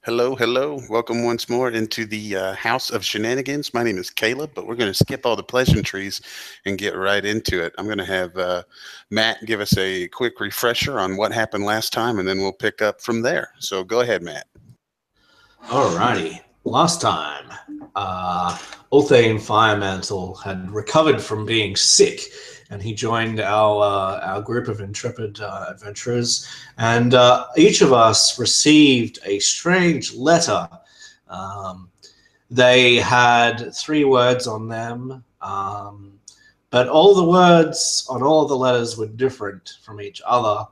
Hello, hello. Welcome once more into the House of Shenanigans. My name is Caleb, but we're going to skip all the pleasantries and get right into it. I'm going to have Matt give us a quick refresher on what happened last time, and then we'll pick up from there. So go ahead, Matt. Alrighty. Last time, Ulthane Firemantle had recovered from being sick, and he joined our group of intrepid adventurers. And each of us received a strange letter. Um, they had 3 words on them, but all the words on all the letters were different from each other.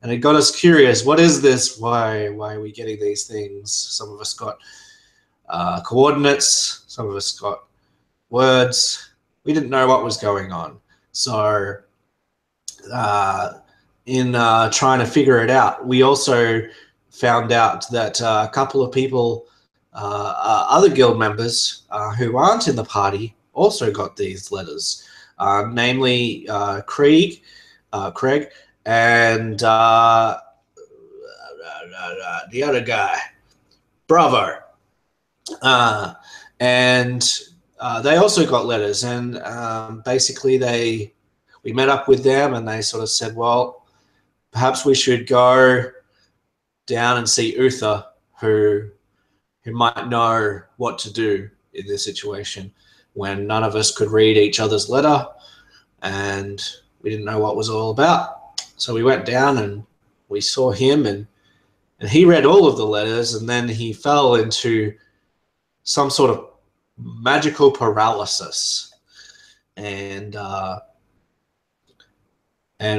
And it got us curious. What is this? Why are we getting these things? Some of us got coordinates. Some of us got words. We didn't know what was going on. So in trying to figure it out, we also found out that a couple of people, other guild members who aren't in the party, also got these letters, namely Craig, and the other guy, Bravo. And they also got letters, and basically we met up with them, and they sort of said, well, perhaps we should go down and see Uther, who might know what to do in this situation, when none of us could read each other's letter and we didn't know what it was all about. So we went down and we saw him, and he read all of the letters, and then he fell into some sort of magical paralysis, and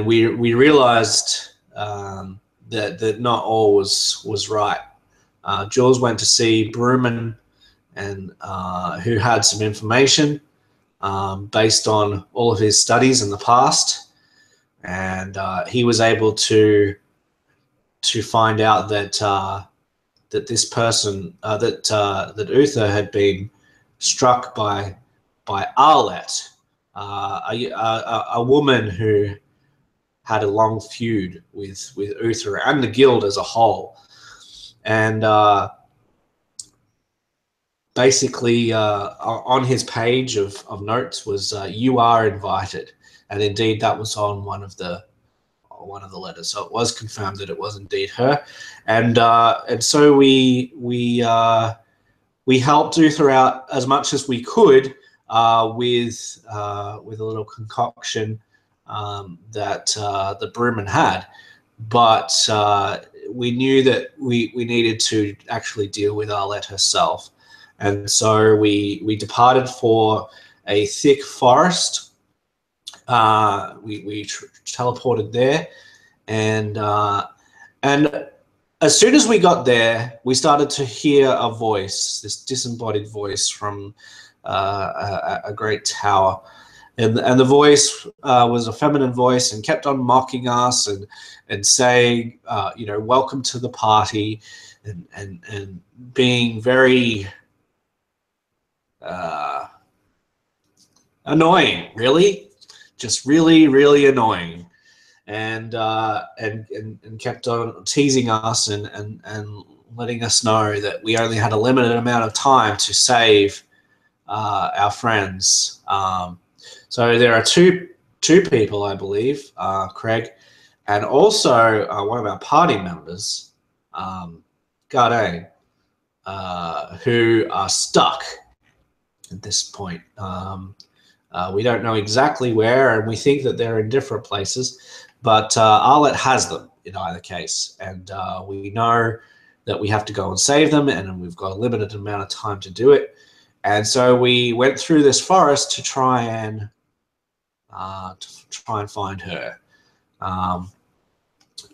we realized that not all was right. Jules went to see Bruman, and who had some information based on all of his studies in the past, and he was able to find out that that this person, that Uther had been struck by Arlette, a woman who had a long feud with Uther and the guild as a whole. And basically on his page of notes was you are invited, and indeed that was on one of the letters, so it was confirmed that it was indeed her. And so we helped Uther out as much as we could with a little concoction that the Bruman had, but we knew that we needed to actually deal with Arlette herself. And so we departed for a thick forest. We teleported there, and as soon as we got there, we started to hear a voice, this disembodied voice from a great tower, and the voice was a feminine voice and kept on mocking us and saying, welcome to the party, and being very annoying, really. Just really, really annoying, and kept on teasing us and letting us know that we only had a limited amount of time to save our friends. So there are two people, I believe, Craig, and also one of our party members, Gardain, who are stuck at this point. We don't know exactly where, and we think that they're in different places, but Arlette has them in either case, and we know that we have to go and save them, and we've got a limited amount of time to do it. And so we went through this forest to try and find her.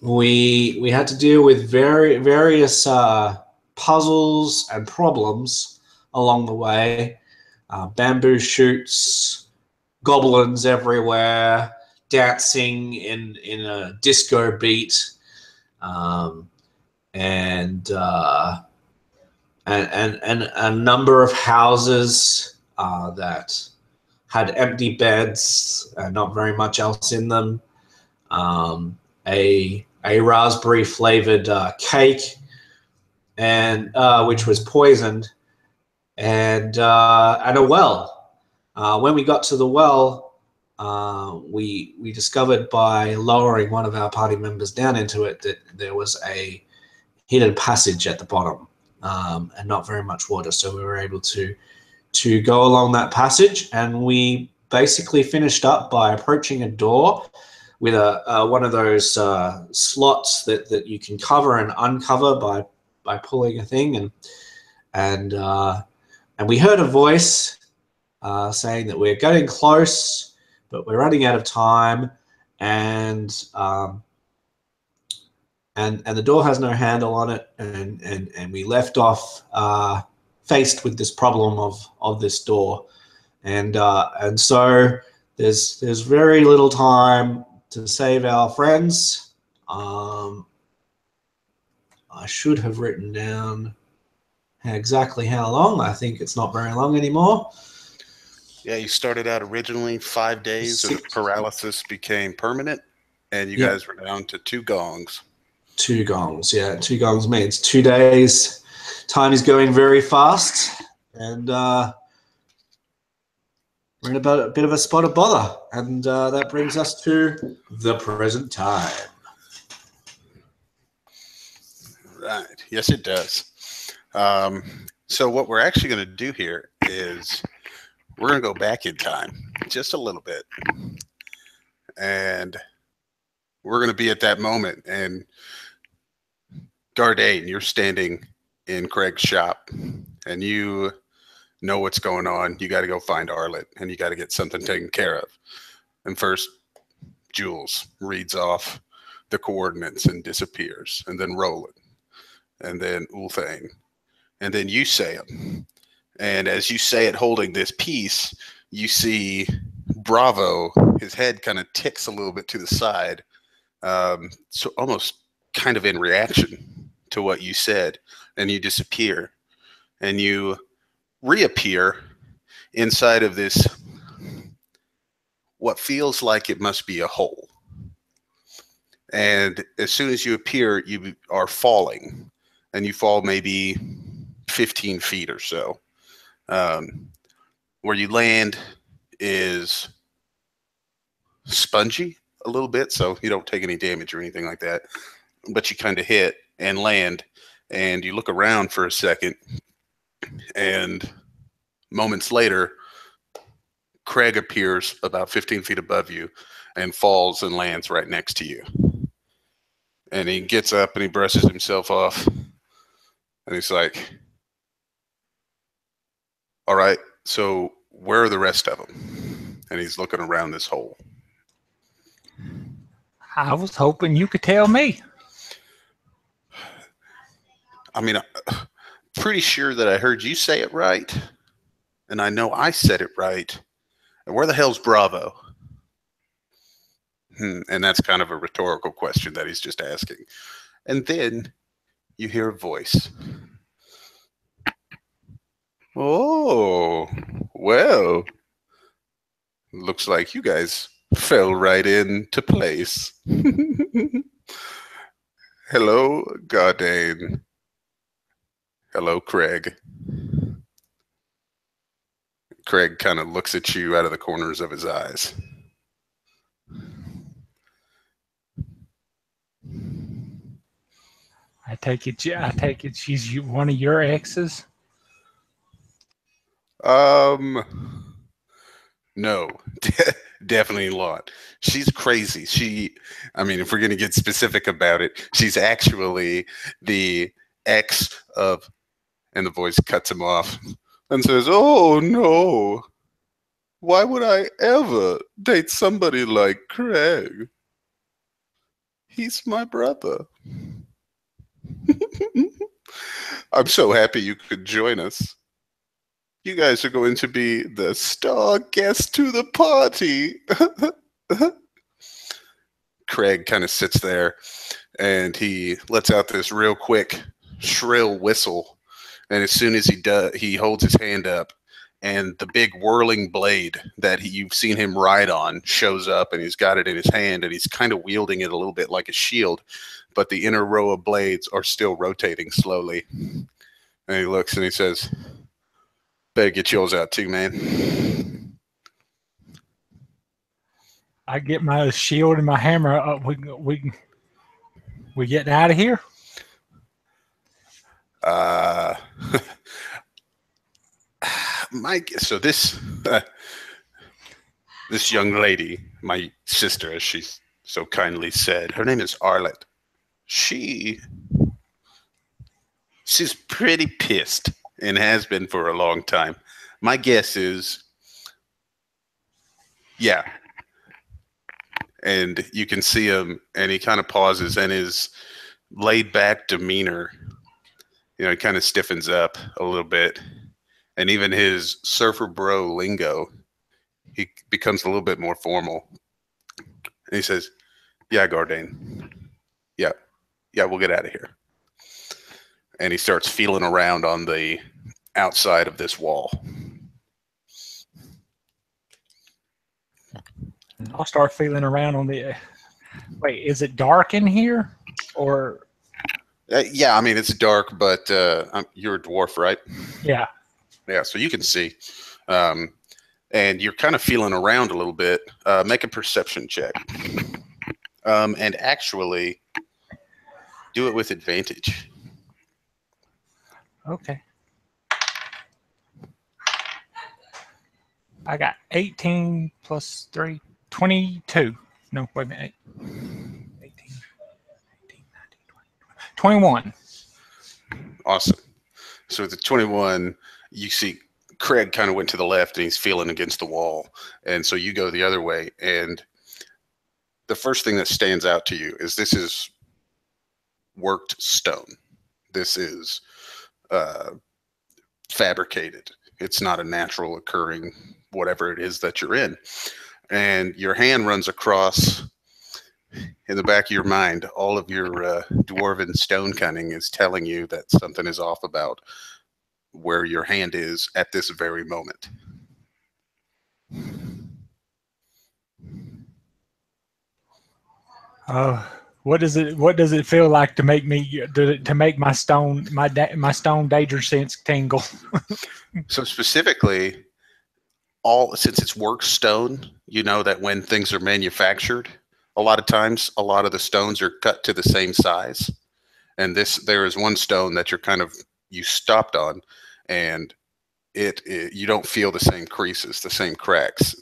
We had to deal with various puzzles and problems along the way. Bamboo shoots, goblins everywhere, dancing in a disco beat, and a number of houses that had empty beds and not very much else in them. A raspberry flavored cake, and which was poisoned, and a well. When we got to the well, we discovered by lowering one of our party members down into it that there was a hidden passage at the bottom, and not very much water. So we were able to go along that passage, and we basically finished up by approaching a door with one of those slots that you can cover and uncover by pulling a thing, and we heard a voice saying that we're getting close, but we're running out of time, and the door has no handle on it, and we left off faced with this problem of this door, and so there's very little time to save our friends. I should have written down exactly how long. I think it's not very long anymore. Yeah, you started out originally 5 days, and paralysis became permanent, and you guys were down to 2 gongs. 2 gongs, yeah. 2 gongs means 2 days. Time is going very fast, and we're in a bit of a spot of bother, and that brings us to the present time. Right. Yes, it does. So what we're actually going to do here is we're going to go back in time just a little bit, and we're going to be at that moment. And Gardane, you're standing in Craig's shop, and you know what's going on. You got to go find Arlet, and you got to get something taken care of. And first, Jules reads off the coordinates and disappears, and then Roland, and then Ulthane, and then you say them. And as you say it, holding this piece, you see Bravo, his head kind of ticks a little bit to the side, so almost kind of in reaction to what you said, and you disappear, and you reappear inside of this, what feels like it must be a hole. And as soon as you appear, you are falling, and you fall maybe 15 feet or so. Where you land is spongy a little bit, so you don't take any damage or anything like that, but you kind of hit and land, and you look around for a second, and moments later, Craig appears about 15 feet above you and falls and lands right next to you. And he gets up and he brushes himself off, and he's like, all right, so where are the rest of them? And he's looking around this hole. I was hoping you could tell me. I mean, I'm pretty sure that I heard you say it right, and I know I said it right. And where the hell's Bravo? And that's kind of a rhetorical question that he's just asking. And then you hear a voice. Oh, well, looks like you guys fell right into place. Hello, Gardane. Hello, Craig. Craig kind of looks at you out of the corners of his eyes. I take it she's one of your exes? No, definitely not. She's crazy. I mean, if we're going to get specific about it, she's actually the ex of, and the voice cuts him off and says, oh no, why would I ever date somebody like Craig? He's my brother. I'm so happy you could join us. You guys are going to be the star guest to the party. Craig kind of sits there, and he lets out this real quick, shrill whistle. And as soon as he does, he holds his hand up, and the big whirling blade that you've seen him ride on shows up, and he's got it in his hand, and he's kind of wielding it a little bit like a shield. but the inner row of blades are still rotating slowly. And he looks and he says, better get yours out too, man. I get my shield and my hammer up. We getting out of here? Mike, so this this young lady, my sister, as she's so kindly said, her name is Arlette. She's pretty pissed and has been for a long time. My guess is, yeah. And you can see him, and he kind of pauses, and his laid back demeanor, he kind of stiffens up a little bit. And even his surfer bro lingo, he becomes a little bit more formal. And he says, yeah, Gardain. Yeah, we'll get out of here. And he starts feeling around on the outside of this wall. I'll start feeling around on the. Wait, is it dark in here, or? Yeah, I mean it's dark, but you're a dwarf, right? Yeah. Yeah, so you can see, and you're kind of feeling around a little bit. Make a perception check, and actually do it with advantage. Okay. I got 18 plus 3, 22. No, wait a minute. 18, 19, 20, 21. Awesome. So with the 21, you see Craig kind of went to the left and he's feeling against the wall. And so you go the other way. And the first thing that stands out to you is this is worked stone. This is fabricated. It's not a natural occurring whatever it is that you're in. And your hand runs across in the back of your mind. All of your dwarven stone cunning is telling you that something is off about where your hand is at this very moment. What does it feel like to make my stone danger sense tingle? So specifically, since it's work stone, you know that when things are manufactured, a lot of times a lot of the stones are cut to the same size. And there is one stone that you stopped on, and you don't feel the same creases, the same cracks.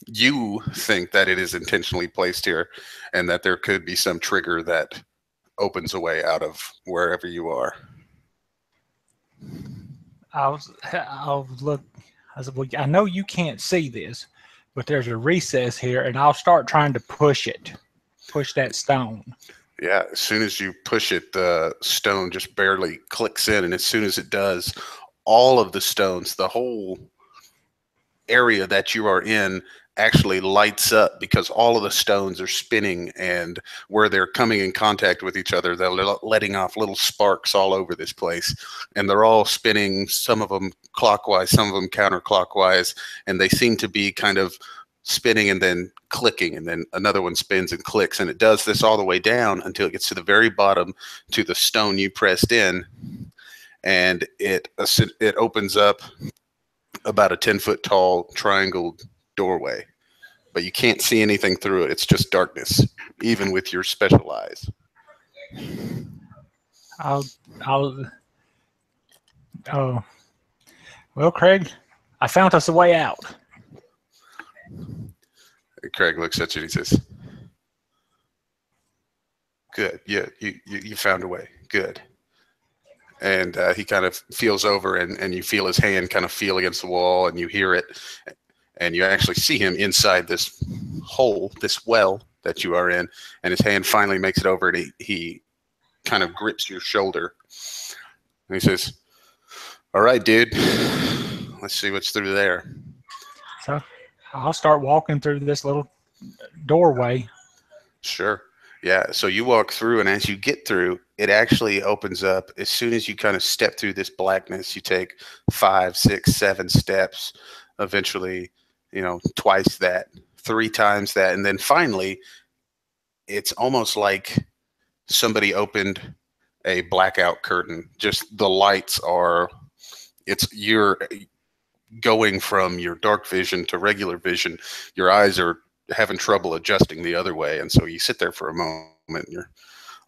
You think that it is intentionally placed here, and that there could be some trigger that opens a way out of wherever you are. I'll look. I said, well, I know you can't see this, but there's a recess here, and I'll start trying to push that stone. Yeah, as soon as you push it, the stone just barely clicks in, and as soon as it does, all of the stones, the whole area that you are in actually lights up, because all of the stones are spinning, and where they're coming in contact with each other, they're letting off little sparks all over this place, and they're all spinning, some of them clockwise, some of them counterclockwise, and they seem to be kind of spinning and then clicking, and then another one spins and clicks, and it does this all the way down until it gets to the very bottom, to the stone you pressed in, and it opens up about a 10-foot tall triangle doorway, but you can't see anything through it. It's just darkness, even with your special eyes. Well, Craig, I found us a way out. Craig looks at you and he says, good. Yeah, you found a way. Good. And he kind of feels over, and you feel his hand kind of feel against the wall, and you hear it, and you actually see him inside this hole, this well that you are in, and his hand finally makes it over, and he kind of grips your shoulder, and he says, all right, dude, let's see what's through there. So I'll start walking through this little doorway. Sure. Yeah, so you walk through, and as you get through, it actually opens up. As soon as you kind of step through this blackness, you take 5, 6, 7 steps, eventually, twice that, 3 times that, and then finally, it's almost like somebody opened a blackout curtain. Just the lights are, you're going from your dark vision to regular vision. Your eyes are having trouble adjusting the other way, and so you sit there for a moment, and you're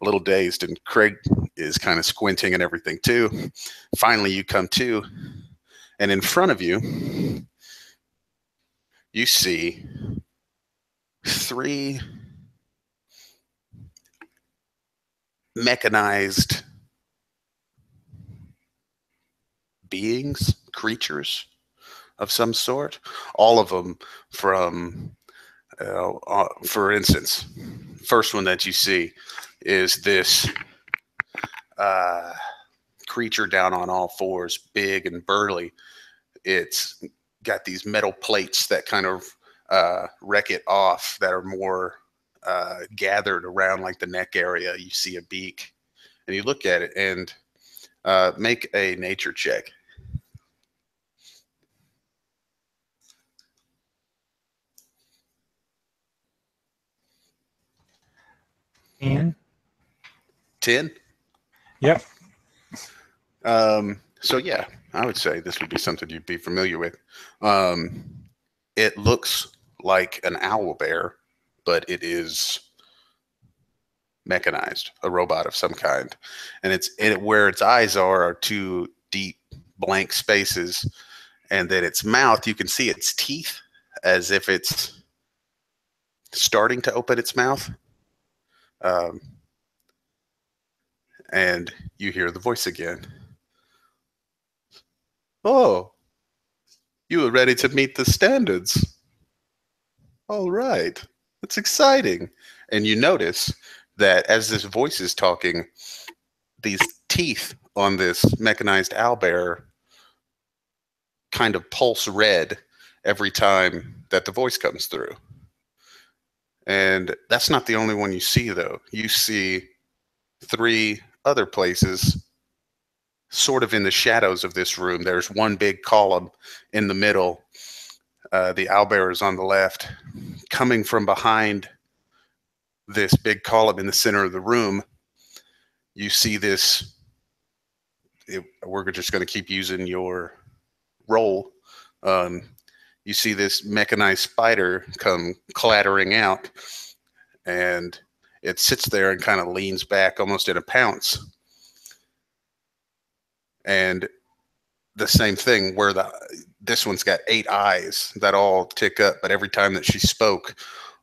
a little dazed, and Craig is kind of squinting and everything too. Finally, you come to, and in front of you, you see 3 mechanized beings, creatures of some sort, all of them from, for instance, first one that you see is this creature down on all fours, big and burly. It's got these metal plates that kind of wreck it off, that are more gathered around like the neck area. You see a beak, and you look at it, and make a nature check. And 10. yep. So yeah, I would say this would be something you'd be familiar with. It looks like an owl bear, but it is mechanized, a robot of some kind. And where its eyes are 2 deep blank spaces, and then its mouth, you can see its teeth as if it's starting to open its mouth. And you hear the voice again. Oh, you are ready to meet the standards. All right. That's exciting. And you notice that as this voice is talking, these teeth on this mechanized owlbear kind of pulse red every time that the voice comes through. And that's not the only one you see, though. You see 3 other places sort of in the shadows of this room. There's one big column in the middle. The owlbear is on the left. Coming from behind this big column in the center of the room, you see this. We're just going to keep using your roll. You see this mechanized spider come clattering out, and it sits there and kind of leans back almost in a pounce. And the same thing where this one's got 8 eyes that all tick up, but every time that she spoke,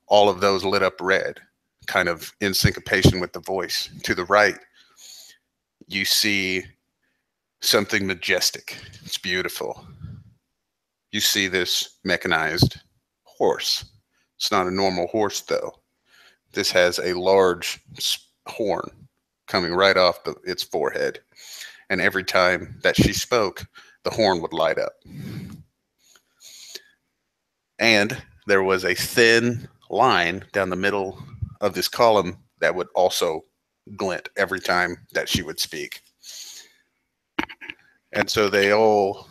all of those lit up red, kind of in syncopation with the voice. To the right, you see something majestic. It's beautiful. You see this mechanized horse. It's not a normal horse, though. This has a large horn coming right off its forehead. And every time that she spoke, the horn would light up. And there was a thin line down the middle of this column that would also glint every time that she would speak. And so they all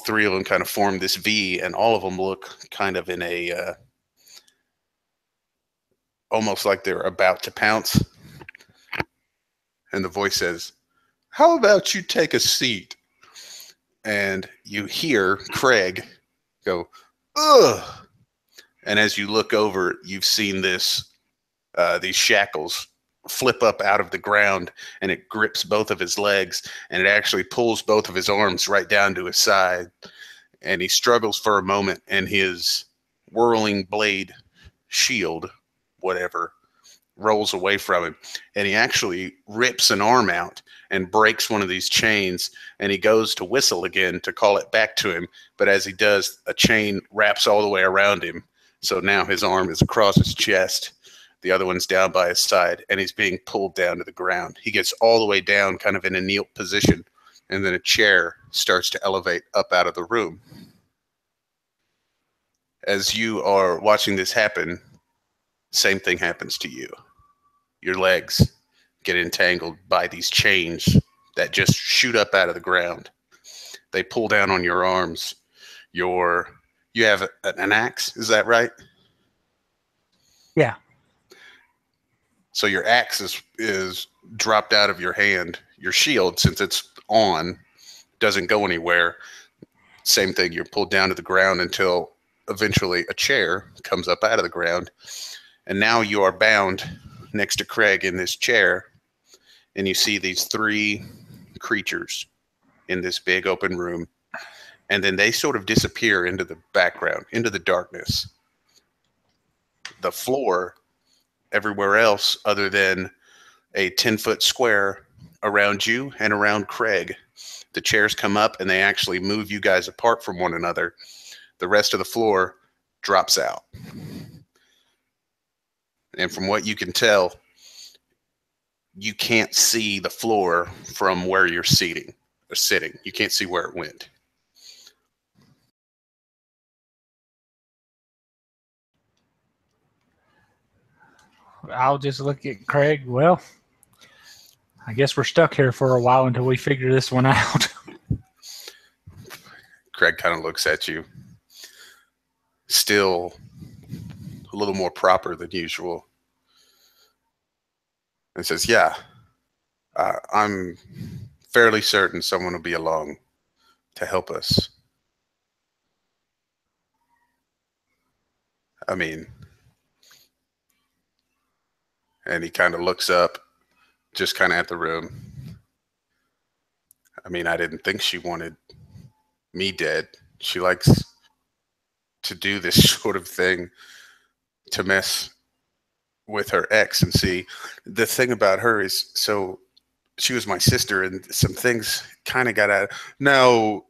3 of them kind of form this V, and all of them look kind of in a, almost like they're about to pounce. And the voice says, "How about you take a seat?" And you hear Craig go, "Ugh." And as you look over, you've seen these shackles flip up out of the ground, and it grips both of his legs, and it actually pulls both of his arms right down to his side. And he struggles for a moment, and his whirling blade shield, whatever, rolls away from him. And he actually rips an arm out and breaks one of these chains, and he goes to whistle again to call it back to him. But as he does, a chain wraps all the way around him. So now his arm is across his chest. The other one's down by his side, and he's being pulled down to the ground. He gets all the way down, kind of in a kneel position, and then a chair starts to elevate up out of the room. As you are watching this happen, same thing happens to you. Your legs get entangled by these chains that just shoot up out of the ground. They pull down on your arms. You You have an axe, is that right? Yeah. So your axe is dropped out of your hand. Your shield, since it's on, doesn't go anywhere. Same thing, you're pulled down to the ground until eventually a chair comes up out of the ground. And now you are bound next to Craig in this chair. And you see these 3 creatures in this big open room. And then they sort of disappear into the background, into the darkness. The floor, everywhere else other than a 10-foot square around you and around Craig. The chairs come up and they actually move you guys apart from one another. The rest of the floor drops out. And from what you can tell, you can't see the floor from where you're sitting. You can't see where it went. I'll just look at Craig. Well, I guess we're stuck here for a while until we figure this one out. Craig kind of looks at you, still a little more proper than usual, and says, yeah, I'm fairly certain someone will be along to help us. I mean, and he kind of looks up, just kind of at the room. I mean, I didn't think she wanted me dead. She likes to do this sort of thing to mess with her ex. And see, the thing about her is, so she was my sister and some things kind of got out. Now,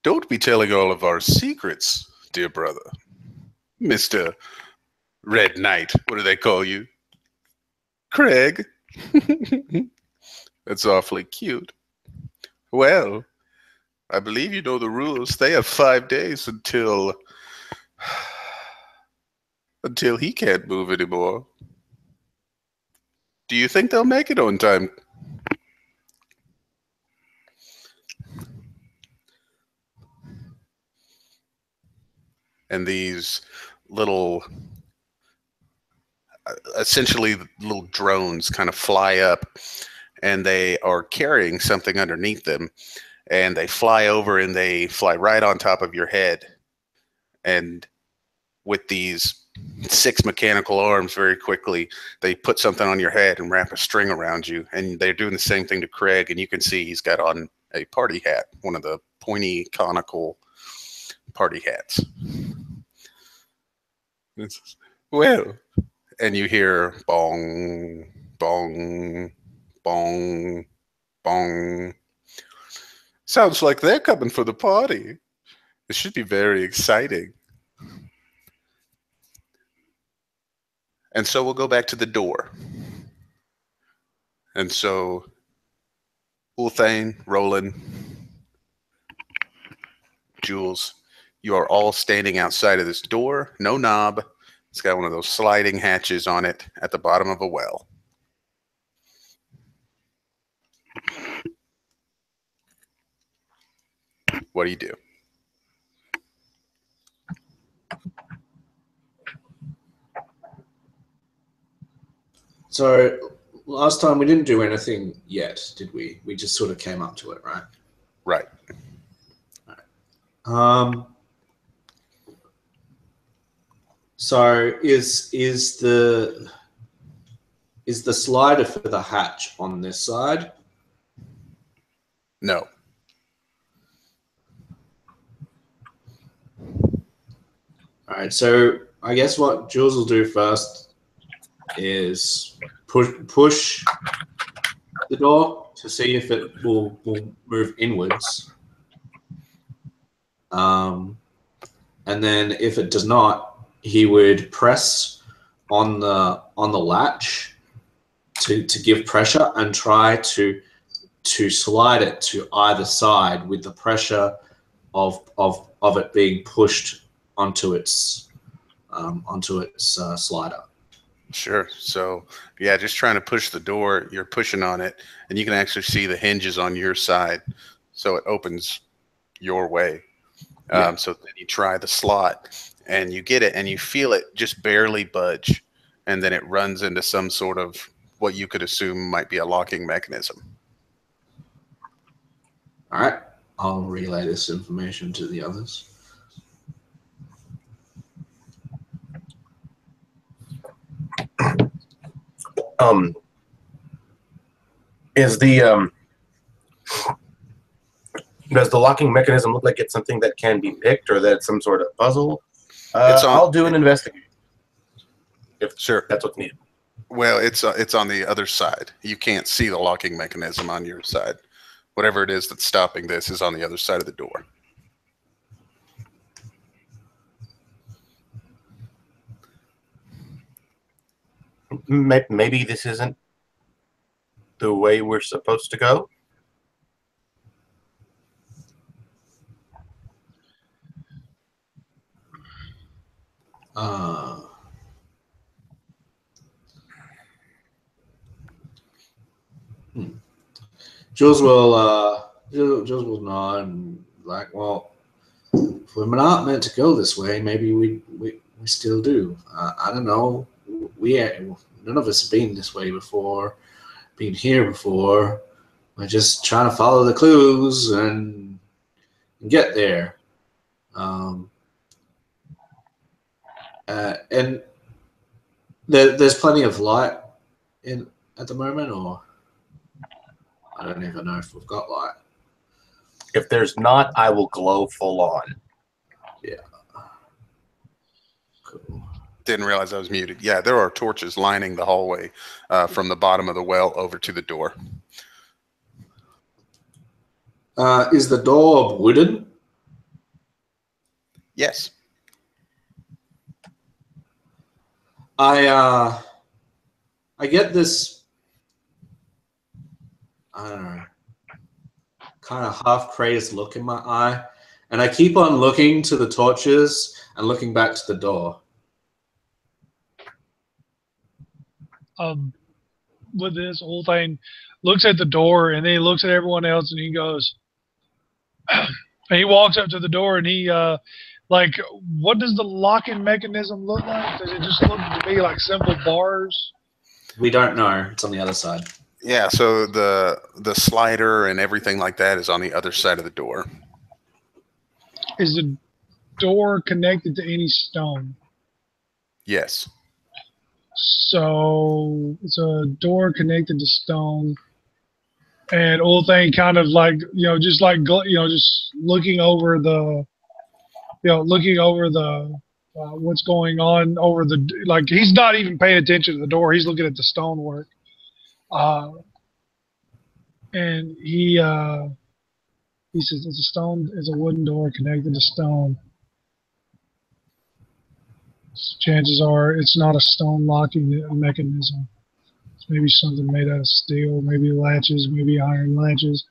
don't be telling all of our secrets, dear brother. Mr. Red Knight, what do they call you? Craig. That's awfully cute. Well, I believe you know the rules. They have 5 days until he can't move anymore. Do you think they'll make it on time? And these little, essentially little drones kind of fly up, and they are carrying something underneath them, and they fly over and they fly right on top of your head. And with these 6 mechanical arms, very quickly, they put something on your head and wrap a string around you. And they're doing the same thing to Craig, and you can see he's got on a party hat, one of the pointy, conical party hats. Well, and you hear bong, bong, bong, bong. Sounds like they're coming for the party. It should be very exciting. And so we'll go back to the door. And so Ulthane, Roland, Jules, you are all standing outside of this door. No knob. It's got one of those sliding hatches on it at the bottom of a well. What do you do? So last time we didn't do anything yet, did we? We just sort of came up to it, right? Right. So is the slider for the hatch on this side? No. All right. So I guess what Jules will do first is push the door to see if it will move inwards. And then if it does not, he would press on the latch to give pressure and try to slide it to either side with the pressure of it being pushed onto its slider. Sure. So yeah, just trying to push the door. You're pushing on it, and you can actually see the hinges on your side, so it opens your way. Yeah. So then you try the slot and you get it and you feel it just barely budge. And then it runs into some sort of what you could assume might be a locking mechanism. All right. I'll relay this information to the others. Is the does the locking mechanism look like it's something that can be picked, or that it's some sort of puzzle? I'll do an investigation if Sure. that's what's needed. Well, it's on the other side. You can't see the locking mechanism on your side. Whatever it is that's stopping this is on the other side of the door. Maybe this isn't the way we're supposed to go. Jules will nod and like, well, if we're not meant to go this way, maybe we still do. I don't know. None of us have been this way before, been here before. We're just trying to follow the clues and get there. And there's plenty of light in at the moment, or I don't even know if we've got light. If there's not, I will glow full on. Yeah. Cool. Didn't realize I was muted. Yeah, there are torches lining the hallway from the bottom of the well over to the door. Is the door wooden? Yes. I get this, I don't know, kind of half crazed look in my eye, and I keep on looking to the torches and looking back to the door. With this whole thing, looks at the door and then he looks at everyone else and he goes, and he walks up to the door and he, like, what does the locking mechanism look like? Does it just look to me like simple bars? We don't know. It's on the other side. Yeah, so the slider and everything like that is on the other side of the door. Is the door connected to any stone? Yes. So it's a door connected to stone, and old thing kind of like just like just looking over the what's going on over the, like, he's not even paying attention to the door. He's looking at the stonework, and he says it's a wooden door connected to stone. Chances are it's not a stone locking mechanism. It's maybe something made out of steel, maybe latches, maybe iron latches.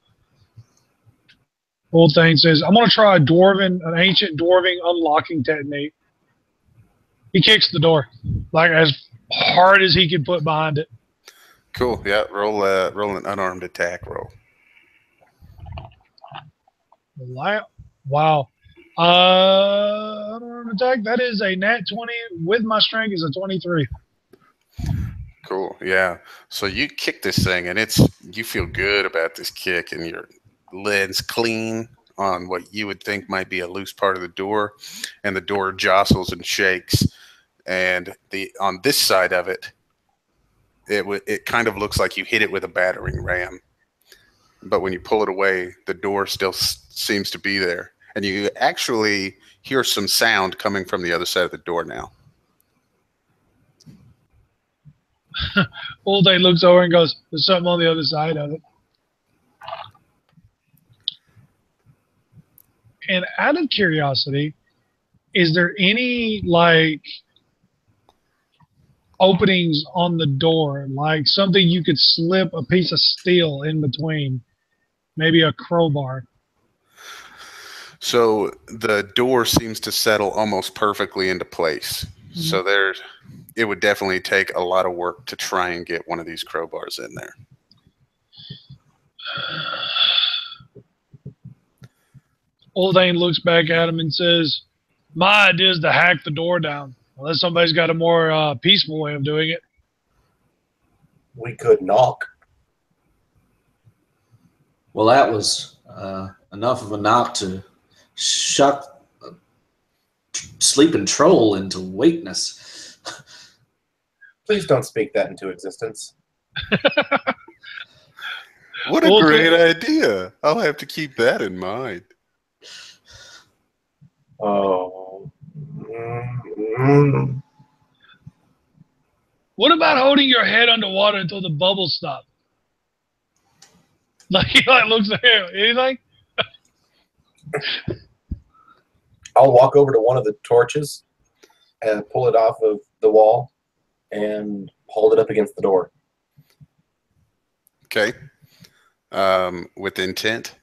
Old thing says, I'm going to try an ancient dwarven unlocking technique. He kicks the door, like, as hard as he can put behind it. Cool. Yeah, roll an unarmed attack roll. Wow. Unarmed attack, that is a nat 20 with my strength is a 23. Cool. Yeah. So you kick this thing and you feel good about this kick, and your lid's clean on what you would think might be a loose part of the door, and the door jostles and shakes, and on this side of it kind of looks like you hit it with a battering ram, but when you pull it away, the door still seems to be there, and you actually hear some sound coming from the other side of the door now. Old Day looks over and goes, there's something on the other side of it. And out of curiosity, is there any, like, openings on the door, like something you could slip a piece of steel in between, maybe a crowbar? So the door seems to settle almost perfectly into place. Mm-hmm. So it would definitely take a lot of work to try and get one of these crowbars in there. Old Thane looks back at him and says, "My idea is to hack the door down. Unless somebody's got a more peaceful way of doing it." We could knock. Well, that was enough of a knock to shock a sleeping troll into weakness. Please don't speak that into existence. What a great idea. I'll have to keep that in mind. Oh. What about holding your head underwater until the bubbles stop? Like he looks at him. Anything? I'll walk over to one of the torches and pull it off of the wall and hold it up against the door. Okay. With intent?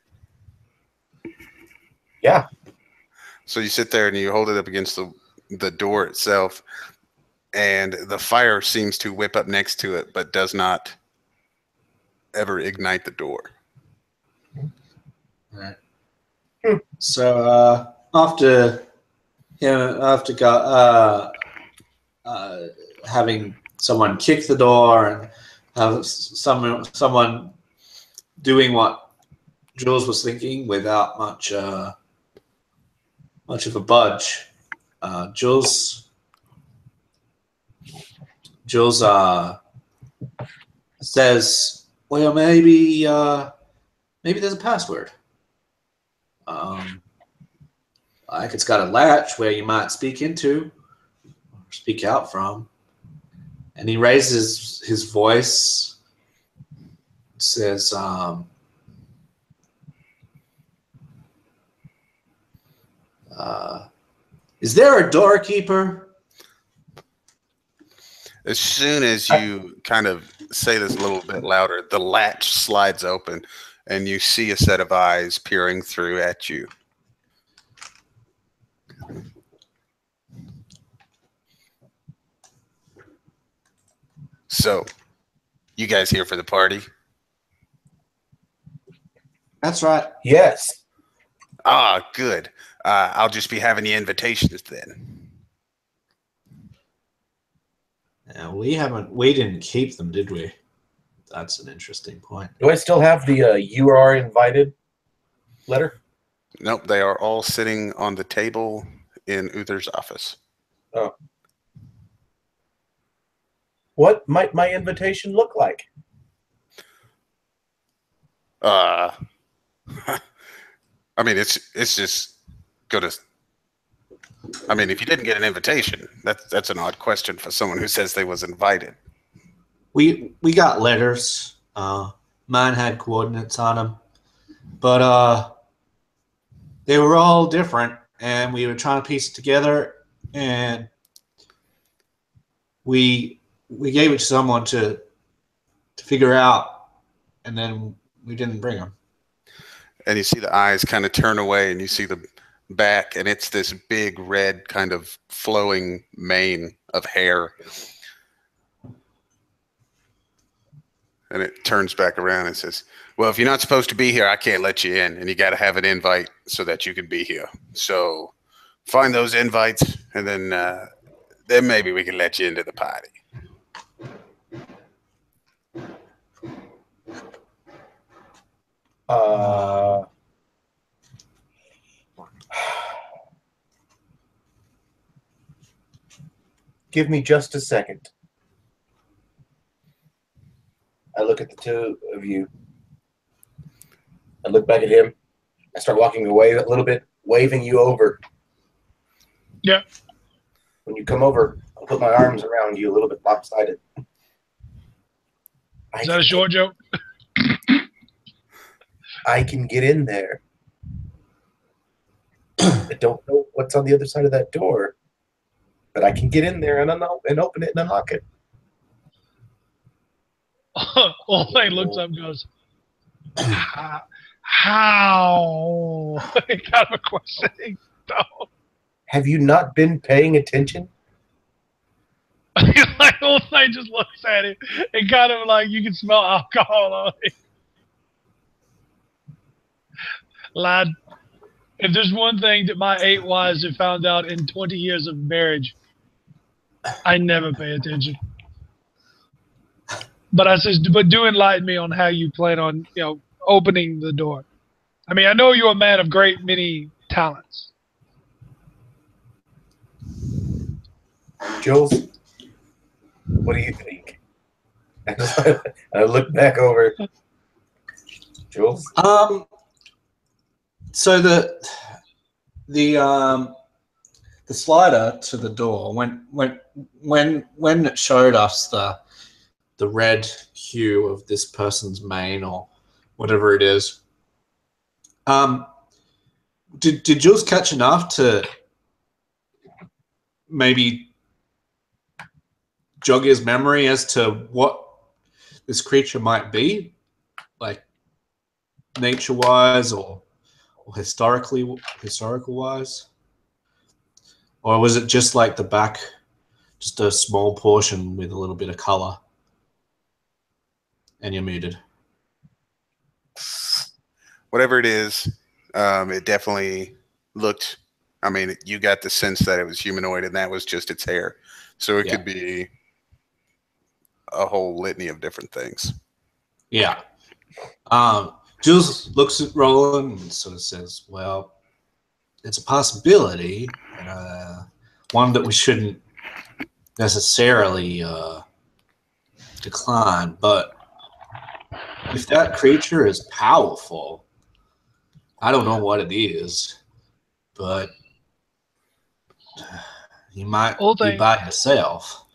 Yeah. So you sit there and you hold it up against the door itself, and the fire seems to whip up next to it, but does not ever ignite the door. All right. So after having someone kick the door and have someone doing what Jules was thinking without much of a budge, Jules says, "Well, maybe there's a password. Like it's got a latch where you might speak into or speak out from." And he raises his voice, says, "Is there a doorkeeper?" As soon as you kind of say this a little bit louder, the latch slides open and you see a set of eyes peering through at you. So, you guys here for the party? That's right. Yes. Ah, good. I'll just be having the invitations then. We didn't keep them, did we? That's an interesting point. Do I still have the "you are invited" letter? Nope, they are all sitting on the table in Uther's office. Oh. What might my invitation look like? I mean, it's just gonna. I mean, if you didn't get an invitation, that's an odd question for someone who says they was invited. We got letters. Mine had coordinates on them, but they were all different, and we were trying to piece it together, and we gave it to someone to figure out, and then we didn't bring them. And you see the eyes kind of turn away, and you see the back, and it's this big red kind of flowing mane of hair. And it turns back around and says, "Well, if you're not supposed to be here, I can't let you in, and you got to have an invite so that you can be here. So find those invites, and then maybe we can let you into the party." Give me just a second. I look at the two of you. I look back at him. I start walking away a little bit, waving you over. Yeah. When you come over, I'll put my arms around you a little bit lopsided. Is that a short joke? I can get in there. I don't know what's on the other side of that door, but I can get in there and open it and unlock it. Old Thane looks up and goes, "How?" Kind of a question. No. Have you not been paying attention? Like Old Thane just looks at it and kind of like you can smell alcohol on it. Lad, If there's one thing that my 8 wives have found out in 20 years of marriage, I never pay attention. But I says, but do enlighten me on how you plan on, opening the door. I mean, I know you're a man of great many talents. Jules, what do you think? I look back over. Jules? So the slider to the door when it showed us the red hue of this person's mane or whatever it is, did Jules catch enough to maybe jog his memory as to what this creature might be, like nature-wise or historical wise? Or was it just like the back, just a small portion with a little bit of color? And you're muted. Whatever it is, it definitely looked. I mean, you got the sense that it was humanoid, and that was just its hair. So it could be a whole litany of different things. Yeah. Jules looks at Roland and sort of says, well, it's a possibility, one that we shouldn't necessarily decline, but if that creature is powerful, I don't know what it is, but you might be by yourself.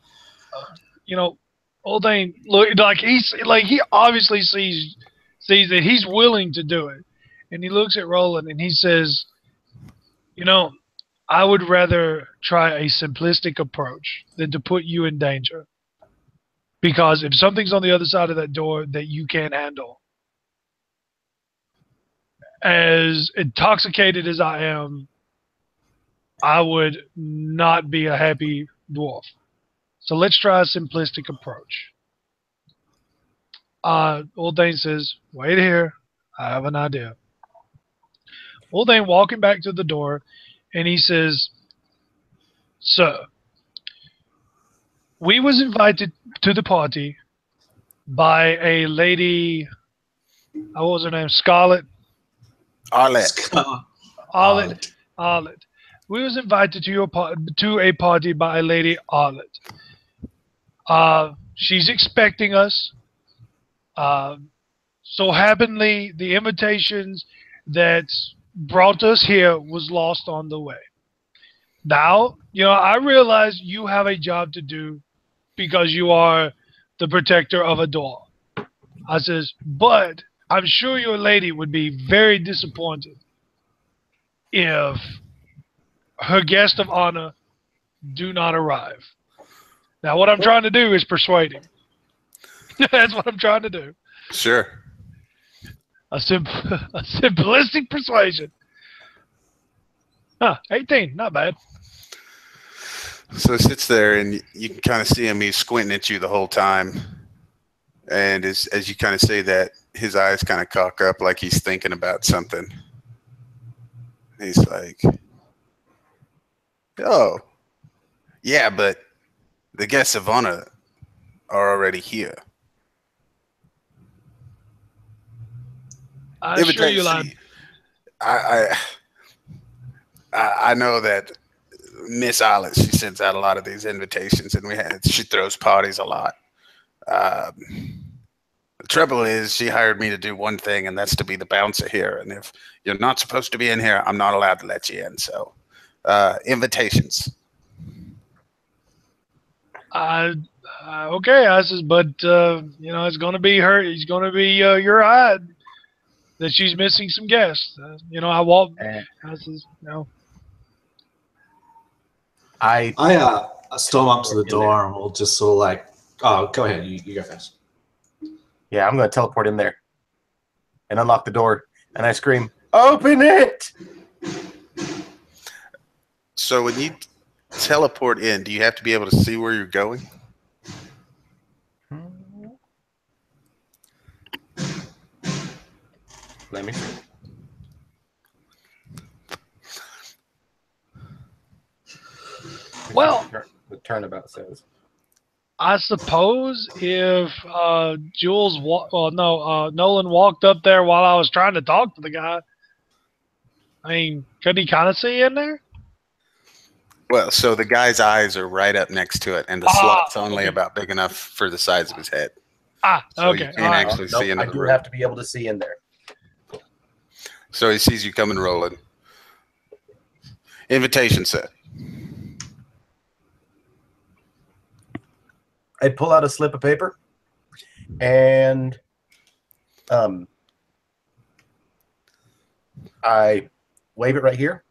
Oldane, look, he obviously sees that he's willing to do it, and he looks at Roland and he says, I would rather try a simplistic approach than to put you in danger, because if something's on the other side of that door that you can't handle, as intoxicated as I am, I would not be a happy dwarf. So let's try a simplistic approach. Oldane says, wait here. I have an idea. Oldane walking back to the door, and he says, sir, we was invited to the party by a lady, what was her name? Scarlet? Arlette. Arlette. We was invited to a party by a lady, Arlette. She's expecting us. So happenly, the invitations that brought us here was lost on the way. Now, I realize you have a job to do because you are the protector of a door. I says, but I'm sure your lady would be very disappointed if her guest of honor do not arrive. Now, what I'm trying to do is persuade him. That's what I'm trying to do. Sure. A simplistic persuasion. 18, not bad. So he sits there, and you can kind of see him. He's squinting at you the whole time. And as you kind of say that, his eyes kind of cock up like he's thinking about something. He's like, oh, yeah, but the guests of honor are already here. I assure you, lad. I know that Miss Alice, she sends out a lot of these invitations, and she throws parties a lot. The trouble is, she hired me to do one thing, and that's to be the bouncer here. And if you're not supposed to be in here, I'm not allowed to let you in. So, invitations. Okay, I says, but it's going to be her. It's going to be your hide that she's missing some guests. I walk. I says, no. I storm up to the door and we'll just sort of like, oh, go ahead, you go first. Yeah, I'm going to teleport in there and unlock the door, and I scream, open it! So when you teleport in, do you have to be able to see where you're going? Let me see. Well, the turnabout says. I suppose if Nolan walked up there while I was trying to talk to the guy, I mean, could he kind of see in there? Well, so the guy's eyes are right up next to it, and the slot's only about big enough for the size of his head. So you can't actually see into I the do room. have to be able to see in there. So he sees you coming rolling. Invitation set. I pull out a slip of paper and I wave it right here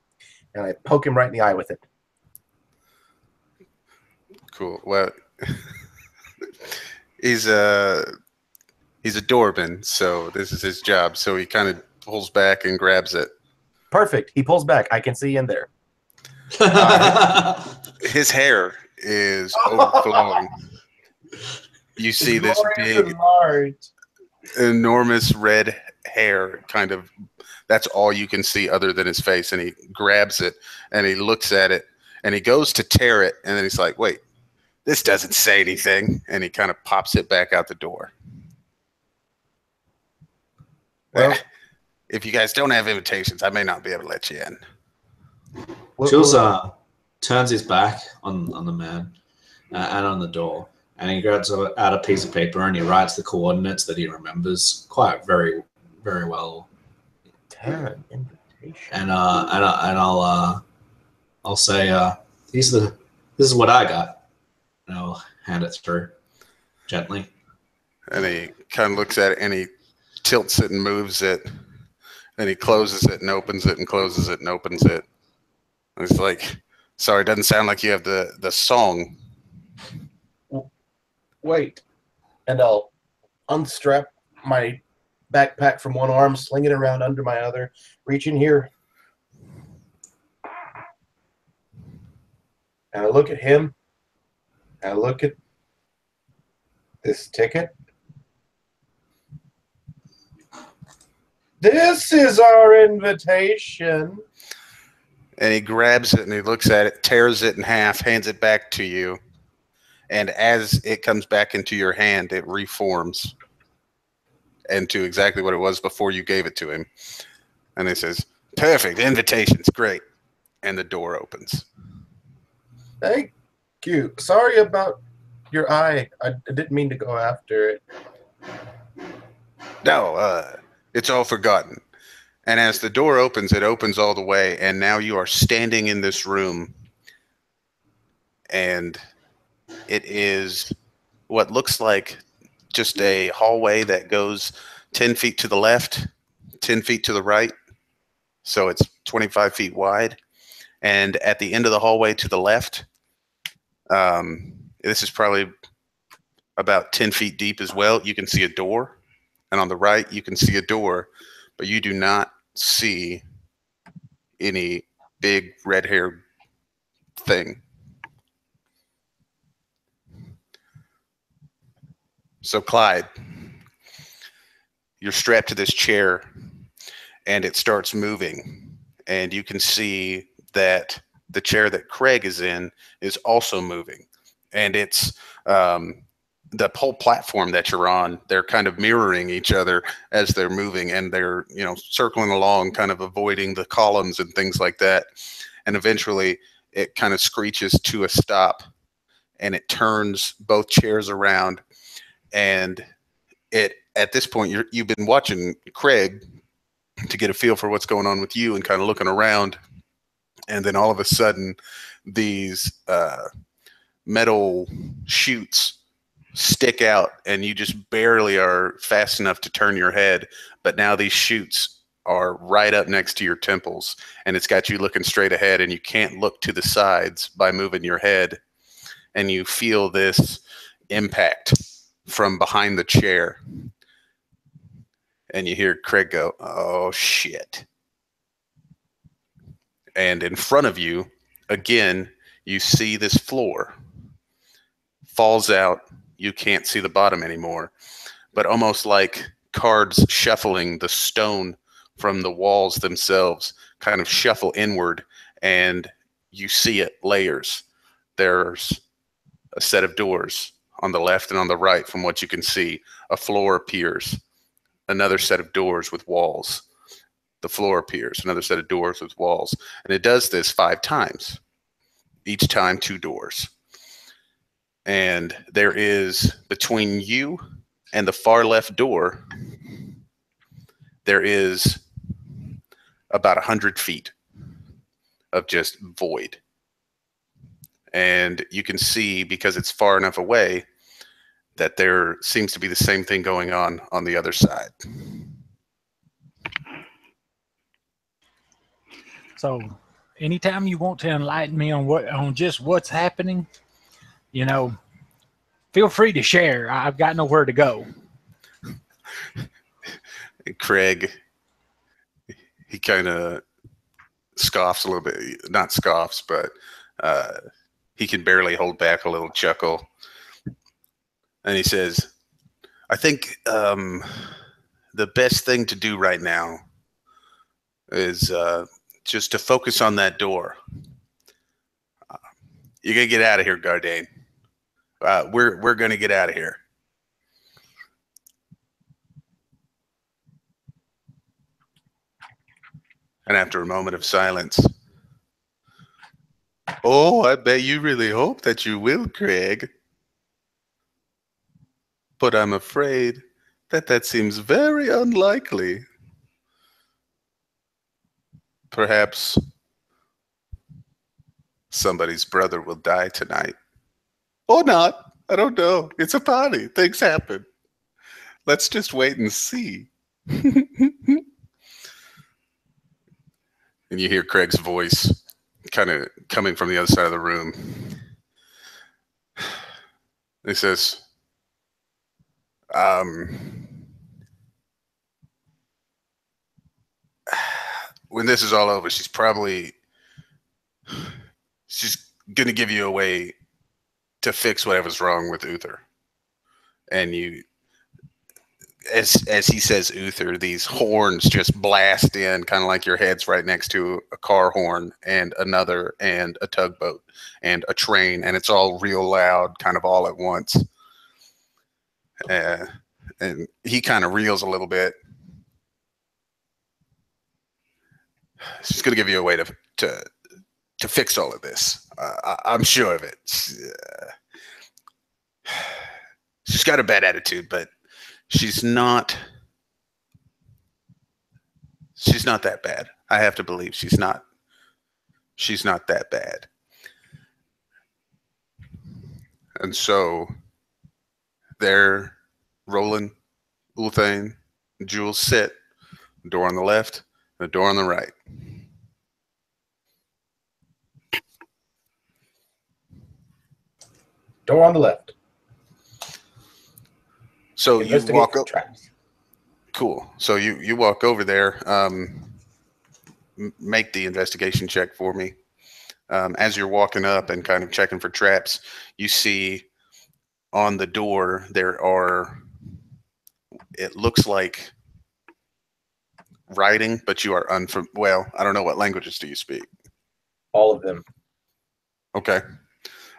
and I poke him right in the eye with it. Cool. Well, he's a Dorban, so this is his job. So he kind of pulls back and grabs it. Perfect. He pulls back. I can see in there. His hair is overflowing. You see this big, enormous red hair kind of, that's all you can see other than his face. And he grabs it and he looks at it and he goes to tear it. And then he's like, wait, this doesn't say anything. And he kind of pops it back out the door. Well, if you guys don't have invitations, I may not be able to let you in. Jules turns his back on the man and on the door. And he grabs out a piece of paper and he writes the coordinates that he remembers quite very, very well. And I'll say, this is what I got. And I'll hand it through gently. And he kind of looks at it and he tilts it and moves it. And he closes it and opens it and closes it and opens it. And it's like, sorry, it doesn't sound like you have the song. Wait, and I'll unstrap my backpack from one arm, sling it around under my other, reach in here, and I look at him, and I look at this ticket. This is our invitation. And he grabs it and he looks at it, tears it in half, hands it back to you. And as it comes back into your hand, it reforms into exactly what it was before you gave it to him. And he says, perfect, invitation's great. And the door opens. Thank you. Sorry about your eye. I didn't mean to go after it. No, it's all forgotten. And as the door opens, it opens all the way. And now you are standing in this room. And it is what looks like just a hallway that goes 10 feet to the left, 10 feet to the right. So it's 25 feet wide. And at the end of the hallway to the left, this is probably about 10 feet deep as well. You can see a door. And on the right, you can see a door. But you do not see any big red hair thing. So Clyde, you're strapped to this chair and it starts moving. And you can see that the chair that Craig is in is also moving. And it's the whole platform that you're on, they're kind of mirroring each other as they're moving, and they're, you know, circling along, kind of avoiding the columns and things like that. And eventually it kind of screeches to a stop and it turns both chairs around. And at this point, you've been watching Craig to get a feel for what's going on with you and kind of looking around. And then all of a sudden, these metal chutes stick out, and you just barely are fast enough to turn your head. But now these chutes are right up next to your temples, and it's got you looking straight ahead, and you can't look to the sides by moving your head. And you feel this impact from behind the chair. And you hear Craig go, oh, shit. And in front of you, again, you see this floor. Falls out. You can't see the bottom anymore. But almost like cards shuffling, the stone from the walls themselves kind of shuffle inward. And you see it, layers there's a set of doors on the left and on the right from what you can see. A floor appears, another set of doors with walls. The floor appears, another set of doors with walls. And it does this 5 times, each time 2 doors. And there is, between you and the far left door, there is about 100 feet of just void. And you can see, because it's far enough away, that there seems to be the same thing going on the other side. So anytime you want to enlighten me on just what's happening, you know, feel free to share. I've got nowhere to go. Craig, he kind of scoffs a little bit. Not scoffs, but he can barely hold back a little chuckle. And he says, I think the best thing to do right now is just to focus on that door. You're going to get out of here, Gardain. We're going to get out of here. And after a moment of silence, oh, I bet you really hope that you will, Craig. But I'm afraid that seems very unlikely. Perhaps somebody's brother will die tonight. Or not. I don't know. It's a party. Things happen. Let's just wait and see. And you hear Craig's voice kind of coming from the other side of the room. He says, when this is all over, she's going to give you a way to fix whatever's wrong with Uther. And you, as he says Uther, these horns just blast in, kind of like your head's right next to a car horn and another and a tugboat and a train, and it's all real loud, kind of all at once. And he kind of reels a little bit. She's going to give you a way to fix all of this. I'm sure of it. She's got a bad attitude, but she's not that bad. I have to believe she's not that bad. And so there, Roland, Ulthane, Jules sit, door on the left, and a door on the right. Door on the left. So you walk up. Traps. Cool. So you walk over there. Make the investigation check for me. As you're walking up and kind of checking for traps, you see on the door there are, it looks like writing, but you are well, I don't know, what languages do you speak? All of them. Okay.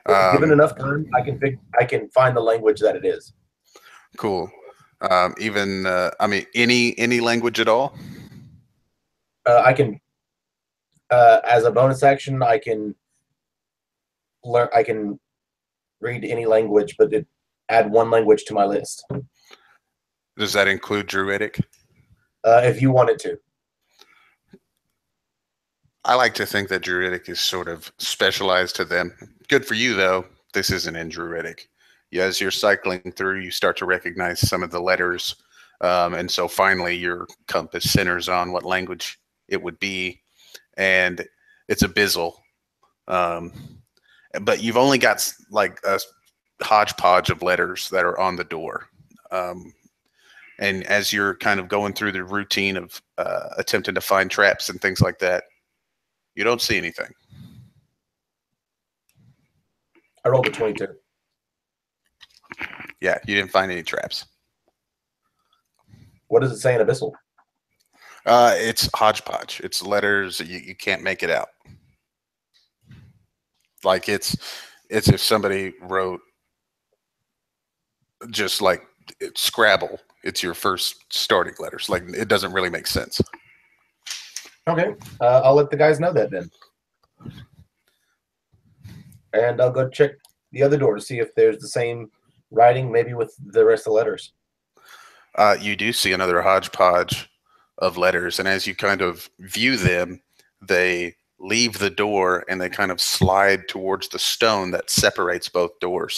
Given enough time, I can find the language that it is. Cool. Even I mean, any language at all? I can, as a bonus action, I can learn. I can read any language, but add one language to my list. Does that include Druidic? If you wanted to. I like to think that Druidic is sort of specialized to them. Good for you, though. This isn't in Druidic. As you're cycling through, you start to recognize some of the letters. And so finally your compass centers on what language it would be. And it's Abyssal. But you've only got like a hodgepodge of letters that are on the door. And as you're kind of going through the routine of attempting to find traps and things like that, you don't see anything. I rolled a 22. Yeah, you didn't find any traps. What does it say in Abyssal? It's hodgepodge. It's letters. You can't make it out. Like it's It's if somebody wrote just like Scrabble. It's your first starting letters. Like it doesn't really make sense. Okay, I'll let the guys know that then. And I'll go check the other door to see if there's the same writing, maybe with the rest of the letters. You do see another hodgepodge of letters, and as you kind of view them, they leave the door and they kind of slide towards the stone that separates both doors.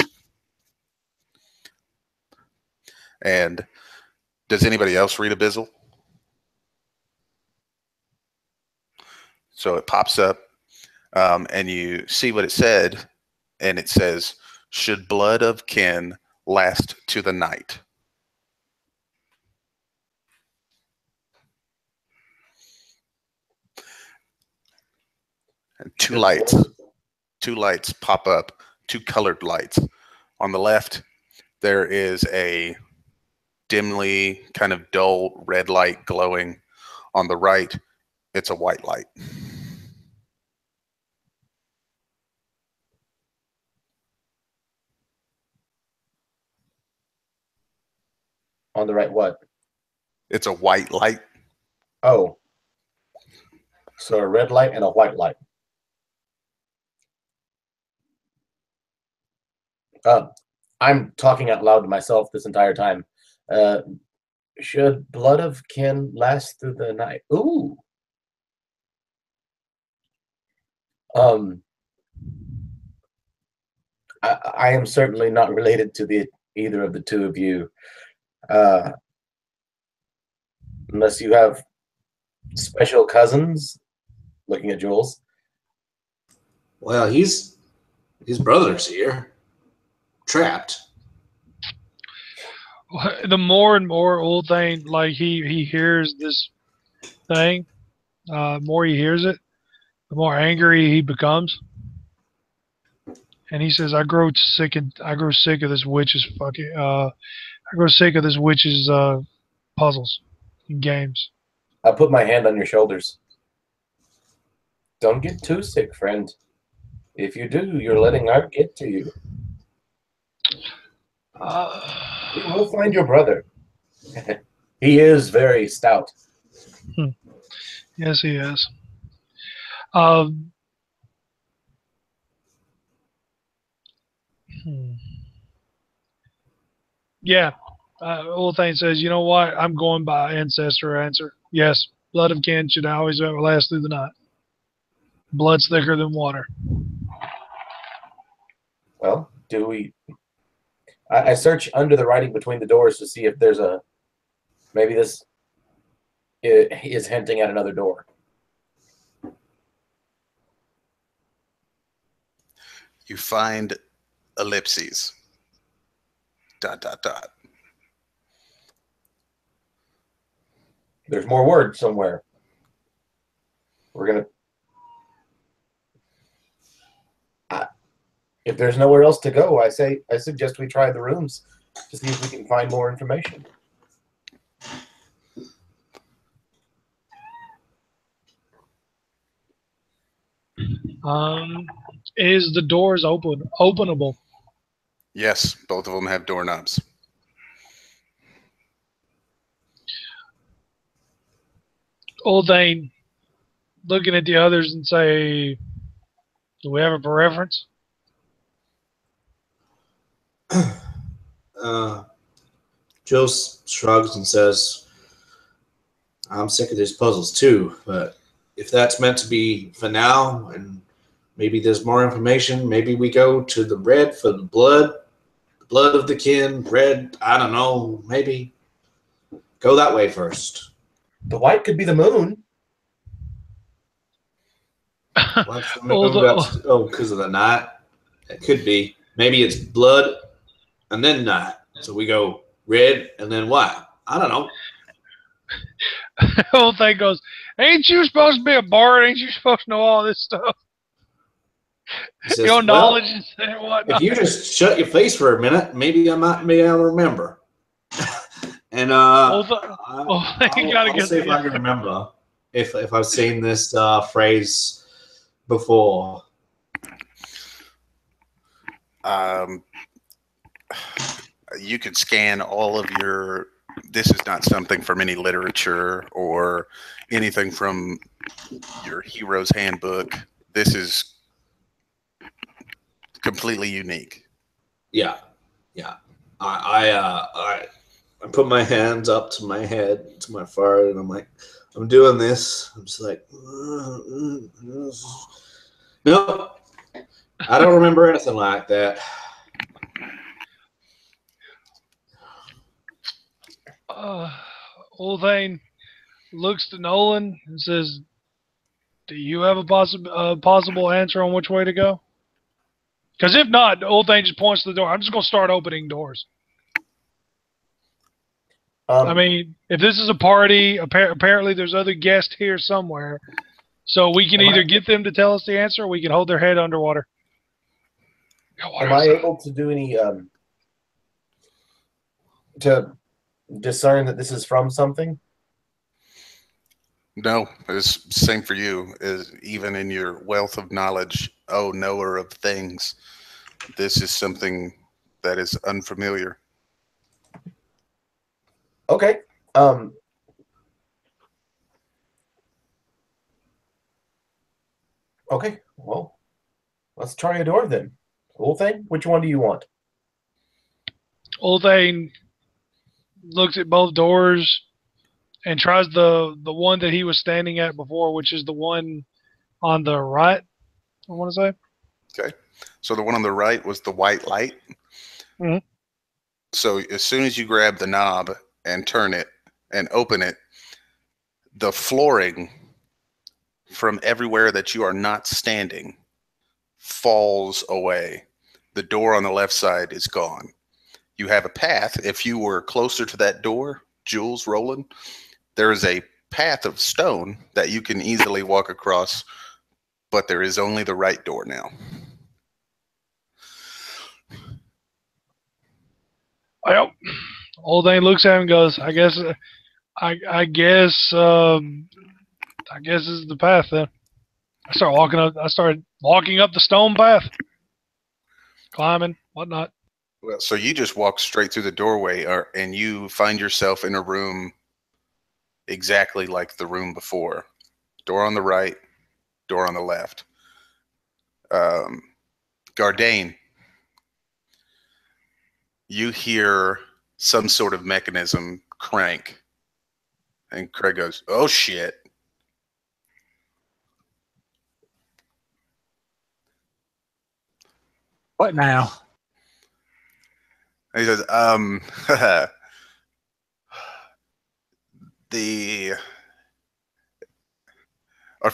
And does anybody else read Abyssal? So it pops up, and you see what it said, and it says, "Should blood of kin last to the night." And two lights pop up, two colored lights. On the left, there is a dimly kind of dull red light glowing. On the right, it's a white light. On the right, what? It's a white light. Oh. So a red light and a white light. I'm talking out loud to myself this entire time. Should blood of kin last through the night? Ooh. I am certainly not related to either of the two of you. Unless you have special cousins, looking at Jules. Well, his brother's here, trapped. The more and more old thing, like he hears this thing, more he hears it, the more angry he becomes. And he says, I grow sick of this witch's fucking I grow sick of this witch's puzzles and games. I'll put my hand on your shoulders. Don't get too sick, friend. If you do, you're letting art get to you. We will find your brother. He is very stout. Yes, he is. Yeah. Old thing says, you know what? I'm going by ancestor answer. Yes, blood of kin should always last through the night. Blood's thicker than water. Well, do we... I search under the writing between the doors to see if there's a... Maybe this is hinting at another door. You find ellipses. ... There's more words somewhere. We're going to... If there's nowhere else to go, I suggest we try the rooms to see if we can find more information. Is the doors openable? Yes, both of them have doorknobs. Old Dane looking at the others and say, do we have a preference? Joe shrugs and says, I'm sick of these puzzles too, but if that's meant to be for now, and maybe there's more information, maybe we go to the red for the blood of the kin, red, I don't know, maybe go that way first. The white could be the moon. What's the moon? Because of the night? It could be. Maybe it's blood and then night. So we go red and then white. I don't know. The whole thing goes, ain't you supposed to be a bard? Ain't you supposed to know all this stuff? Says, Your knowledge and whatnot. If you just shut your face for a minute, maybe I might be able to remember. And I'll see if I can remember if I've seen this phrase before. Um, you could scan all of your. This is not something from any literature or anything from your hero's handbook. This is completely unique. Yeah, yeah. I put my hands up to my head, to my forehead, and I'm like, I'm doing this. I'm just like, no, I don't remember anything like that. Old Thane looks to Nolan and says, "Do you have a possible answer on which way to go? Because if not, the Old Thane just points to the door. I'm just gonna start opening doors. I mean, if this is a party, apparently there's other guests here somewhere, so we can either get them to tell us the answer, or we can hold their head underwater." Am I able to do any to discern that this is from something? No, it's same for you. Is even in your wealth of knowledge, knower of things, this is something that is unfamiliar. Okay. Okay. Well, let's try a door then. Old Thane, which one do you want? Old Thane looks at both doors and tries the one that he was standing at before, which is the one on the right, I want to say. Okay. So the one on the right was the white light. Mhm. So as soon as you grab the knob and turn it and open it, the flooring from everywhere that you are not standing falls away. The door on the left side is gone. You have a path. If you were closer to that door, Jules, Roland, there is a path of stone that you can easily walk across, but there is only the right door now. Well, Old Thane looks at him and goes, I guess this is the path then. I started walking up the stone path, climbing, whatnot. Well, so you just walk straight through the doorway, and you find yourself in a room exactly like the room before. Door on the right, door on the left. Gardain, you hear some sort of mechanism crank, and Craig goes, "Oh shit!" What now? And he says, the our,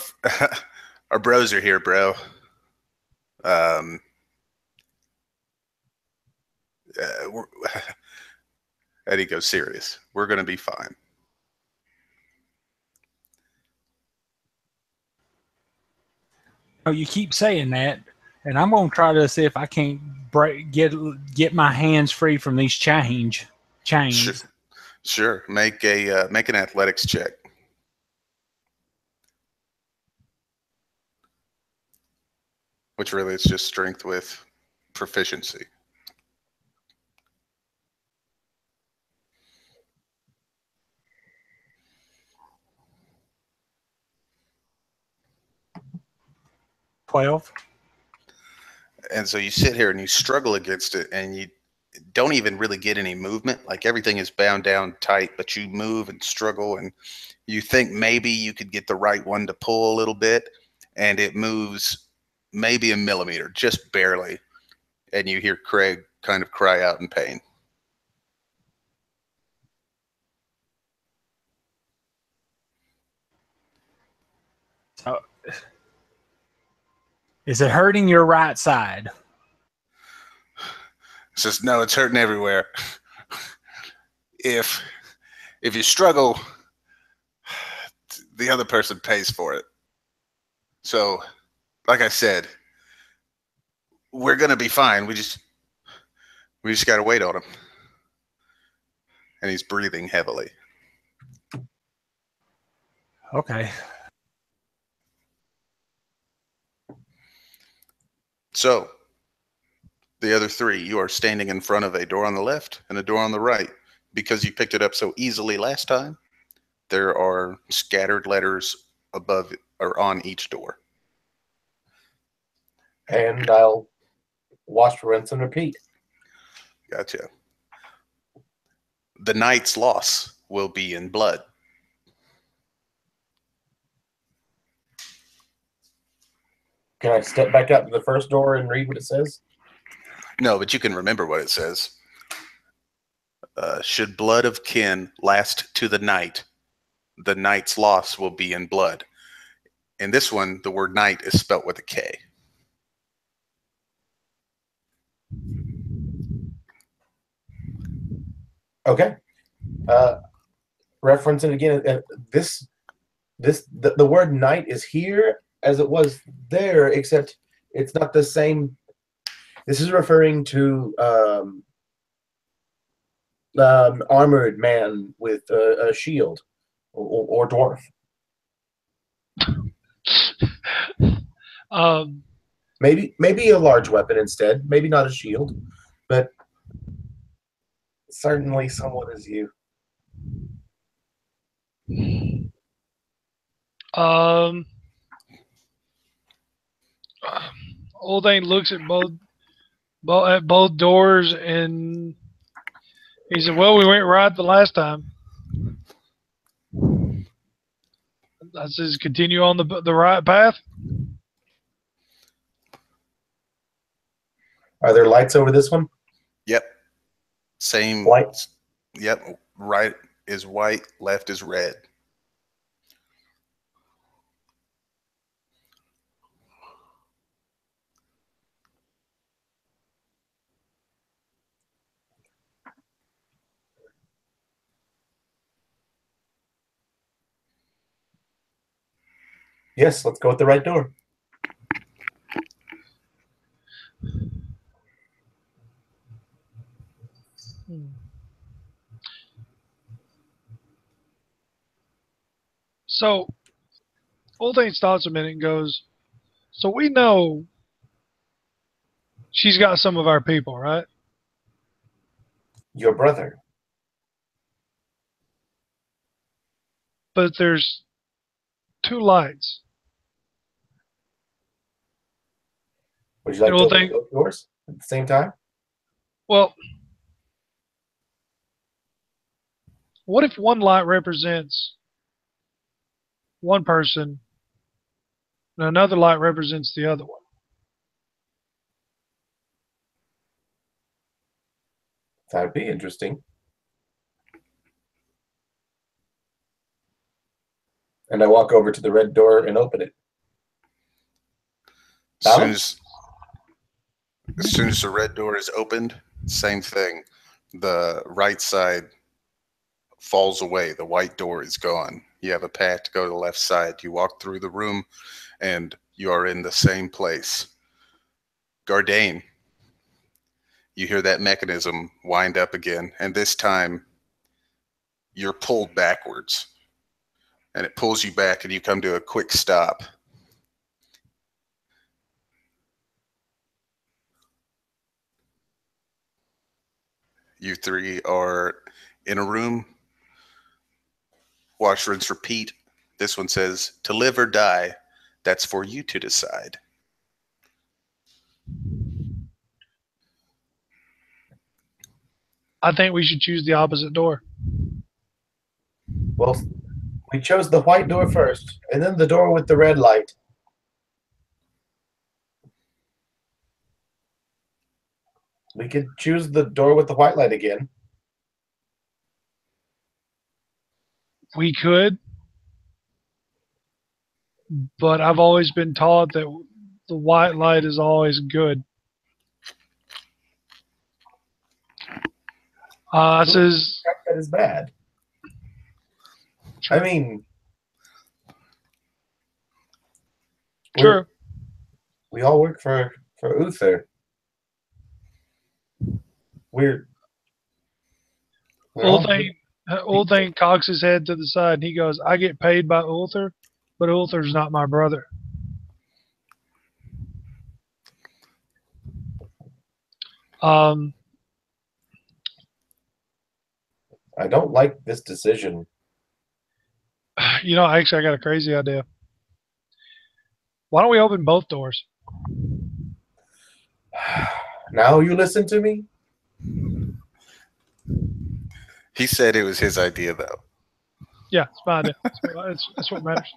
our bros are here, bro. Eddie goes, serious. We're going to be fine. Oh, you keep saying that, and I'm going to try to see if I can't get my hands free from these chains. Sure. Make an athletics check. Which really is just strength with proficiency. $12. And so you sit here and you struggle against it, and you don't even really get any movement. Like everything is bound down tight, but you move and struggle, and you think maybe you could get the right one to pull a little bit, and it moves maybe a millimeter, just barely. And you hear Craig kind of cry out in pain. So, is it hurting your right side? Says, no, it's hurting everywhere. If you struggle, the other person pays for it. So, like I said, we're gonna be fine. We just gotta wait on him. And he's breathing heavily. Okay. So, The other three, you are standing in front of a door on the left and a door on the right. Because you picked it up so easily last time, there are scattered letters above or on each door. And I'll wash, rinse, and repeat. Gotcha. The night's loss will be in blood. Can I step back up to the first door and read what it says? No, but you can remember what it says. Should blood of kin last to the night's loss will be in blood. In this one, the word night is spelt with a K. Okay. Reference it again. The word night is here as it was there, except it's not the same. This is referring to armored man with a shield or dwarf. Maybe a large weapon instead. Maybe not a shield, but certainly someone as you. Old Thing looks at both doors, and he said, "Well, we went right the last time." I says, "Continue on the right path." Are there lights over this one? Yep. Same. White? Yep. Right is white, left is red. Yes, let's go with the right door. So, Old Thing stops a minute and goes, "So we know she's got some of our people, right?" Your brother. But there's two lights. Would you like You to don't open think- both doors at the same time? Well, what if one light represents one person and another light represents the other one? That'd be interesting. And I walk over to the red door and open it. As soon as the red door is opened, same thing. The right side falls away. The white door is gone. You have a path to go to the left side. You walk through the room, and you are in the same place. Gardain, you hear that mechanism wind up again, and this time you're pulled backwards. And it pulls you back, and you come to a quick stop. You three are in a room. Wash, rinse, repeat. This one says, to live or die, that's for you to decide. I think we should choose the opposite door. Well, we chose the white door first, and then the door with the red light. We could choose the door with the white light again. We could, but I've always been taught that the white light is always good. Says That is bad. I mean, sure. we all work for Uther. We're Old thing cocks his head to the side and he goes, "I get paid by Ulthar, but Ulthar's not my brother." Um, I don't like this decision. actually, I got a crazy idea. Why don't we open both doors? Now you listen to me? He said it was his idea, though. Yeah, it's my idea. That's what matters.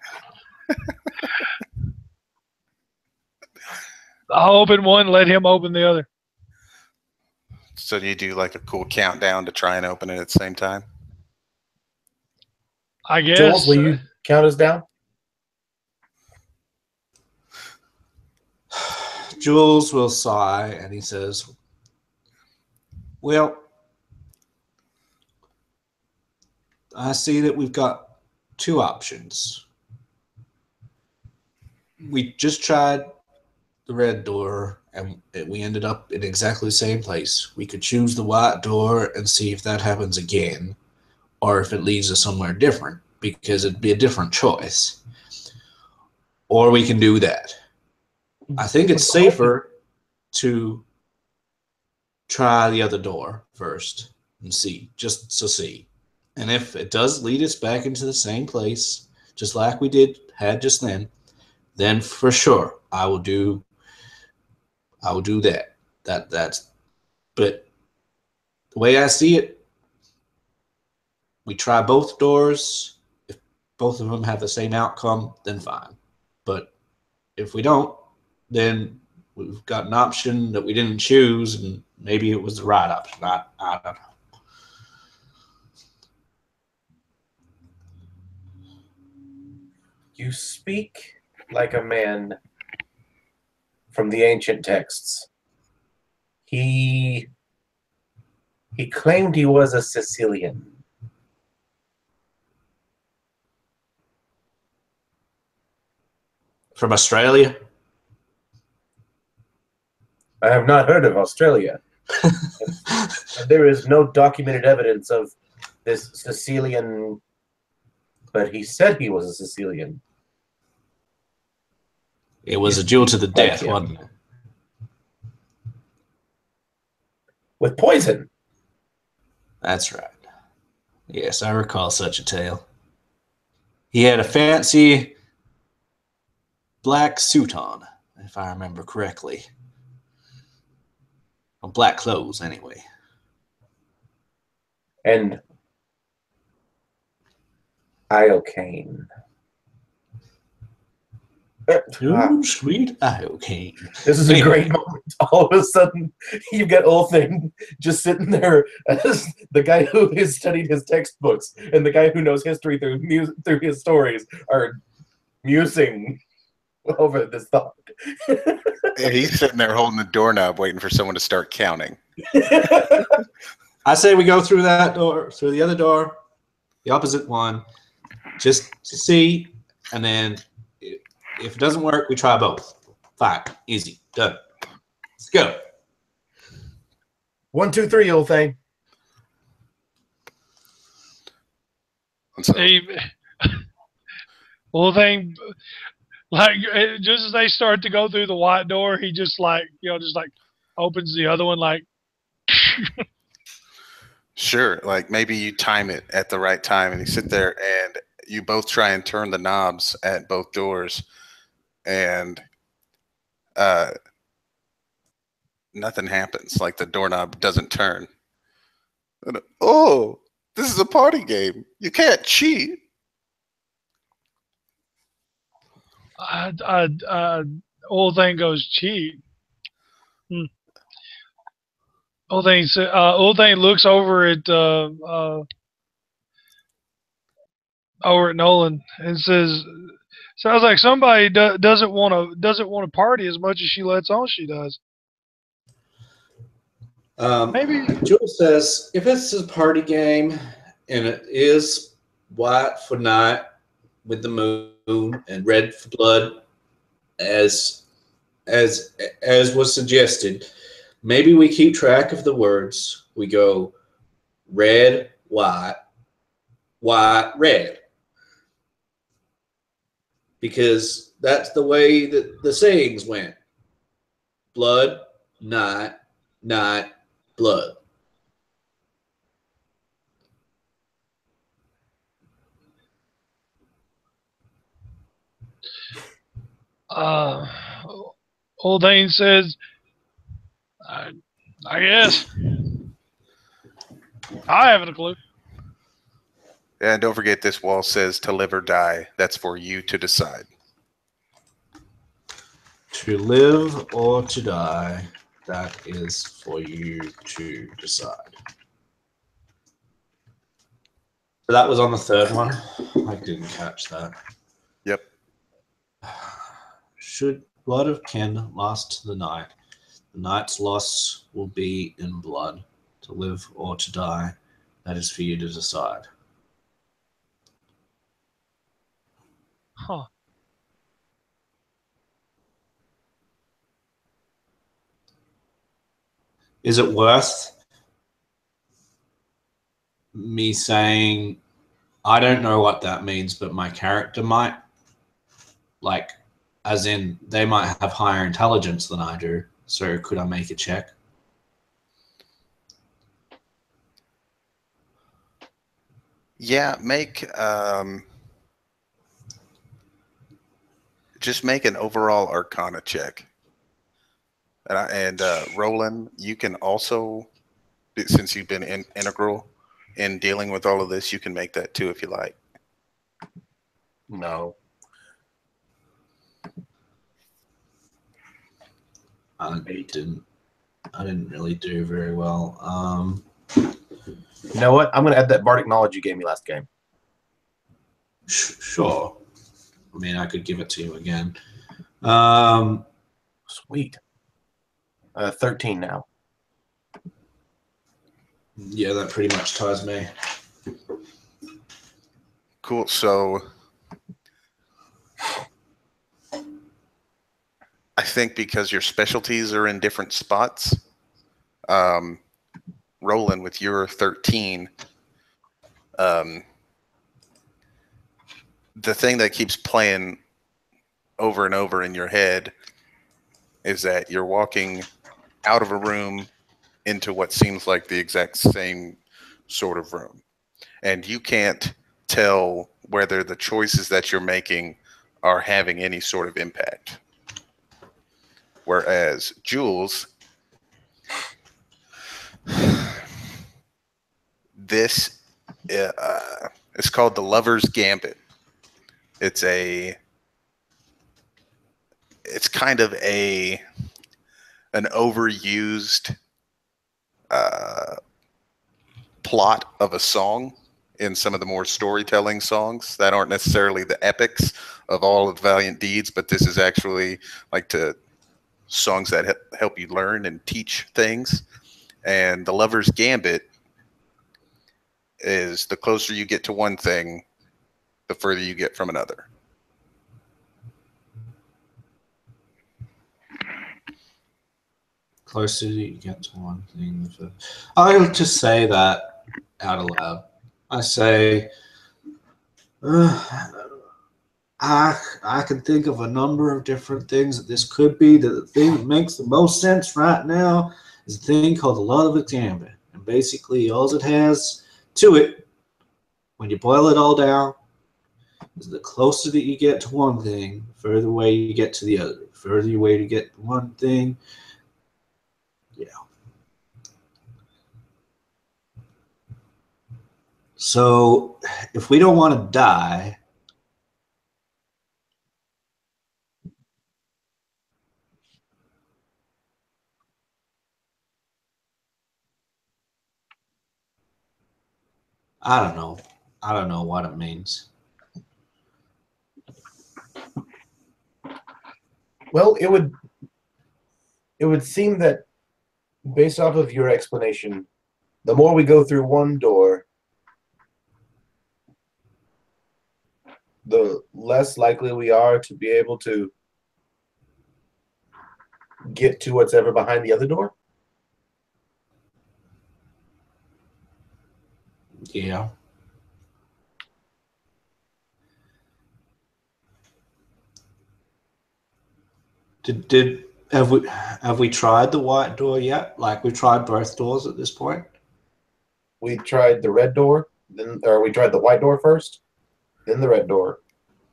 I'll open one, let him open the other. So do you do like a cool countdown to try and open it at the same time? I guess. Jules, will you count us down? Jules will sigh and he says, well, I see that we've got two options. We just tried the red door and we ended up in exactly the same place. We could choose the white door and see if that happens again, or if it leads us somewhere different, because it'd be a different choice. Or we can do that. I think it's safer to try the other door first and see, just to see. And if it does lead us back into the same place, just like we had just then for sure I will do that. That's but the way I see it, we try both doors. If both of them have the same outcome, then fine. But if we don't, then we've got an option that we didn't choose, and maybe it was the right option. I don't know. You speak like a man from the ancient texts. He claimed he was a Sicilian. From Australia? I have not heard of Australia. There is no documented evidence of this Sicilian, but he said he was a Sicilian. It was a duel to the death, him. wasn't it? With poison. That's right. Yes, I recall such a tale. He had a fancy black suit on, if I remember correctly. Well, black clothes, anyway. And iocane. Ooh, sweet iocane. This is a great moment. All of a sudden, you've got Ulthing just sitting there as the guy who has studied his textbooks and the guy who knows history through his stories are musing over this thought. Yeah, he's sitting there holding the doorknob waiting for someone to start counting. I say we go through that door, through the other door, the opposite one, just to see, and then if it doesn't work, we try both. Fine. Easy. Done. Let's go. 1, 2, 3, Ulthing. Well, thing, like, just as they start to go through the white door, he just opens the other one, like. Sure, like maybe you time it at the right time and you sit there and you both try and turn the knobs at both doors and nothing happens. Like the doorknob doesn't turn. And, oh, this is a party game. You can't cheat. Old thing goes cheat. Old thing looks over at Nolan and says, "Sounds like somebody doesn't want to party as much as she lets on she does." Maybe Jules says, if it's a party game and it is white for night with the moon and red for blood, as was suggested, maybe we keep track of the words. We go red, white, white, red. Because that's the way that the sayings went. Blood, night, not blood. Haldane says, I guess. I haven't a clue. And don't forget, this wall says to live or die. That's for you to decide. To live or to die, that is for you to decide. So that was on the third one. I didn't catch that. Yep. Should blood of kin last to the night's loss will be in blood. To live or to die, that is for you to decide. Huh. Is it worth me saying, I don't know what that means, but my character might? Like, as in, they might have higher intelligence than I do. So could I make a check? Yeah, just make an overall Arcana check. And Roland, you can also, since you've been integral in dealing with all of this, you can make that too if you like. No. I didn't really do very well. You know what? I'm going to add that bardic knowledge you gave me last game. Sure. I mean, I could give it to you again. Sweet. 13 now. Yeah, that pretty much ties me. Cool. So I think because your specialties are in different spots, Roland, with your 13, the thing that keeps playing over and over in your head is that you're walking out of a room into what seems like the exact same sort of room. And you can't tell whether the choices that you're making are having any sort of impact. Whereas Jules, this it's called the Lover's Gambit. It's kind of an overused plot of a song in some of the more storytelling songs that aren't necessarily the epics of all of the valiant deeds, but this is actually like songs that help you learn and teach things. And the Lover's Gambit is the closer you get to one thing, the further you get from another. Closer you get to one thing. I just say that out aloud. I say, I can think of a number of different things that this could be. That the thing that makes the most sense right now is a thing called the Lover's Gambit. And basically, all it has to it, when you boil it all down, is the closer that you get to one thing, the further away you get to the other. The further away to get one thing, yeah. So if we don't want to die, I don't know. I don't know what it means. Well, it would seem that based off of your explanation, the more we go through one door, the less likely we are to be able to get to what's ever behind the other door. Yeah. Did Have we tried the white door yet? Like we've tried both doors at this point. We tried the red door, or we tried the white door first, then the red door,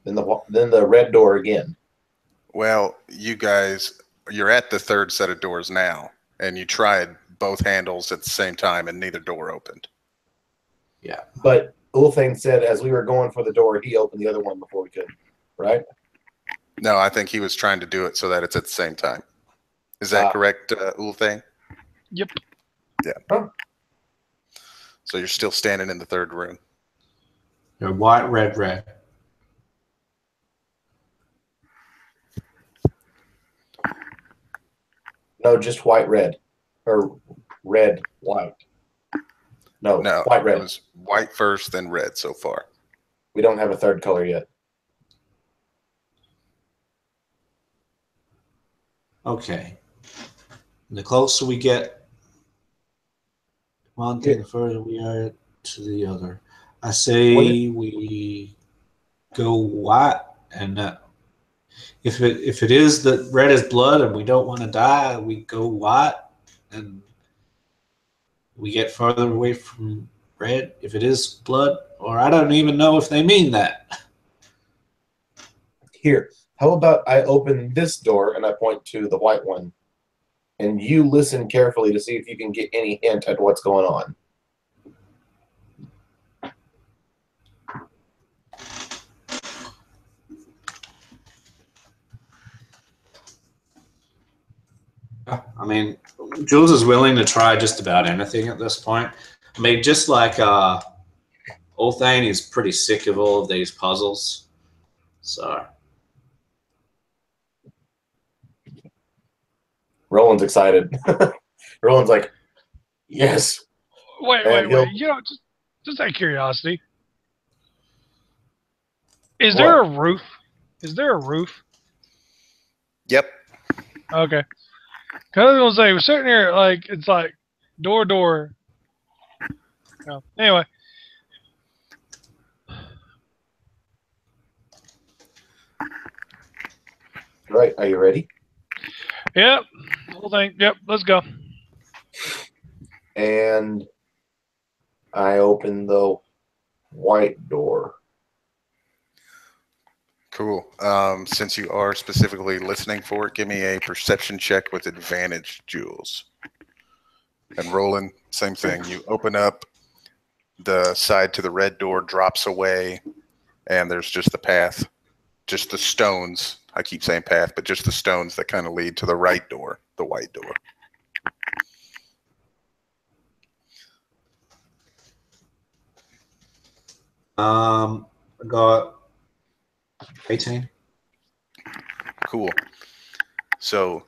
then the red door again. Well, you guys, you're at the third set of doors now, and you tried both handles at the same time, and neither door opened. Yeah. But Ulthane said as we were going for the door, he opened the other one before we could, right? No, I think he was trying to do it so that it's at the same time. Is that correct, Ulthane? Yep. Yeah. Huh. So you're still standing in the third room. They're white, red, red. No, just white, red, or red, white. No, No, white, it red. was white first, then red so far. We don't have a third color yet. Okay. And the closer we get one thing, the further we are to the other. I say we go white, and if it is that red is blood and we don't want to die, we go white, and we get further away from red. If it is blood, or I don't even know if they mean that. Here, how about I open this door and I point to the white one, and you listen carefully to see if you can get any hint at what's going on. I mean, Jules is willing to try just about anything at this point. I mean, just like Ulthane, he's pretty sick of all of these puzzles. So Roland's excited. Roland's like, yes. Wait. You know, just out of curiosity, is there a roof? Is there a roof? Yep. Okay. Cause I was gonna say we're sitting here like it's like door. No. Anyway. Right, are you ready? Yep. Whole thing. Yep. Let's go. And I open the white door. Cool. Since you are specifically listening for it, give me a perception check with advantage, Jules. And Roland, same thing. You open up, the side to the red door drops away, and there's just the path, just the stones. I keep saying path, but just the stones that kind of lead to the right door, the white door. I got 18. Cool. So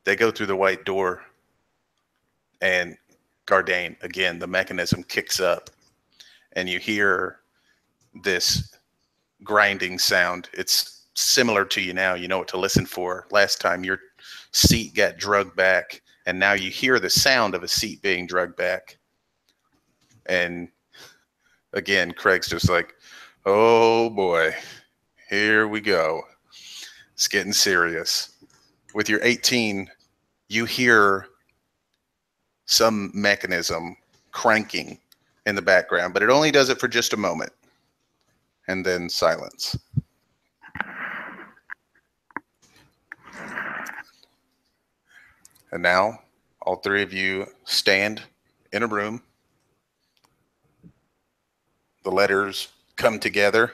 they go through the white door, and Gardain, again, the mechanism kicks up, and you hear this grinding sound. It's similar to you now. You know what to listen for. Last time your seat got drugged back, and now you hear the sound of a seat being drugged back. And again, Craig's just like, oh boy, here we go. It's getting serious. With your 18, you hear some mechanism cranking in the background, but it only does it for just a moment. And then silence. And now all three of you stand in a room. The letters come together,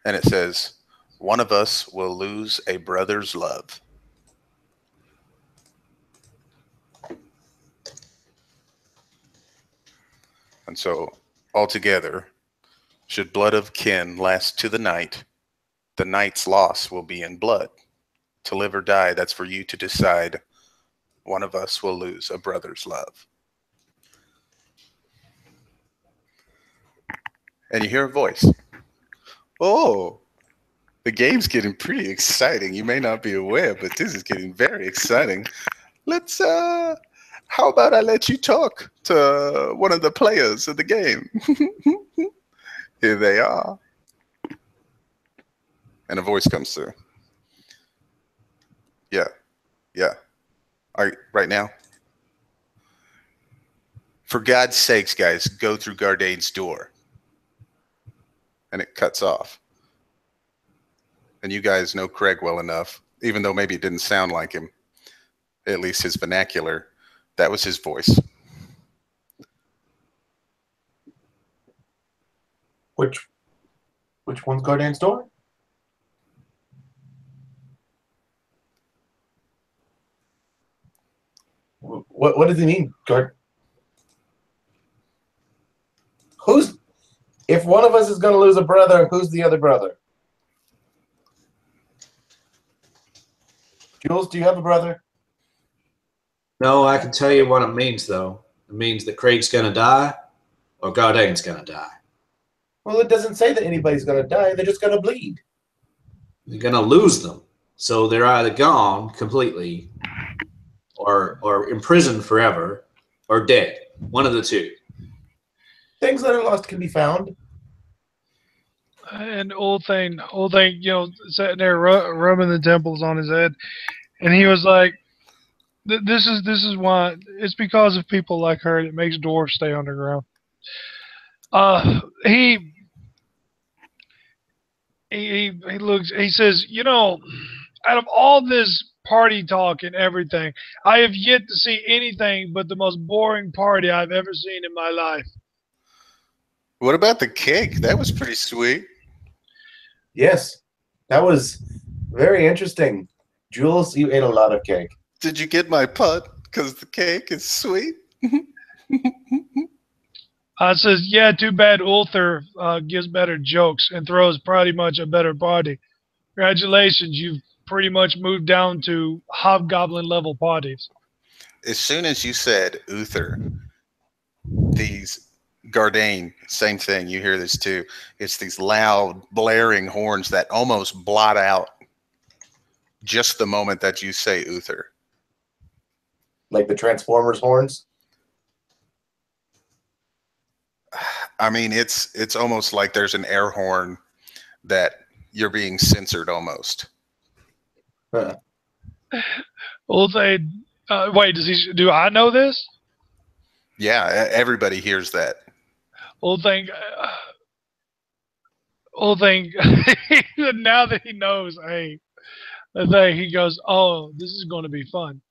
and it says, "One of us will lose a brother's love." And so, altogether, should blood of kin last to the night's loss will be in blood. To live or die, that's for you to decide. One of us will lose a brother's love. And you hear a voice. Oh, the game's getting pretty exciting. You may not be aware, but this is getting very exciting. Let's, how about I let you talk to one of the players of the game? Here they are. And a voice comes through. Yeah. Yeah. All right, right now. For God's sakes, guys, go through Gardain's door. And it cuts off. And you guys know Craig well enough, even though maybe it didn't sound like him, at least his vernacular. That was his voice. Which one's Gardain's door? What does he mean, Who's, if one of us is going to lose a brother, who's the other brother? Jules, do you have a brother? No, I can tell you what it means, though. It means that Craig's going to die or Gardain's going to die. Well, it doesn't say that anybody's going to die. They're just going to bleed. You're going to lose them. So they're either gone completely or imprisoned forever or dead. One of the two. Things that are lost can be found. And old thing, you know, sitting there rubbing the temples on his head, and he was like, "This is why. It's because of people like her that makes dwarves stay underground." He looks. He says, "You know, out of all this party talk and everything, I have yet to see anything but the most boring party I've ever seen in my life." What about the cake? That was pretty sweet. Yes, that was very interesting. Jules, you ate a lot of cake. Did you get my putt? Because the cake is sweet. Says, "Yeah, too bad Ulthar gives better jokes and throws pretty much a better party. Congratulations, you've pretty much moved down to hobgoblin level parties." As soon as you said Uther, these Gardain, same thing. You hear this too. It's these loud, blaring horns that almost blot out just the moment that you say Uther. Like the Transformers horns? I mean, it's almost like there's an air horn that you're being censored almost. Huh. Ulthar, wait, do I know this? Yeah, everybody hears that. Old thing, now that he knows, hey, the thing, he goes, "Oh, this is going to be fun.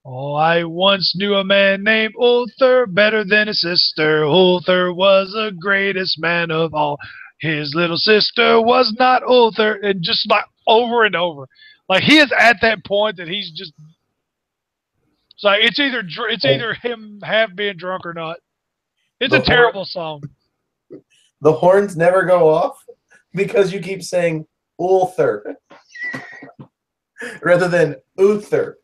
Oh, I once knew a man named Ulthar, better than his sister. Ulthar was the greatest man of all. His little sister was not Ulthar," and just like over and over, like he is at that point that he's just, it's like it's either him half being drunk or not. It's a terrible song. The horns never go off because you keep saying Ulthar rather than Uther.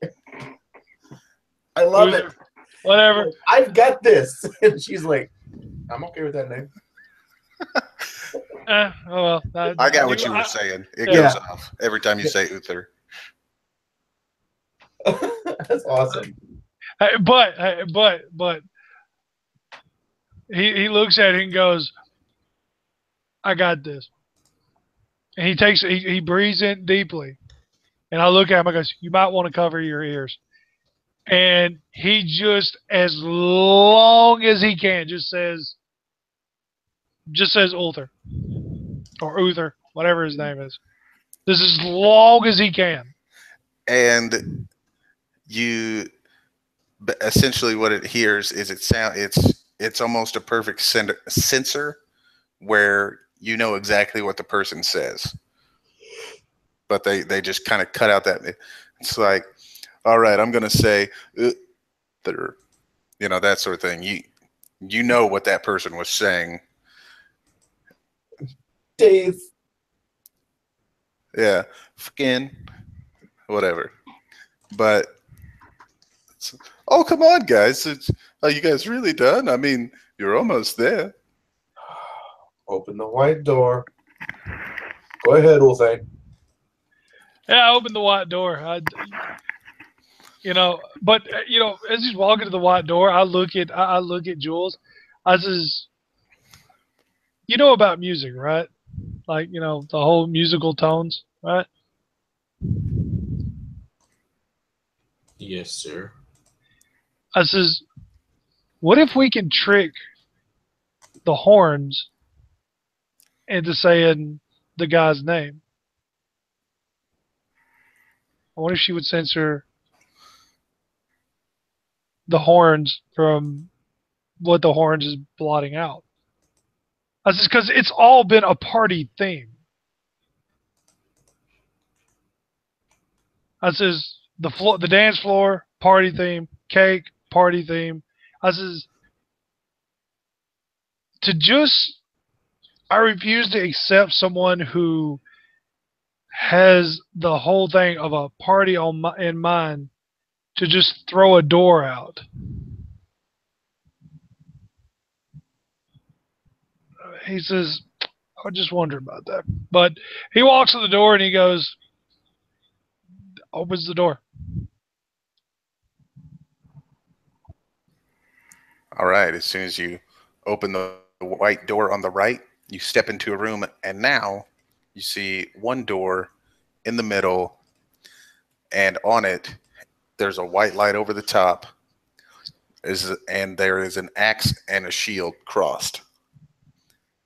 I love it. Whatever. I've got this. And she's like, I'm okay with that name. Oh well. I got what you were saying. It goes off every time you say Uther. That's awesome. But he looks at it and goes, "I got this." And he breathes in deeply. And I look at him and goes, "You might want to cover your ears." And he just, as long as he can, just says Ulthar. Or Uther, whatever his name is. This is as long as he can. And you essentially what it hears is it's almost a perfect censor where you know exactly what the person says, but they just kind of cut out that. It's like, all right, I'm gonna say that, you know, that sort of thing. You know what that person was saying. Dave. Yeah, fucking whatever. But oh, come on, guys! Are you guys really done? I mean, you're almost there. Open the white door. Go ahead, Ulthar. Yeah, I opened the white door. But as he's walking to the white door, I look at Jules. I says, "You know about music, right? Like, the whole musical tones, right?" Yes, sir. I says, what if we can trick the horns into saying the guy's name? I wonder if she would censor the horns from what the horns is blotting out. I says, because it's all been a party theme. I says, the dance floor, party theme, cake, party theme. I says, I refuse to accept someone who has the whole thing of a party in mind to just throw a door out. He says, I just wonder about that. But he walks to the door and he goes, opens the door. All right. As soon as you open the white door on the right, you step into a room, and now you see one door in the middle, and on it, there's a white light over the top, and there is an axe and a shield crossed,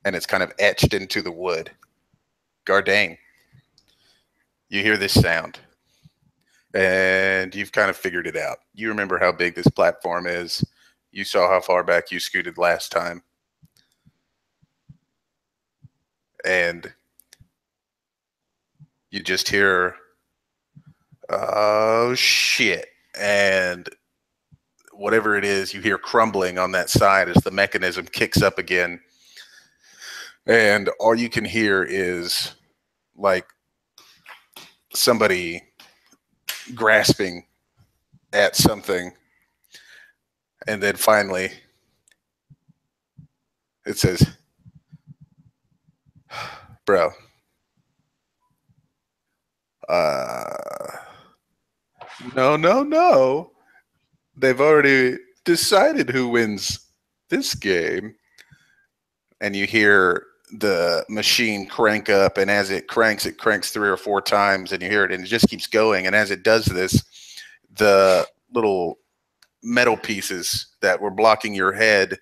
and it's kind of etched into the wood. Gardane, you hear this sound, and you've kind of figured it out. You remember how big this platform is. You saw how far back you scooted last time. And you just hear, oh, shit. And whatever it is, you hear crumbling on that side as the mechanism kicks up again. And all you can hear is like somebody grasping at something. And then finally, it says, bro, no. They've already decided who wins this game. And you hear the machine crank up, and as it cranks 3 or 4 times, and you hear it, and it just keeps going. And as it does this, the little metal pieces that were blocking your head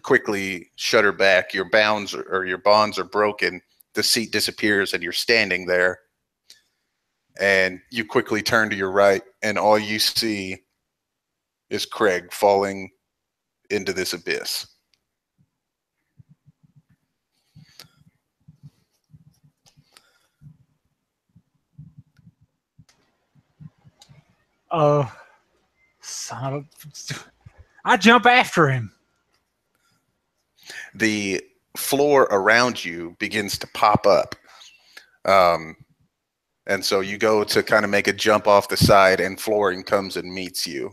quickly shudder back. Your bonds are broken. The seat disappears, and you're standing there. And you quickly turn to your right, and all you see is Craig falling into this abyss. Oh, son of I jump after him. The floor around you begins to pop up. And so you go to kind of make a jump off the side, and flooring comes and meets you.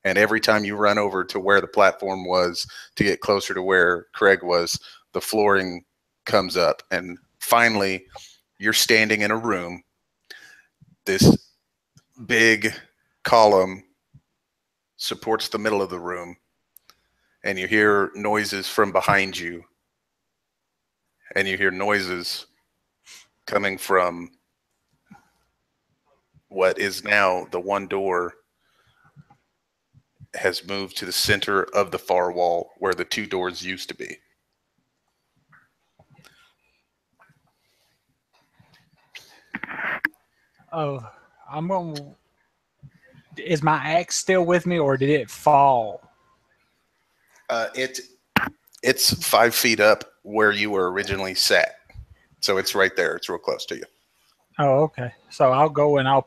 And every time you run over to where the platform was to get closer to where Craig was, the flooring comes up. And finally, you're standing in a room. This big column supports the middle of the room. And you hear noises from behind you. And you hear noises coming from what is now the one door has moved to the center of the far wall where the 2 doors used to be. Oh, I'm going to... Is my axe still with me, or did it fall? It's 5 feet up where you were originally sat. So it's right there. It's real close to you. Oh, okay. So I'll go and I'll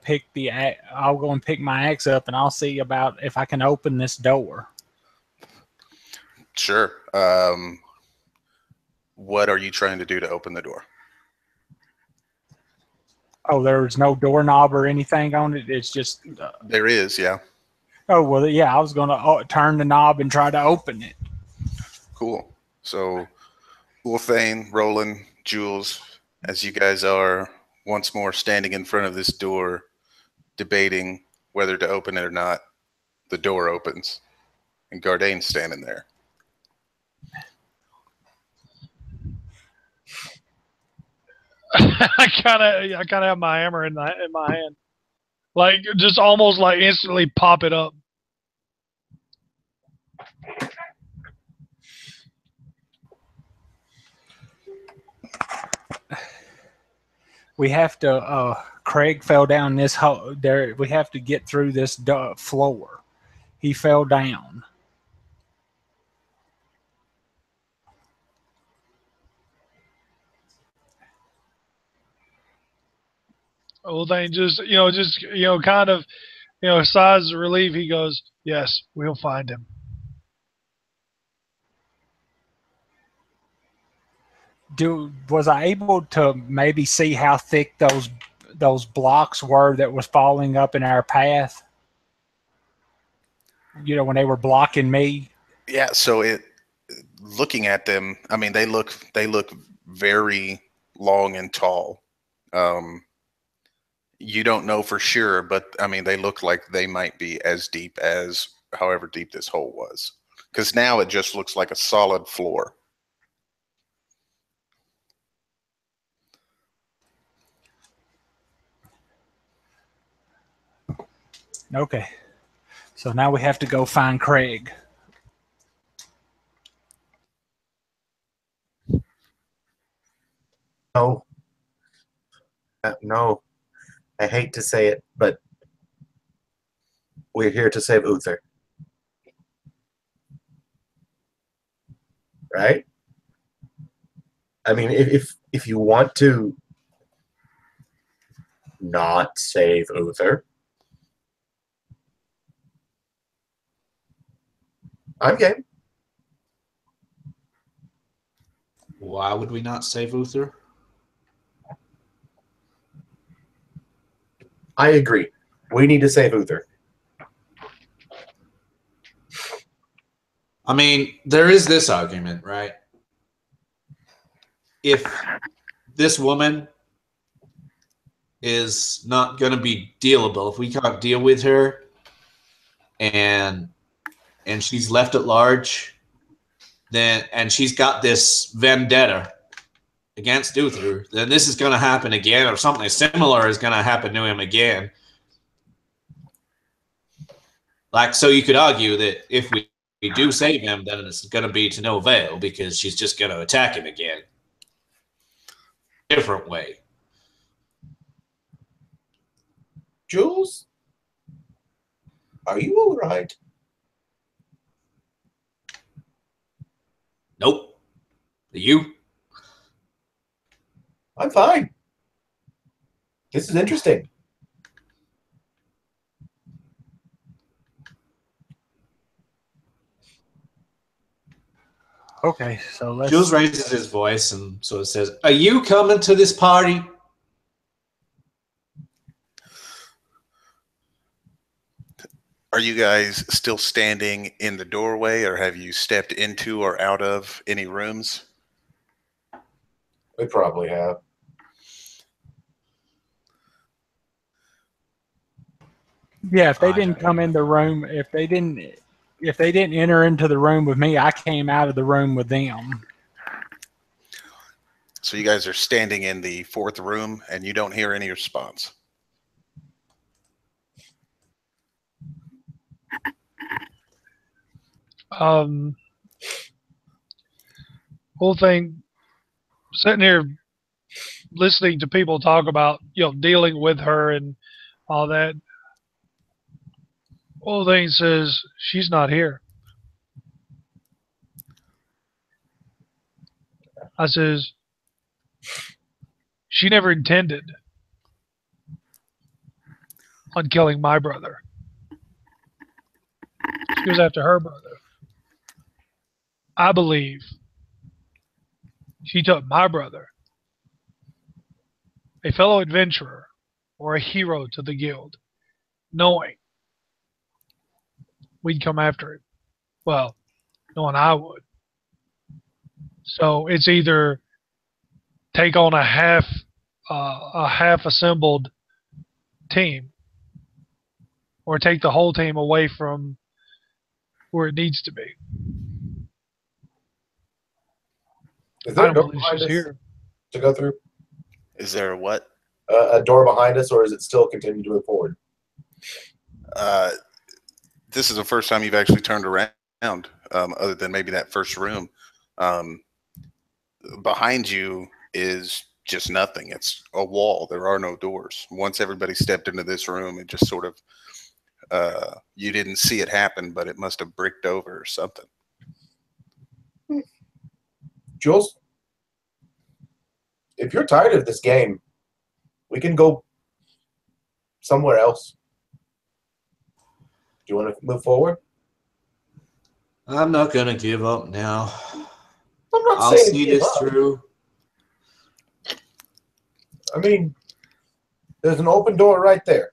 go and pick my axe up, and I'll see about if I can open this door. Sure. What are you trying to do to open the door? Oh, there's no doorknob or anything on it. It's just. There is, yeah. Oh well, yeah. I was gonna turn the knob and try to open it. Cool. So, Ulthane, Roland, Jules, as you guys are once more standing in front of this door, debating whether to open it or not, the door opens, and Gardane's standing there. I kind of have my hammer in my hand, Like, just almost like instantly pop it up. We have to. Craig fell down this hole. There, we have to get through this floor. He fell down. Well, then just kind of sighs of relief. He goes, "Yes, we'll find him." Was I able to maybe see how thick those blocks were that was falling up in our path? When they were blocking me. Yeah. So looking at them, I mean, they look very long and tall. You don't know for sure, but I mean, they look like they might be as deep as however deep this hole was. Because now it just looks like a solid floor. Okay. So now we have to go find Craig. No. No. I hate to say it, but we're here to save Uther. Right? I mean, if you want to not save Uther, I'm game. Why would we not save Uther? I agree. We need to save Uther. I mean, there is this argument, right? If this woman is not going to be dealable, if we can't deal with her and she's left at large, and she's got this vendetta against Uther, then this is going to happen again, or something similar is going to happen to him again. Like, so you could argue that if we do save him, then it's going to be to no avail because she's just going to attack him again. Different way. Jules? Are you all right? Nope. You? I'm fine. This is interesting. Okay, so let's. Jules raises his voice and sort of says, "Are you coming to this party?" Are you guys still standing in the doorway, or have you stepped into or out of any rooms? We probably have. Yeah, if they didn't come in the room, if they didn't enter into the room with me, I came out of the room with them. So you guys are standing in the fourth room, and you don't hear any response. Whole thing, sitting here listening to people talk about dealing with her and all that. Whole thing says she's not here. I says she never intended on killing my brother. She goes after her brother. I believe she took my brother, a fellow adventurer or a hero to the guild, knowing we'd come after him. Well, knowing I would. So it's either take on a half assembled team, or take the whole team away from where it needs to be. Is there I a don't door believe behind she's us here. to go through? Is there a what? A door behind us, or is it still continue to move forward? This is the first time you've actually turned around, other than maybe that first room. Um, Behind you is just nothing. It's a wall. There are no doors. Once everybody stepped into this room, it just sort of you didn't see it happen, but it must have bricked over or something. Jules, if you're tired of this game, we can go somewhere else. Do you want to move forward? I'm not gonna give up now. I'm not I'll saying see give this up. through. I mean, there's an open door right there.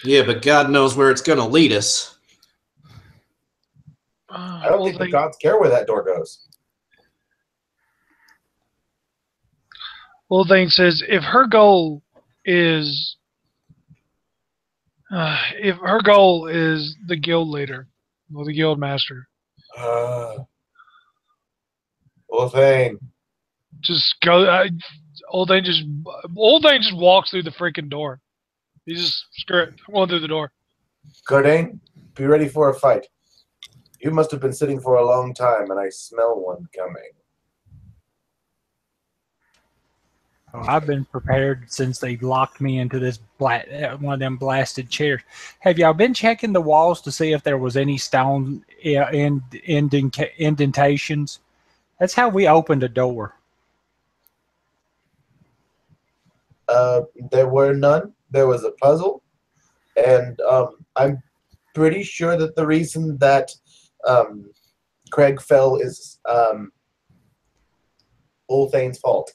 Yeah, but God knows where it's gonna lead us. I don't think the gods care where that door goes. Well, thing says if her goal is the guild leader or the guild master, Well, Thane. just go. Old thing just walks through the freaking door. He just screw it. I'm going through the door. Gardane, be ready for a fight. You must have been sitting for a long time, and I smell one coming. Oh, I've been prepared since they locked me into this one of them blasted chairs. Have y'all been checking the walls to see if there was any stone indentations? That's how we opened a door. There were none. There was a puzzle, and I'm pretty sure that the reason that Craig fell is Ulthane's fault.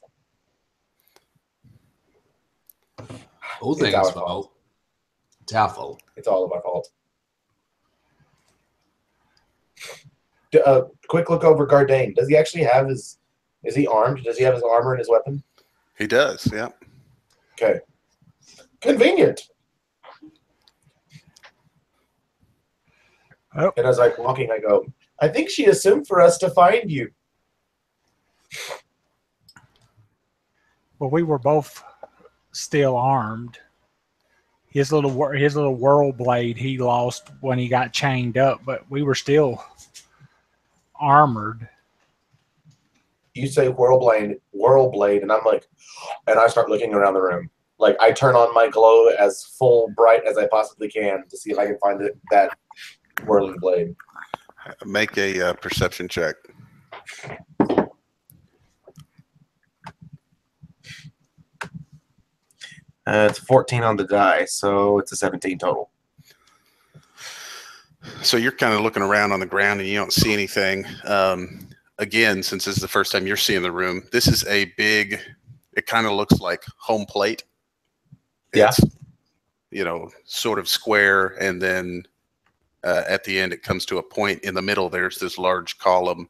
Who It's our thinks fault. fault? It's our fault. It's all of our fault. Quick look over Gardane. Does he actually have his... Is he armed? Does he have his armor and his weapon? He does, yeah. Okay. Convenient. Oh. And as I'm walking, I go, I think she assumed for us to find you. Well, we were both still armed. His little whirl blade he lost when he got chained up, but we were still armored. You say whirlblade, and I'm like, and I start looking around the room. Like, I turn on my glow as full bright as I possibly can to see if I can find that whirling blade. Make a perception check. It's 14 on the die, so it's a 17 total. So you're kind of looking around on the ground and you don't see anything. Again, since this is the first time you're seeing the room, this is a big, it kind of looks like home plate. Yeah. It's, sort of square. And then at the end, it comes to a point in the middle. There's this large column.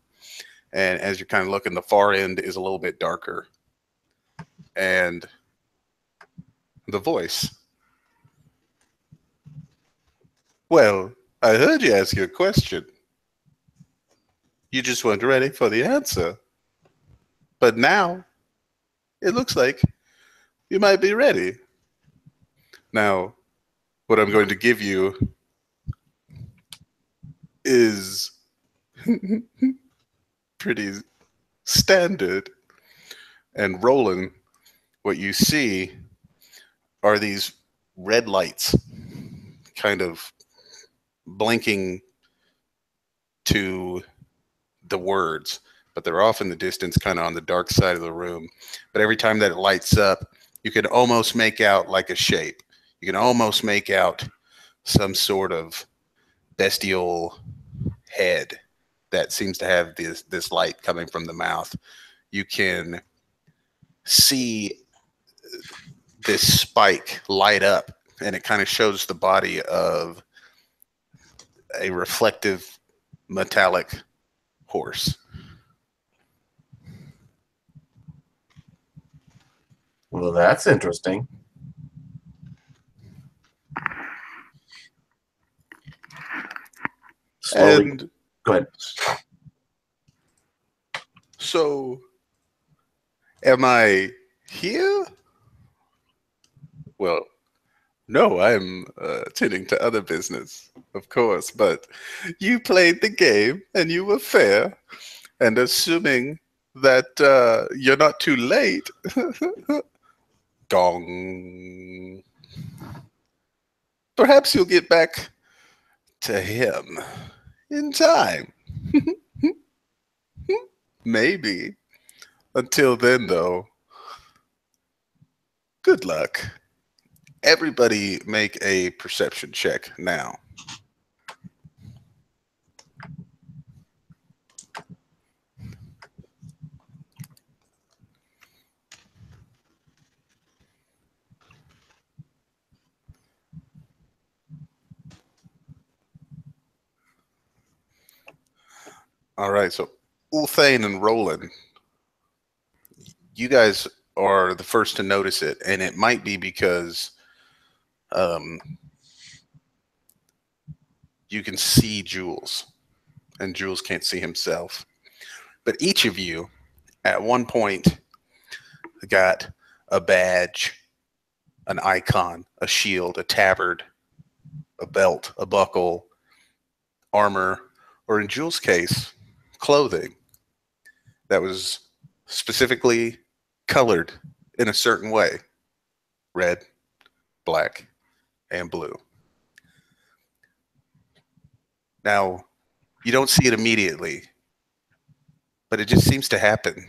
And as you're kind of looking, the far end is a little bit darker. And the voice. Well, I heard you ask your question. You just weren't ready for the answer. But now, it looks like you might be ready. Now, what I'm going to give you is pretty standard. And Roland, what you see are these red lights kind of blinking to the words, but they're off in the distance, kind of on the dark side of the room. But every time that it lights up, you can almost make out like a shape. You can almost make out some sort of bestial head that seems to have this light coming from the mouth. You can see this spike light up, and it kind of shows the body of a reflective metallic horse. Well, that's interesting. Slowly. And Go ahead. so, am I here? Well, No, I'm attending to other business, of course. But you played the game and you were fair. And assuming that you're not too late, gong. Perhaps you'll get back to him in time. Maybe. Until then, though, good luck. Everybody make a perception check now. All right, so Ulthane and Roland, you guys are the first to notice it, and it might be because you can see Jules, and Jules can't see himself. But each of you, at one point, got a badge, an icon, a shield, a tabard, a belt, a buckle, armor, or in Jules' case, clothing that was specifically colored in a certain way: red, black, and blue. Now, you don't see it immediately, but it just seems to happen.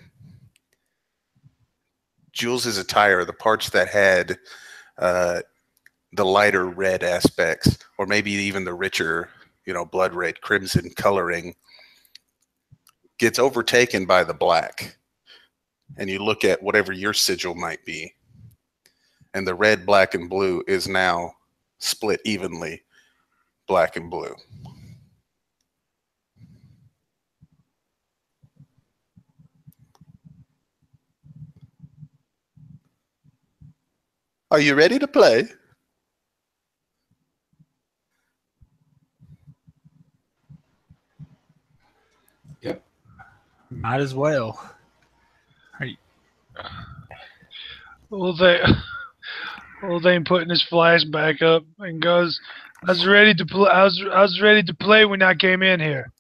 Jules's attire, the parts that had the lighter red aspects, or maybe even the richer, blood red, crimson coloring, gets overtaken by the black. And you look at whatever your sigil might be, and the red, black, and blue is now split evenly, black and blue. Are you ready to play? Yep. Might as well. Ulthane putting his flash back up and goes, I was ready to play. I was ready to play when I came in here.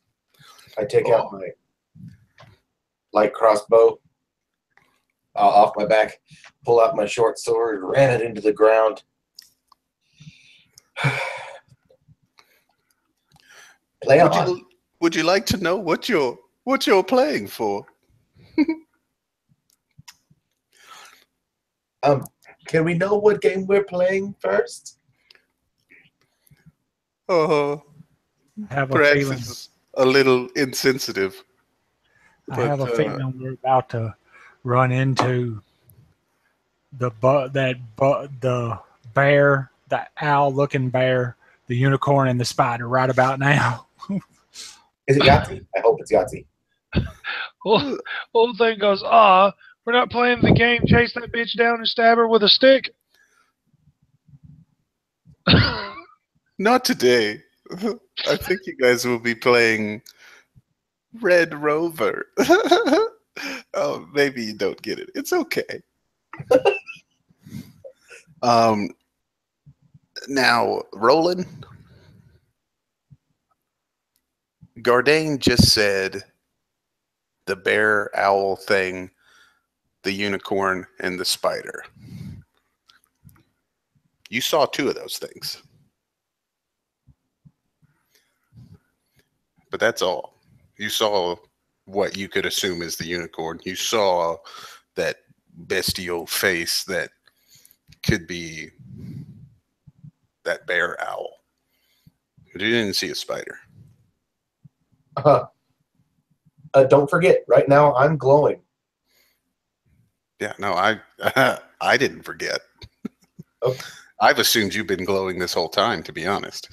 I take out my light crossbow off my back, pull out my short sword, ran it into the ground. Play on. Would you like to know what you're playing for? Can we know what game we're playing first? I have a Perhaps feeling. it's a little insensitive. I have a feeling we're about to run into the bear, the owl-looking bear, the unicorn, and the spider right about now. Is it Yahtzee? I hope it's Yahtzee. Ulthane goes, we're not playing the game. Chase that bitch down and stab her with a stick. Not today. I think you guys will be playing Red Rover. Oh, maybe you don't get it. It's okay. Now, Roland, Gardain just said the bear owl thing, the unicorn, and the spider. You saw two of those things. But that's all. You saw what you could assume is the unicorn. You saw that bestial face that could be that bear owl. But you didn't see a spider. Don't forget, right now I'm glowing. Yeah, no, I didn't forget. Okay. I've assumed you've been glowing this whole time, to be honest.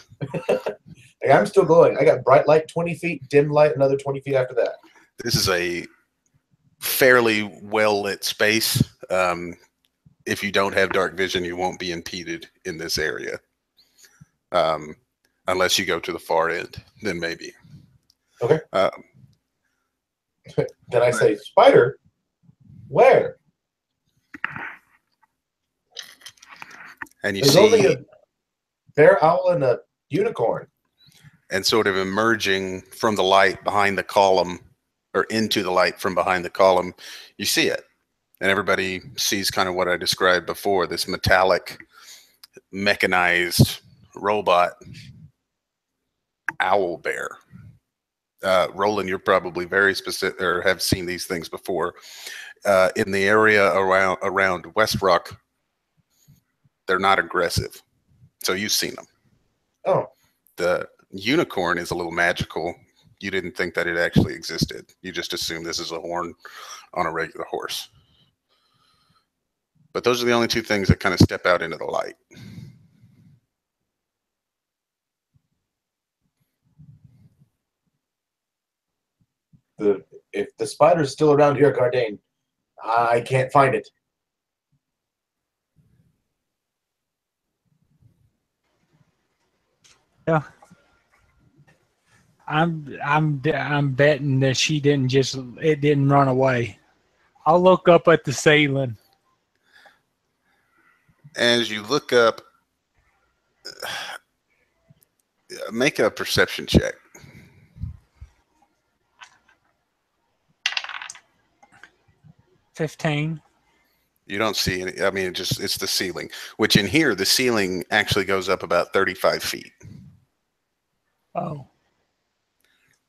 I'm still glowing. I got bright light 20 feet, dim light another 20 feet after that. This is a fairly well-lit space. If you don't have dark vision, you won't be impeded in this area. Unless you go to the far end, then maybe. Okay. Then I say, spider, where? And you There's see only bear, owl, and a unicorn. And sort of emerging from the light behind the column, or into the light from behind the column, you see it. And everybody sees kind of what I described before, this metallic, mechanized robot owl bear. Roland, you're probably very specific, or have seen these things before. In the area around West Rock, they're not aggressive. So you've seen them. Oh. The unicorn is a little magical. You didn't think that it actually existed. You just assumed this is a horn on a regular horse. But those are the only two things that kind of step out into the light. If the spider's still around here, Gardane, I can't find it. Yeah. I'm betting that it didn't run away. I'll look up at the ceiling. As you look up, make a perception check. 15. You don't see any. I mean, it's the ceiling, which in here, the ceiling actually goes up about 35 feet. Oh.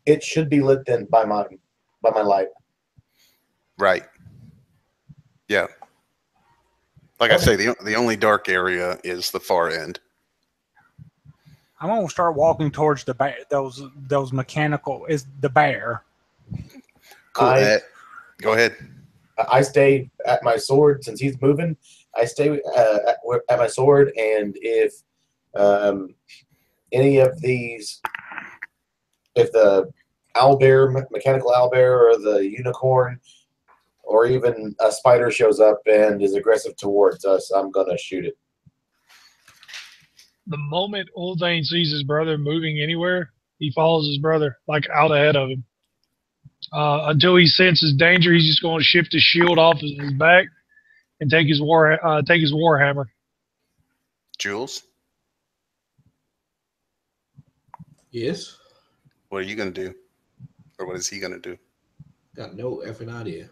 It should be lit then by my light. Right. Yeah. Like I say, the only dark area is the far end. I'm gonna start walking towards the those mechanical is the bear. Cool. Go ahead. I stay at my sword since he's moving. I stay at my sword, and if any of these, if the owlbear, mechanical owlbear, or the unicorn, or even a spider shows up and is aggressive towards us, I'm gonna shoot it. The moment Ulthane sees his brother moving anywhere, he follows his brother like out ahead of him. Until he senses danger, he's just going to shift his shield off his back and take his warhammer. Jules, Yes. what are you going to do? Or what is he going to do? Got no effing idea.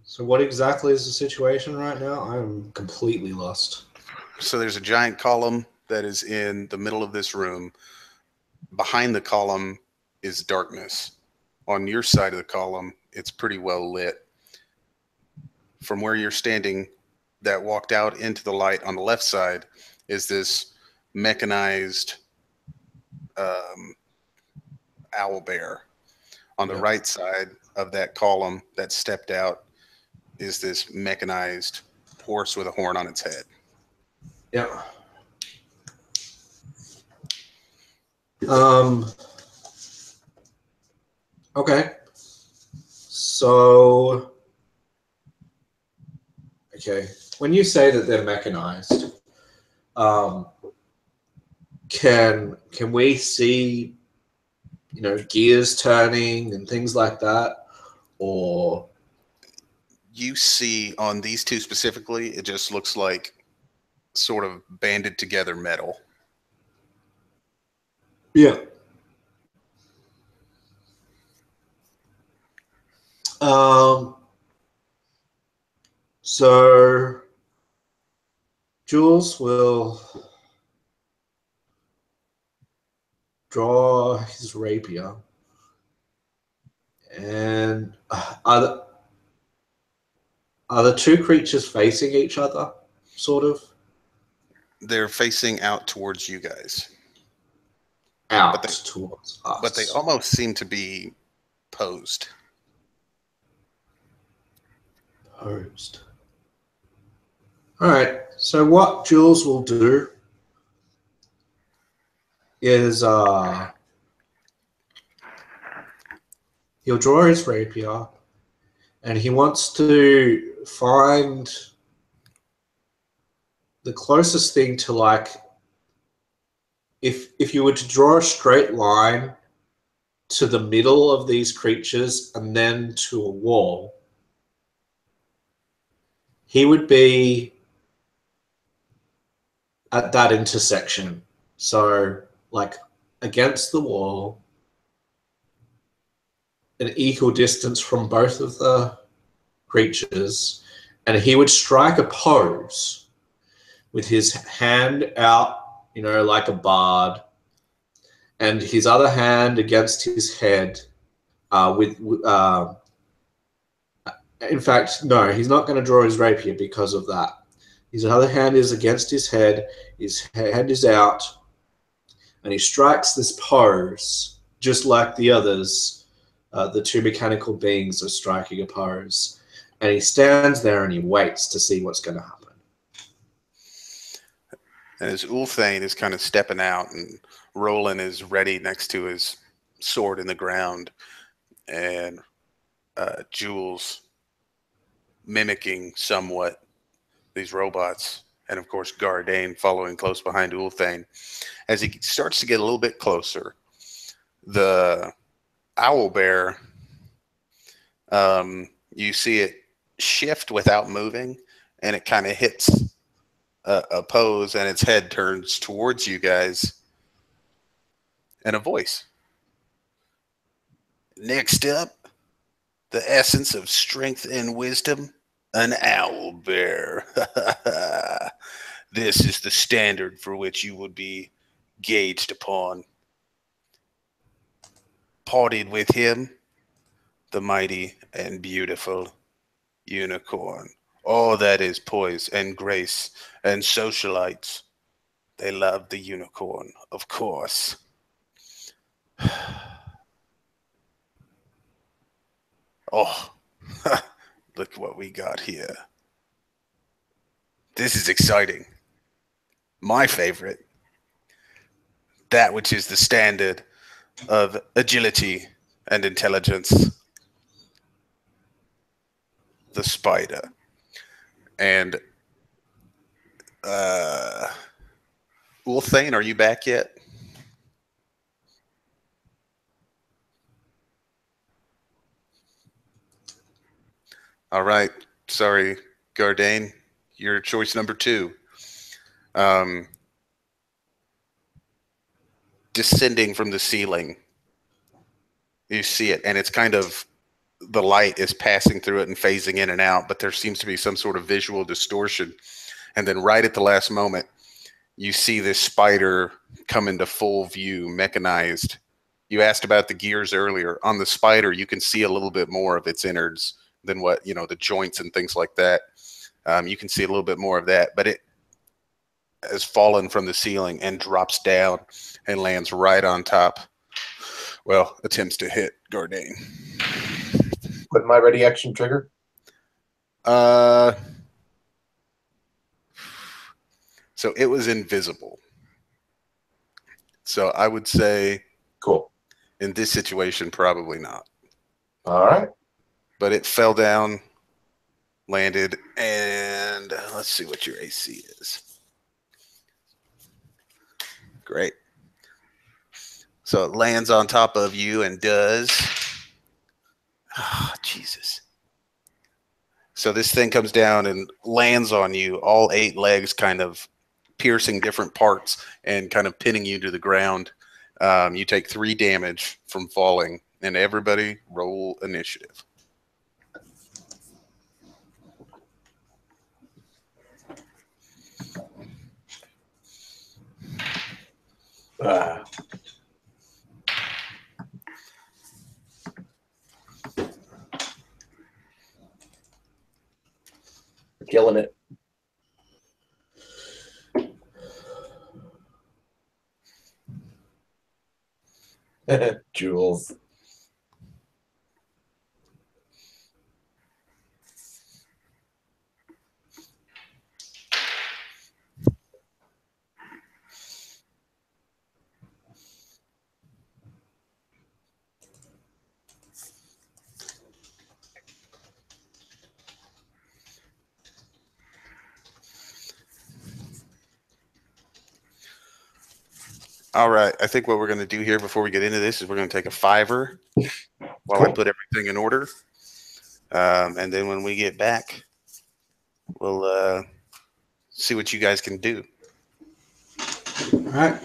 So what exactly is the situation right now? I'm completely lost. So there's a giant column that is in the middle of this room. Behind the column is darkness. On your side of the column, it's pretty well lit. From where you're standing, that walked out into the light on the left side is this mechanized owl bear. On the right side of that column that stepped out is this mechanized horse with a horn on its head. Yeah. Okay. So, okay. When you say that they're mechanized, can we see, gears turning and things like that, or? You see on these two specifically, it just looks like sort of banded together metal. Yeah. So Jules will draw his rapier, and are the two creatures facing each other, sort of? They're facing out towards you guys. Out towards us. But they almost seem to be posed. Posed. All right. So what Jules will do is he'll draw his rapier, and he wants to find the closest thing to, like, if you were to draw a straight line to the middle of these creatures and then to a wall, he would be at that intersection. So, like, against the wall, an equal distance from both of the creatures, and he would strike a pose with his hand out, you know, like a bard, and his other hand against his head. In fact, no, he's not going to draw his rapier because of that. His other hand is against his head. His head is out, and he strikes this pose just like the others. The two mechanical beings are striking a pose, and he stands there and he waits to see what's going to happen. And as Ulthane is kind of stepping out, and Roland is ready next to his sword in the ground, and Jules mimicking somewhat these robots, and of course Gardain following close behind Ulthane. As he starts to get a little bit closer, the owl bear, you see it shift without moving, and it kind of hits a pose, and its head turns towards you guys, and a voice. Next up, the essence of strength and wisdom, an owl bear. This is the standard for which you would be gauged upon. Parted with him, the mighty and beautiful unicorn. All that is poise and grace and socialites. They love the unicorn, of course. Oh, look what we got here. This is exciting. My favorite. That which is the standard of agility and intelligence. The spider. And Ulthane, are you back yet? All right. Sorry, Gardain. Your choice number 2. Descending from the ceiling. You see it, and it's kind of, the light is passing through it and phasing in and out, but there seems to be some sort of visual distortion. And then right at the last moment, you see this spider come into full view, mechanized. You asked about the gears earlier. On the spider, you can see a little bit more of its innards than what, the joints and things like that. You can see a little bit more of that, but it has fallen from the ceiling and drops down and lands right on top. Well, attempts to hit Gardain. With my ready action trigger? So it was invisible. So I would say, Cool. in this situation, probably not. All right. But it fell down, landed, and let's see what your AC is. Great. So it lands on top of you and does. Oh, Jesus. So this thing comes down and lands on you, all 8 legs kind of piercing different parts and kind of pinning you to the ground. You take 3 damage from falling, and everybody roll initiative. Killing it. Jules. All right. I think what we're going to do here before we get into this is we're going to take a 5 while I put everything in order. And then when we get back, we'll see what you guys can do. All right.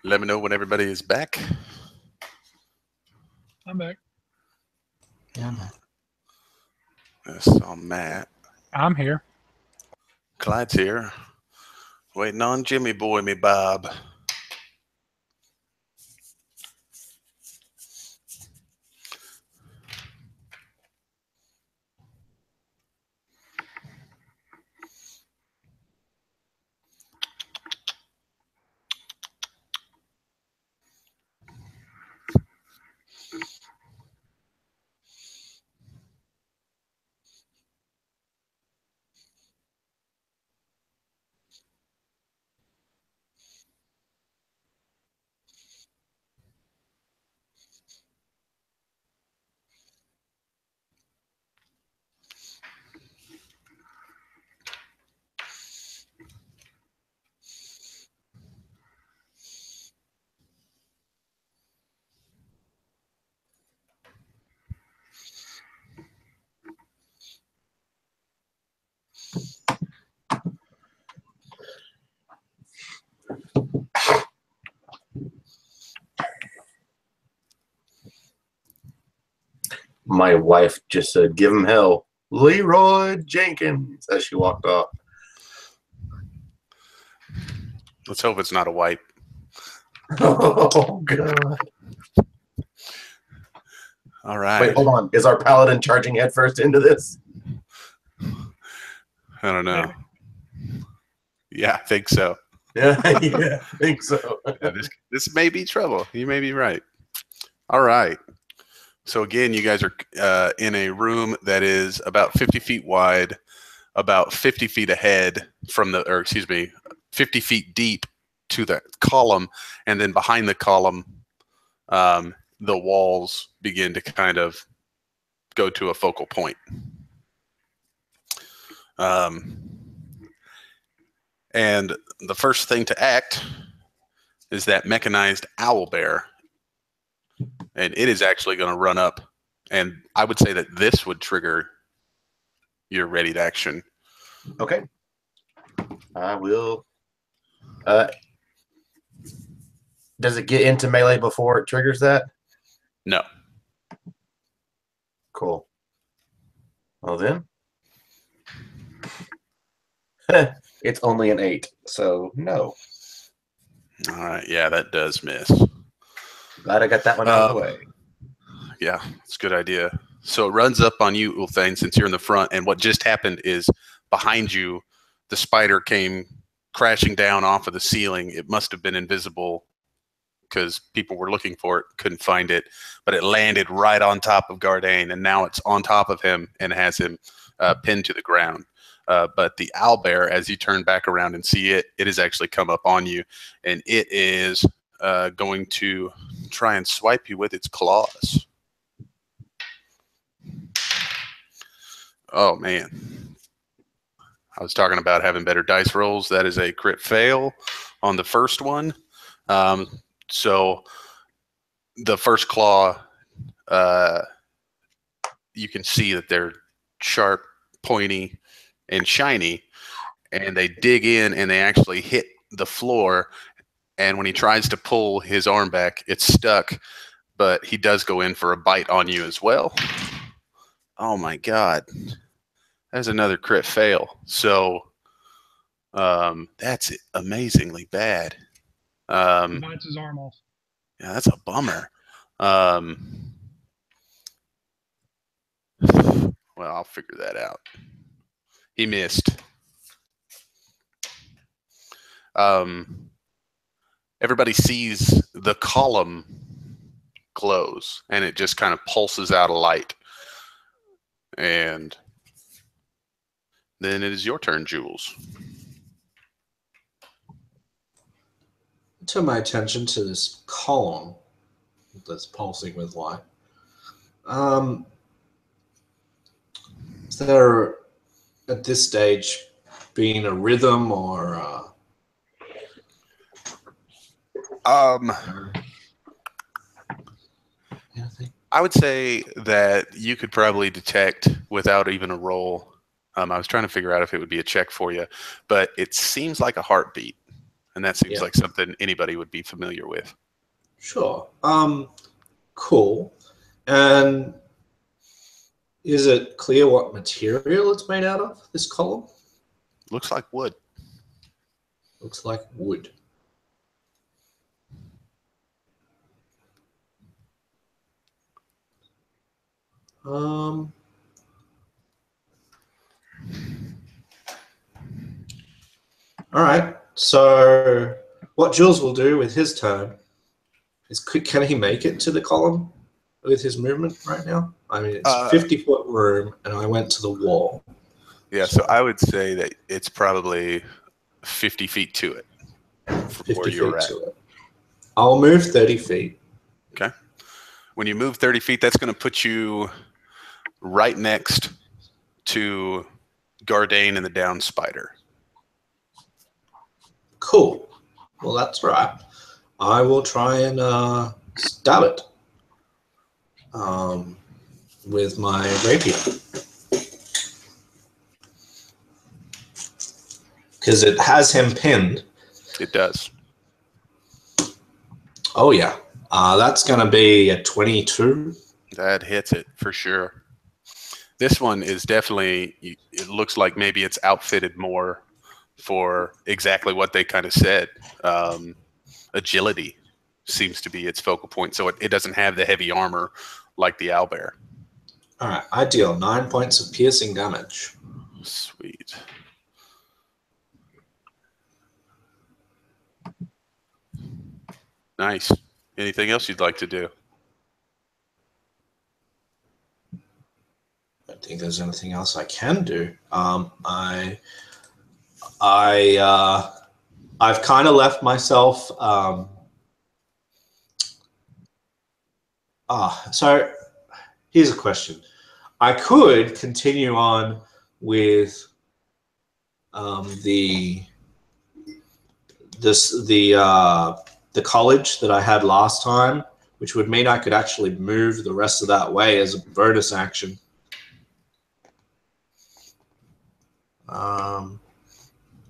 Let me know when everybody is back. I'm back. Yeah, man. I saw Matt. I'm here. Clyde's here. Waiting on Jimmy Boy, me Bob. My wife just said, "Give him hell." Leroy Jenkins, as she walked off. Let's hope it's not a wipe. Oh, God. All right. Wait, hold on. Is our paladin charging headfirst into this? I don't know. Yeah, I think so. Yeah, yeah, I think so. Yeah, this may be trouble. You may be right. All right. So again, you guys are in a room that is about 50 feet wide, about 50 feet ahead from the, or excuse me, 50 feet deep to the column, and then behind the column, the walls begin to kind of go to a focal point. And the first thing to act is that mechanized owl bear. And it is actually going to run up. And I would say that this would trigger your ready to action. Okay. I will. Does it get into melee before it triggers that? No. Cool. Well then. It's only an 8, so no. All right. Yeah, that does miss. Glad I got that one out of the way. Yeah, it's a good idea. So it runs up on you, Ulthane, since you're in the front. And what just happened is behind you, the spider came crashing down off of the ceiling. It must have been invisible because people were looking for it, couldn't find it. But it landed right on top of Gardain, and now it's on top of him and has him pinned to the ground. But the owlbear, as you turn back around and see it, it has actually come up on you, and it is going to try and swipe you with its claws. Oh, man. I was talking about having better dice rolls. That is a crit fail on the first one. So the first claw, you can see that they're sharp, pointy, and shiny, and they dig in and they actually hit the floor. And when he tries to pull his arm back, it's stuck, but he does go in for a bite on you as well. Oh my God. That's another crit fail. So that's amazingly bad. Bites his arm off. Yeah, that's a bummer. Well, I'll figure that out. He missed. Everybody sees the column close, and it just kind of pulses out a light. And then it is your turn, Jules. Turn my attention to this column that's pulsing with light. Is there, at this stage, being a rhythm or anything? I would say that you could probably detect without even a roll. I was trying to figure out if it would be a check for you, but it seems like a heartbeat. and that seems Yeah. like something anybody would be familiar with. Sure. Cool. And is it clear what material it's made out of, this column? Looks like wood. Looks like wood. All right. So what Jules will do with his turn is, can he make it to the column with his movement right now? I mean, it's 50-foot room, and I went to the wall. Yeah, so I would say that it's probably 50 feet to it from 50 where feet you're at. to it. I'll move 30 feet. Okay. When you move 30 feet, that's going to put you right next to Gardane and the down spider. Cool. Well, that's right. I will try and stab it with my rapier. Because it has him pinned. It does. Oh, yeah. That's going to be a 22. That hits it for sure. This one is definitely, it looks like maybe it's outfitted more for exactly what they kind of said. Agility seems to be its focal point, so it doesn't have the heavy armor like the owlbear. All right. I deal 9 points of piercing damage. Sweet. Nice. Anything else you'd like to do? I don't think there's anything else I can do. I've kind of left myself. So here's a question. I could continue on with the college that I had last time, which would mean I could actually move the rest of that way as a bonus action.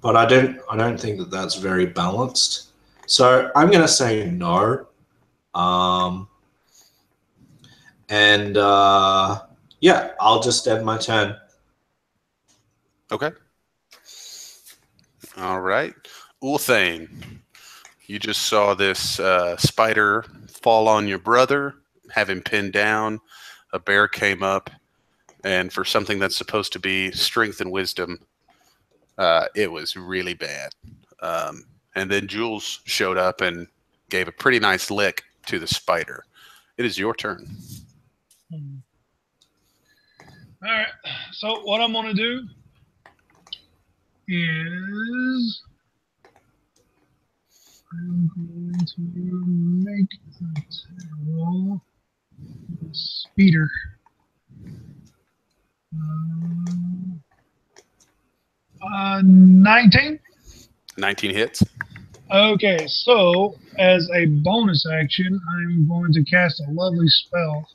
But I don't think that that's very balanced. So I'm going to say no. Yeah, I'll just end my turn. Okay. All right. Ulthane, you just saw this spider fall on your brother, have him pinned down. A bear came up, and for something that's supposed to be strength and wisdom, it was really bad. And then Jules showed up and gave a pretty nice lick to the spider. It is your turn. All right. So what I'm going to do is I'm going to make a roll speeder. 19. 19 hits. Okay, so as a bonus action, I'm going to cast a lovely spell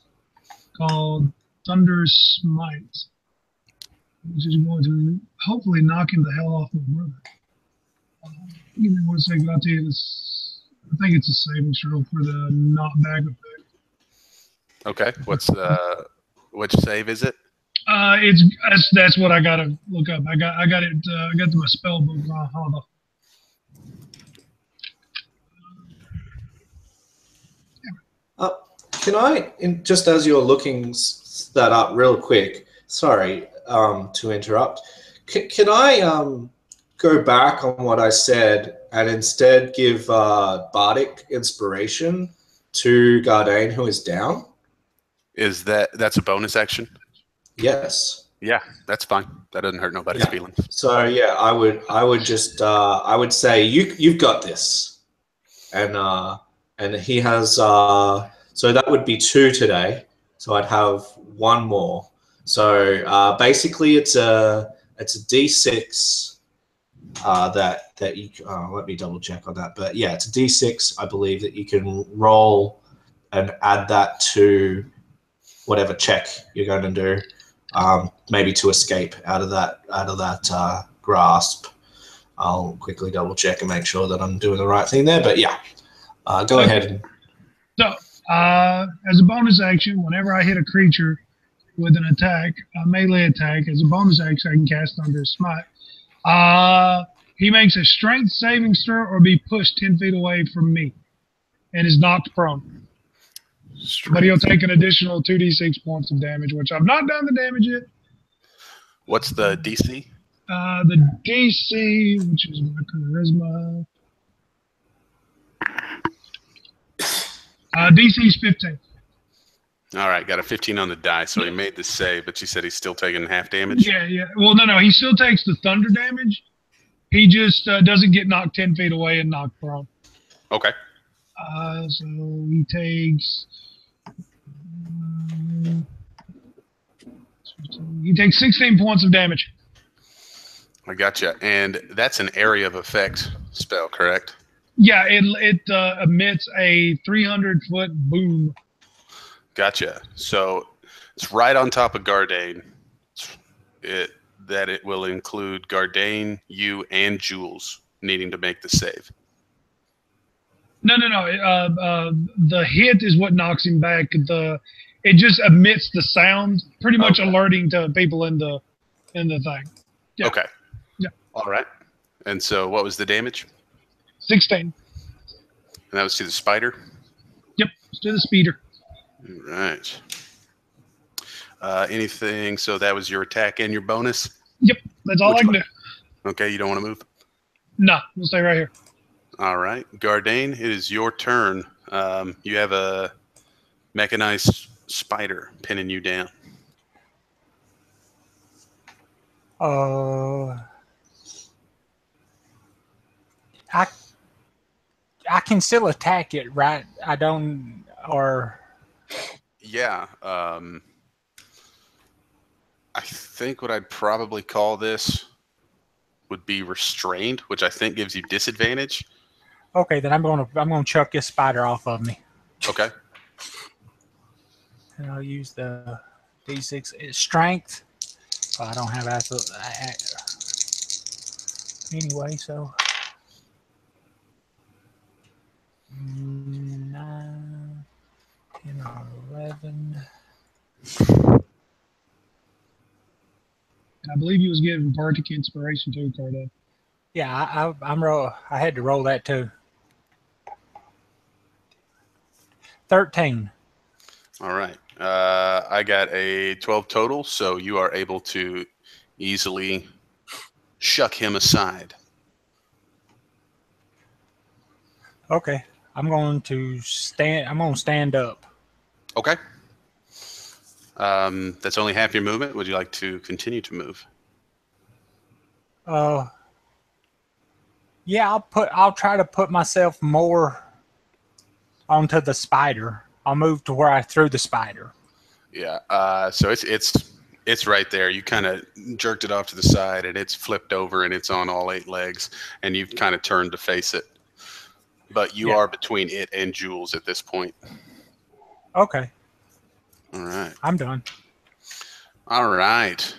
called Thunderous Smite, which is going to hopefully knock him the hell off my brother. Give me 1 second. I'll tell you this. I think it's a saving throw for the knockback effect. Okay. Which save is it? That's what I gotta look up. I got it. I got my spell book. Hold on. Can I, just as you're looking that up real quick, sorry to interrupt, can I go back on what I said and instead give Bardic Inspiration to Gardane, who is down? That's a bonus action? Yes. Yeah, that's fine. That doesn't hurt nobody's feelings. So yeah, I would just I would say you've got this, and he has so that would be 2 today. So I'd have 1 more. So basically, it's a D6 that you let me double check on that. But yeah, it's a D6, I believe, that you can roll and add that to whatever check you're going to do, maybe to escape out of that grasp. I'll quickly double check and make sure that I'm doing the right thing there. But yeah, go ahead. So, as a bonus action, whenever I hit a creature with an attack, a melee attack, as a bonus action, I can cast Thunderous Smite. He makes a strength saving throw or be pushed 10 feet away from me and is knocked prone. But he'll take an additional 2d6 points of damage, which I've not done the damage yet. What's the DC? The DC, which is my charisma. DC is 15. All right, got a 15 on the die, so he made the save, but you said he's still taking half damage? Yeah. Well, no, he still takes the thunder damage. He just doesn't get knocked 10 feet away and knocked prone. Okay. So he takes... he takes 16 points of damage. I gotcha. And that's an area of effect spell, correct? Yeah, it emits a 300-foot boom. Gotcha. So it's right on top of Gardane. It will include Gardane, you, and Jules needing to make the save. No. The hit is what knocks him back. It just emits the sound, pretty much alerting to people in the thing. Yeah. Okay. Yeah. All right. And so, what was the damage? 16. And that was to the spider. Yep, to the speeder. All right. Anything? So that was your attack and your bonus. Yep, that's all I can do. Okay, you don't want to move. No, we'll stay right here. All right, Gardane, it is your turn. You have a mechanized spider pinning you down. I can still attack it, right? I don't, or... Yeah. I think what I'd probably call this would be restrained, which I think gives you disadvantage. Okay, then I'm gonna chuck this spider off of me. Okay. And I'll use the D6. It's strength. Oh, I don't have absolute anyway, so 9, 10, 11. And I believe he was given Bardic Inspiration too, Cardo. Yeah, I had to roll that too. 13. All right. I got a 12 total, so you are able to easily shuck him aside. Okay, I'm going to stand up. Okay. That's only half your movement. Would you like to continue to move? Yeah, I'll try to put myself more onto the spider. I'll move to where I threw the spider. Yeah. So it's right there. You kind of jerked it off to the side, and it's flipped over, and it's on all 8 legs, and you've kind of turned to face it. But you are between it and Jules at this point. Okay. All right. I'm done. All right.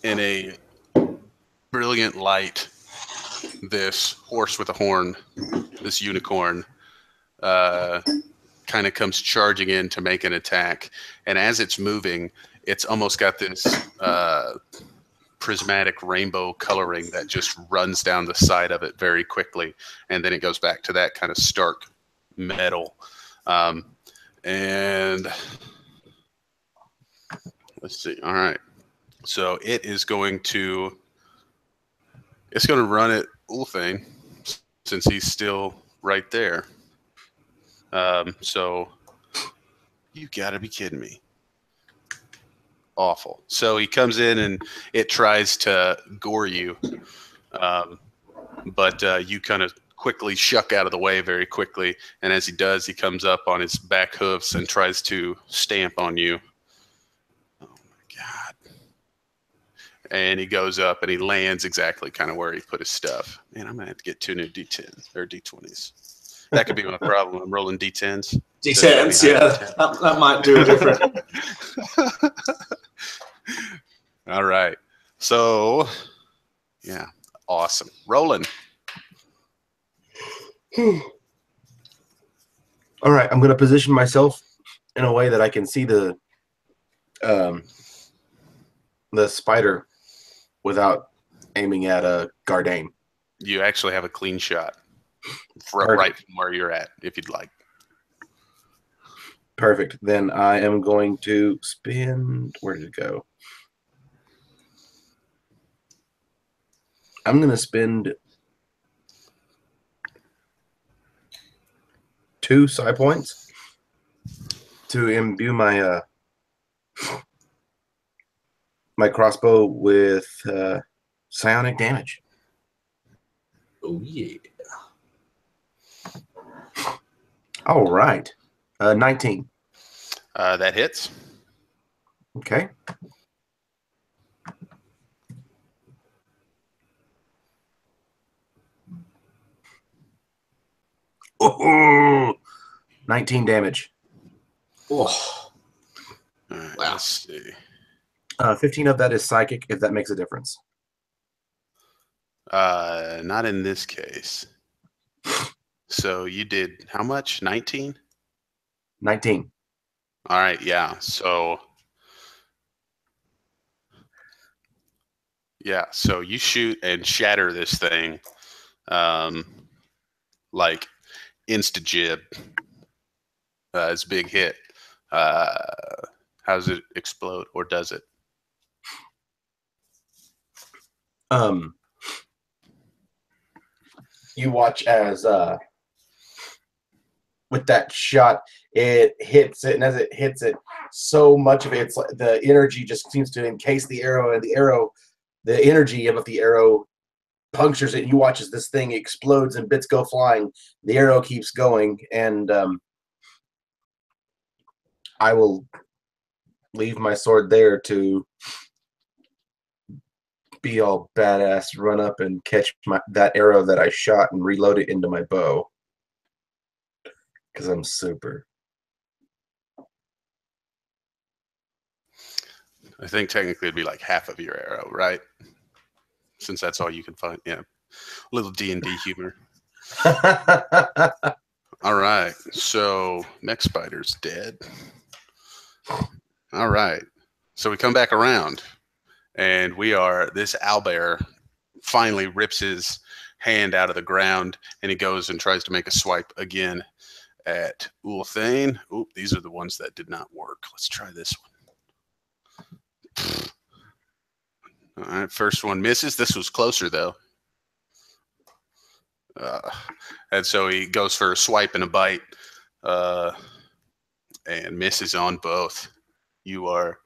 In a brilliant light, this horse with a horn, this unicorn, kind of comes charging in to make an attack. And as it's moving, it's almost got this prismatic rainbow coloring that just runs down the side of it very quickly. And then it goes back to that kind of stark metal. And let's see. All right. So it's going to run at Ulthane since he's still right there. So you gotta be kidding me. Awful. So he comes in and it tries to gore you. But you kind of quickly shuck out of the way very quickly. And as he does, he comes up on his back hoofs and tries to stamp on you. Oh my God. And he goes up and he lands exactly kind of where he put his stuff. Man, I'm going to have to get 2 new D10s or D20s. That could be my problem. I'm rolling D10s. D10s, yeah. That might do a different. All right. So, yeah. Awesome. Roland. All right, I'm going to position myself in a way that I can see the spider without aiming at Gardane. You actually have a clean shot Perfect. right from where you're at, if you'd like. Perfect. Then I am going to spin. Where did it go? I'm going to spend 2 psi points to imbue my my crossbow with psionic damage. Oh yeah. All right. 19. That hits. Okay. Oh, 19 damage. Oh, All right, Wow. let's see. 15 of that is psychic, if that makes a difference. Not in this case. So you did how much? 19? 19. All right, yeah. So you shoot and shatter this thing, like insta jib. It's a big hit. How does it explode, or does it? You watch as with that shot, it hits it, and as it hits it, so much of it's like the energy just seems to encase the arrow, and the energy of the arrow punctures it. And you watch as this thing explodes and bits go flying. The arrow keeps going, and I will leave my sword there to be all badass, run up and catch that arrow that I shot and reload it into my bow. Because I'm super. I think technically it'd be like half of your arrow, right? Since that's all you can find. Yeah. A little D&D humor. All right. So next spider's dead. All right. So we come back around, and this owlbear finally rips his hand out of the ground, and he goes and tries to make a swipe again at Ulthane. Oop, these are the ones that did not work. Let's try this one. All right, first one misses. This was closer, though. And so he goes for a swipe and a bite, and misses on both. You are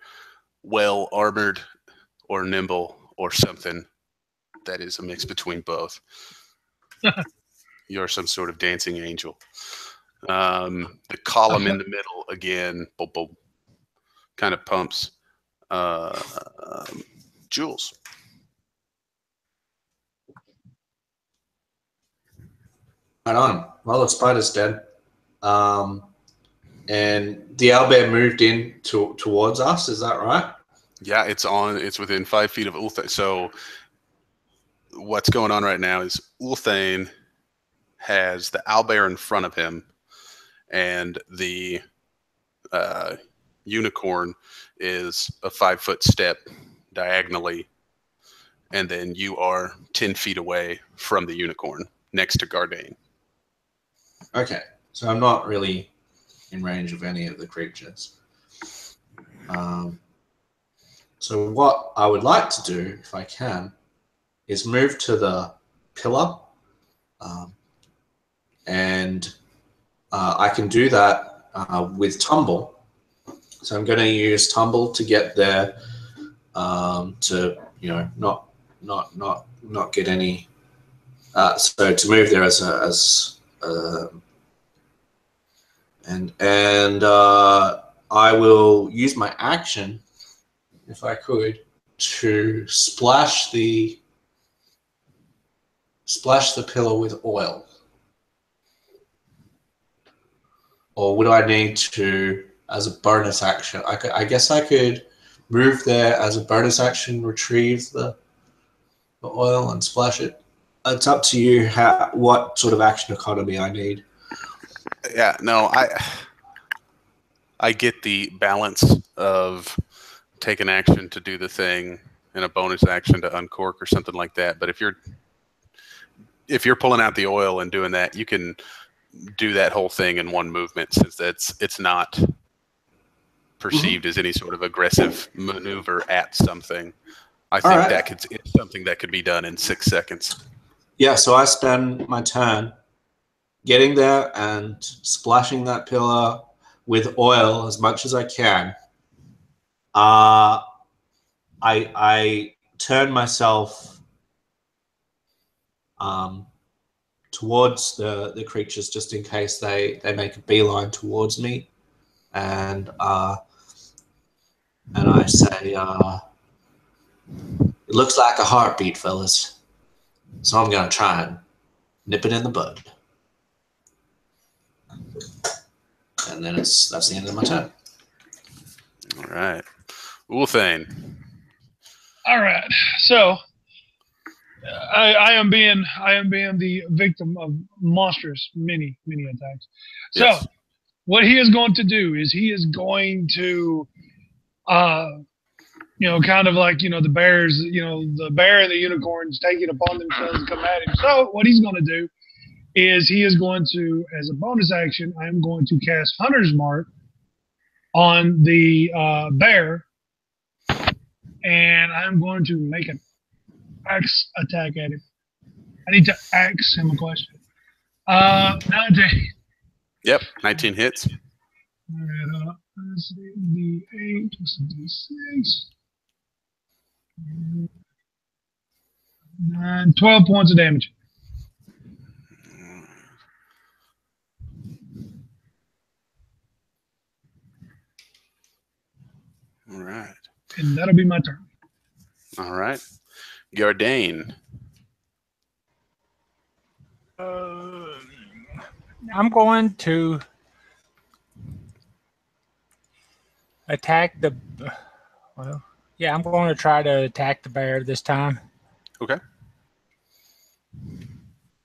well armored or nimble or something that is a mix between both. You're some sort of dancing angel. The column in the middle again, boom, boom, kind of pumps. Jules. right on. Well, the spider's dead. And the owlbear moved in towards us. Is that right? Yeah, it's within 5 feet of Ulthane. So what's going on right now is Ulthane has the owlbear in front of him, and the unicorn is a 5-foot step diagonally, and then you are 10 feet away from the unicorn next to Gardane. Okay, so I'm not really in range of any of the creatures. So what I would like to do, if I can, is move to the pillar, and I can do that with tumble. So I'm going to use tumble to get there, to not get any. So to move there and I will use my action, if I could, to splash the pillar with oil. Or would I need to, as a bonus action? I guess I could move there as a bonus action, retrieve the the oil and splash it. It's up to you what sort of action economy I need. Yeah, no, I get the balance of take an action to do the thing and a bonus action to uncork or something like that. But if you're pulling out the oil and doing that, you can do that whole thing in one movement, since it's not perceived as any sort of aggressive maneuver at something. I think it's something that could be done in 6 seconds. Yeah, so I spend my turn getting there and splashing that pillar with oil as much as I can. I turn myself towards the creatures just in case they make a beeline towards me, and I say, "It looks like a heartbeat, fellas. So I'm gonna try and nip it in the bud." And then that's the end of my turn. All right. Ulthane. All right. So I am being the victim of monstrous many attacks. So Yes. what he is going to do is he is going to kind of like, the bears, the bear and the unicorns take it upon themselves to come at him. So what he's going to do is he is going to, as a bonus action, I'm going to cast Hunter's Mark on the bear, and I'm going to make an axe attack at him. I need to ask him a question. 19. Yep, 19 hits. All right, let's see, D8 plus D6. 12 points of damage. All right. And that'll be my turn. All right. Gardain. I'm going to attack the. Well, yeah, I'm going to try to attack the bear this time. Okay.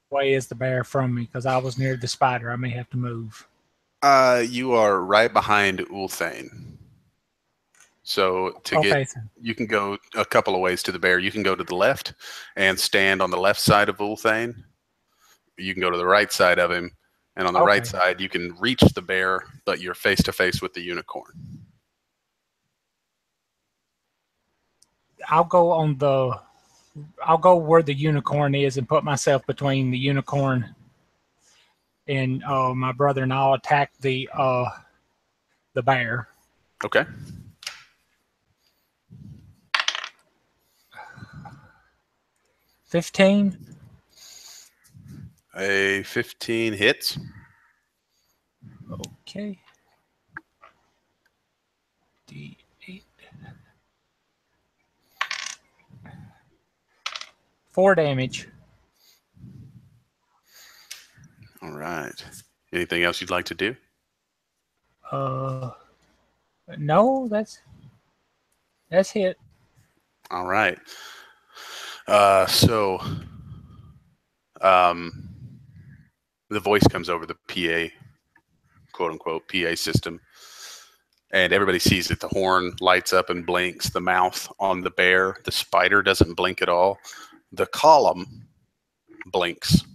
Way is the bear from me because I was near the spider. I may have to move. You are right behind Ulthane. So you can go a couple of ways to the bear. You can go to the left and stand on the left side of Ulthane. You can go to the right side of him, and on the right side you can reach the bear, but you're face to face with the unicorn. I'll go where the unicorn is and put myself between the unicorn and my brother, and I'll attack the bear. Okay. $15. A 15 hits. Okay. D8. 4 damage. All right. Anything else you'd like to do? No, that's it. All right. The voice comes over the PA, quote unquote, PA system, and everybody sees that the horn lights up and blinks. The mouth on the bear, the spider doesn't blink at all. The column blinks.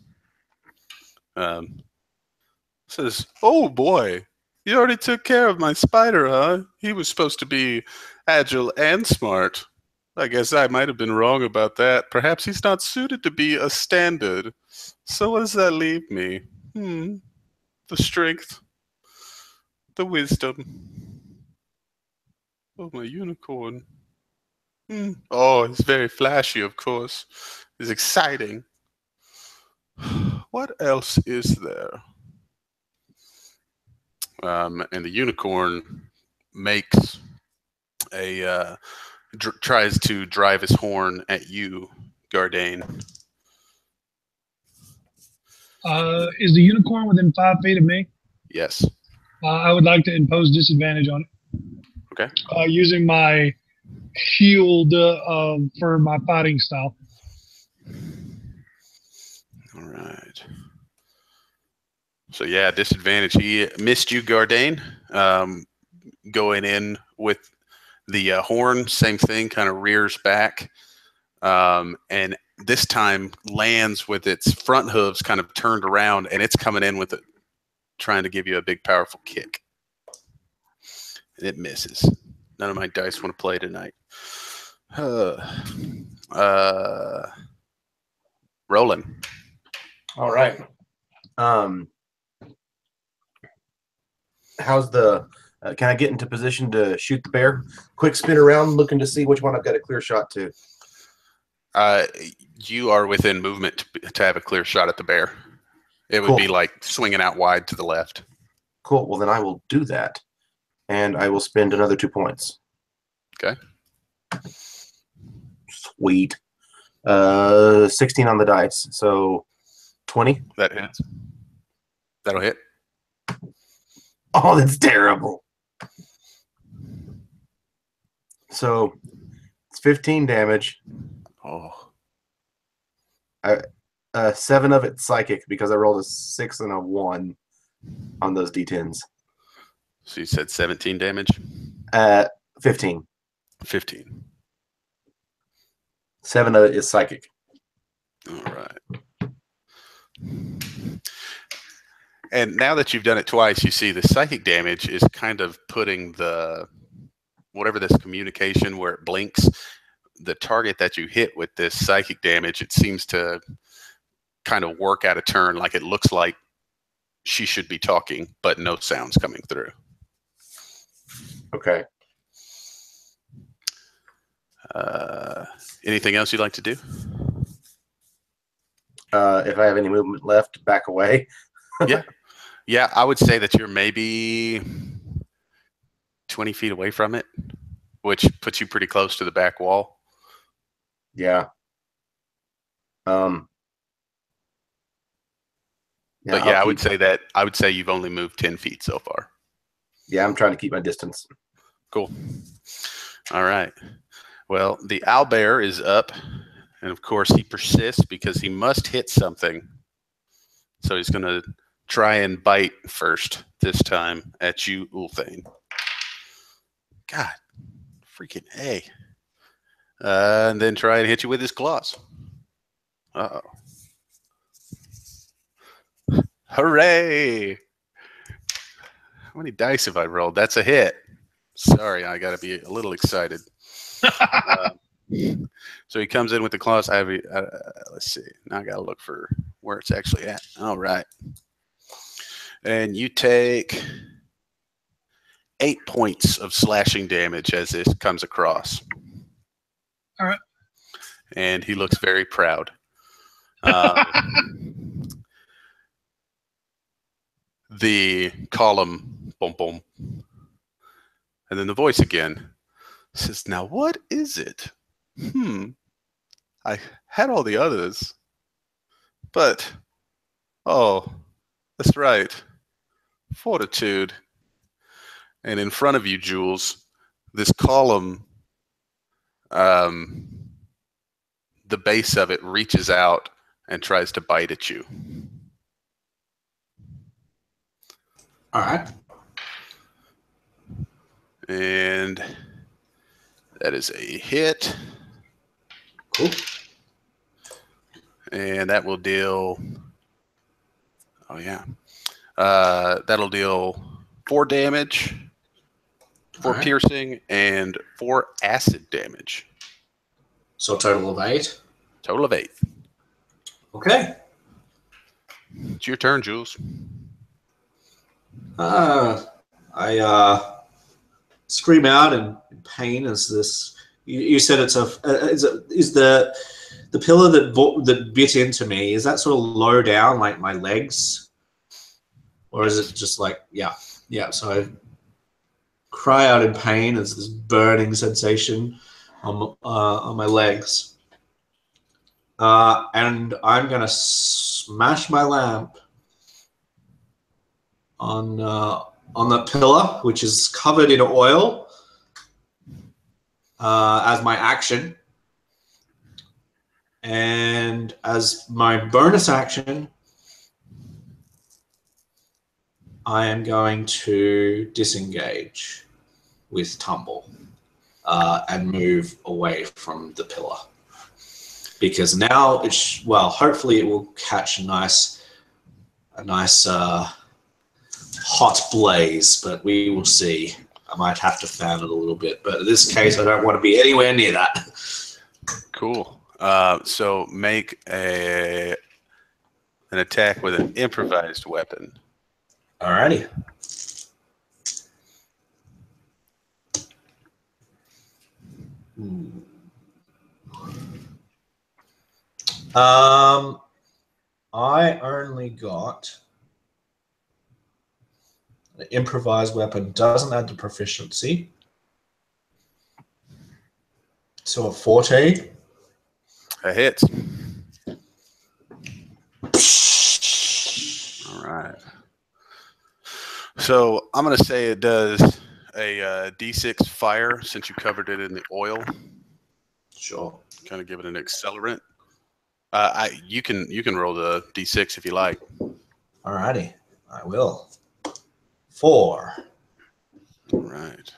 Says, "Oh boy, you already took care of my spider, huh? He was supposed to be agile and smart. I guess I might have been wrong about that. Perhaps he's not suited to be a standard. So what does that leave me? The strength, the wisdom. Oh, my unicorn. Oh, it's very flashy, of course. It's exciting. What else is there?" And the unicorn makes tries to drive his horn at you, Gardain. Is the unicorn within 5 feet of me? Yes. I would like to impose disadvantage on it. Okay. Using my shield for my fighting style. So yeah, disadvantage. He missed you, Gardain. Going in with the horn, same thing, kind of rears back. And this time lands with its front hooves kind of turned around, and it's coming in with it, trying to give you a big, powerful kick. And it misses. None of my dice want to play tonight. Rolling. All right. How's the? Can I get into position to shoot the bear? Quick spin around, looking to see which one I've got a clear shot to. You are within movement to have a clear shot at the bear. It would Cool. be like swinging out wide to the left. Cool. Well, then I will do that, and I will spend another 2 points. Okay. Sweet. 16 on the dice, so 20. That hits. That'll hit. Oh, that's terrible. So it's 15 damage. Oh. 7 of it psychic because I rolled a 6 and a 1 on those d10s. So you said 17 damage? 15. 15. 7 of it is psychic. All right. And now that you've done it twice, you see the psychic damage is kind of putting the whatever this communication where it blinks, the target that you hit with this psychic damage, it seems to kind of work out of turn. Like it looks like she should be talking, but no sounds coming through. Okay. Anything else you'd like to do? If I have any movement left, back away. Yeah, I would say that you're maybe 20 feet away from it, which puts you pretty close to the back wall. Yeah. But yeah, I would say you've only moved 10 feet so far. Yeah, I'm trying to keep my distance. Cool. All right. Well, the owlbear is up, and of course he persists because he must hit something. So he's going to try and bite first this time at you, Ulthane. God, freaking A. And then try and hit you with his claws. Uh-oh. Hooray! How many dice have I rolled? That's a hit. Sorry, I got to be a little excited. So he comes in with the claws. Let's see. Now I got to look for where it's actually at. All right. And you take 8 points of slashing damage as this comes across. All right. And he looks very proud. The column, boom, boom. And then the voice again says, now what is it? I had all the others. But, oh, that's right. Fortitude. And in front of you, Jules, this column, the base of it reaches out and tries to bite at you. All right. And that is a hit. Cool. And that will deal. Oh, yeah. That'll deal 4 damage, 4 piercing, and 4 acid damage. So a total of 8. Total of 8. Okay. It's your turn, Jules. I scream out in pain as this. You said it's is the pillar that bit into me, is that sort of low down, like my legs, or is it just like yeah? So I cry out in pain as this burning sensation on my legs, and I'm gonna smash my lamp on that pillar, which is covered in oil, as my action. And as my bonus action, I am going to disengage with Tumble and move away from the pillar. Because now it's, well, hopefully it will catch a nice hot blaze, but we will see. I might have to fan it a little bit, but in this case, I don't want to be anywhere near that. Cool. So make an attack with an improvised weapon. Alrighty. I only got an improvised weapon, doesn't add the proficiency. So a 14. A hit. All right. So I'm going to say it does a D6 fire since you covered it in the oil. Sure. Kind of give it an accelerant. You can roll the D6 if you like. Alrighty. I will. 4. All right.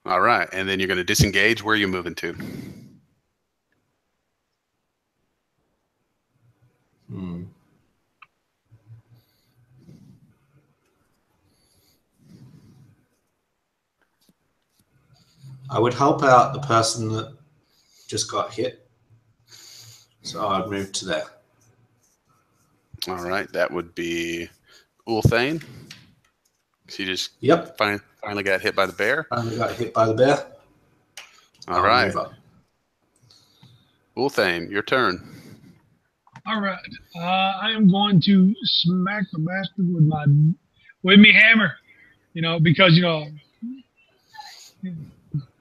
All right, and then you're going to disengage. Where are you moving to? I would help out the person that just got hit. So I'd move to there. All right, that would be Ulthane. She just finally got hit by the bear. Finally got hit by the bear. All right. Ulthane, your turn. All right. I am going to smack the bastard with me hammer. Because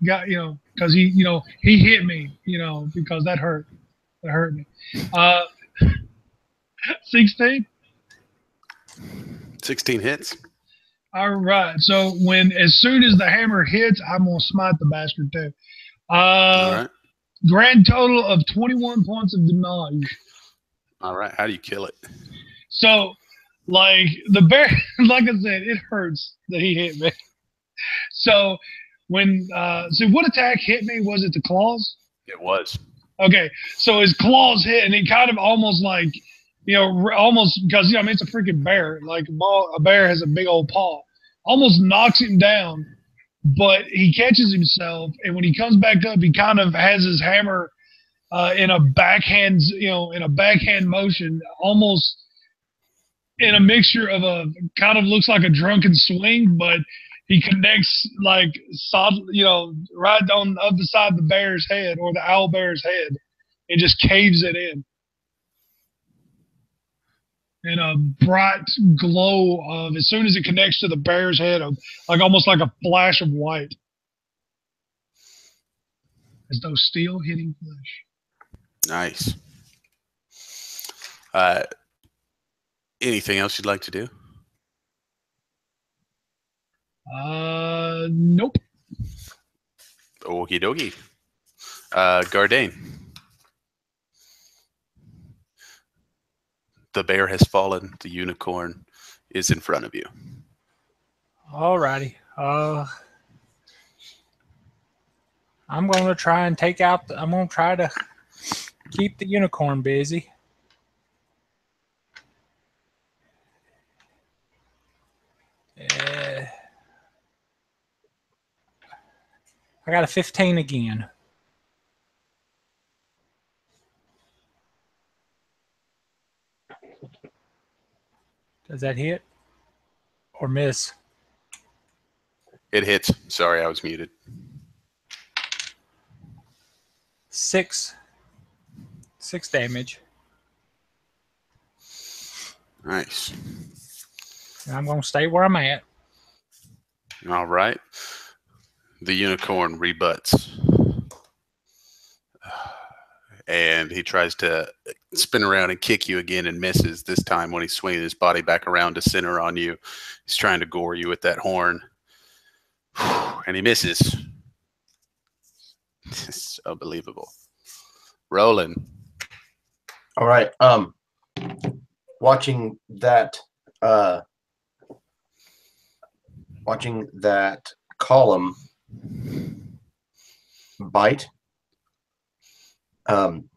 because he hit me. Because that hurt. That hurt me. 16. 16 hits. All right. So as soon as the hammer hits, I'm gonna smite the bastard too. All right. Grand total of 21 points of damage. All right. How do you kill it? So, like the bear, like I said, it hurts that he hit me. So what attack hit me? Was it the claws? It was. Okay. So his claws hit, and he kind of almost like, almost because it's a freaking bear. Like a bear has a big old paw. Almost knocks him down, but he catches himself, and when he comes back up, he kind of has his hammer in a backhand, motion, almost in a mixture of a kind of looks like a drunken swing, but he connects like right on the other side of the bear's head or the owl bear's head, and just caves it in. And a bright glow of, as soon as it connects to the bear's head, like almost like a flash of white, as though steel hitting flesh. Nice. Anything else you'd like to do? Nope. Okie dokie. Gardane. The bear has fallen. The unicorn is in front of you. Alrighty. I'm going to try and I'm going to try to keep the unicorn busy. I got a 15 again. Does that hit or miss? It hits. Sorry, I was muted. 6 damage. Nice. And I'm going to stay where I'm at. All right. The unicorn rebuts. And he tries to spin around and kick you again and misses. This time when he's swinging his body back around to center on you, he's trying to gore you with that horn. And he misses. It's unbelievable. Roland. All right. Watching that column bite. I'm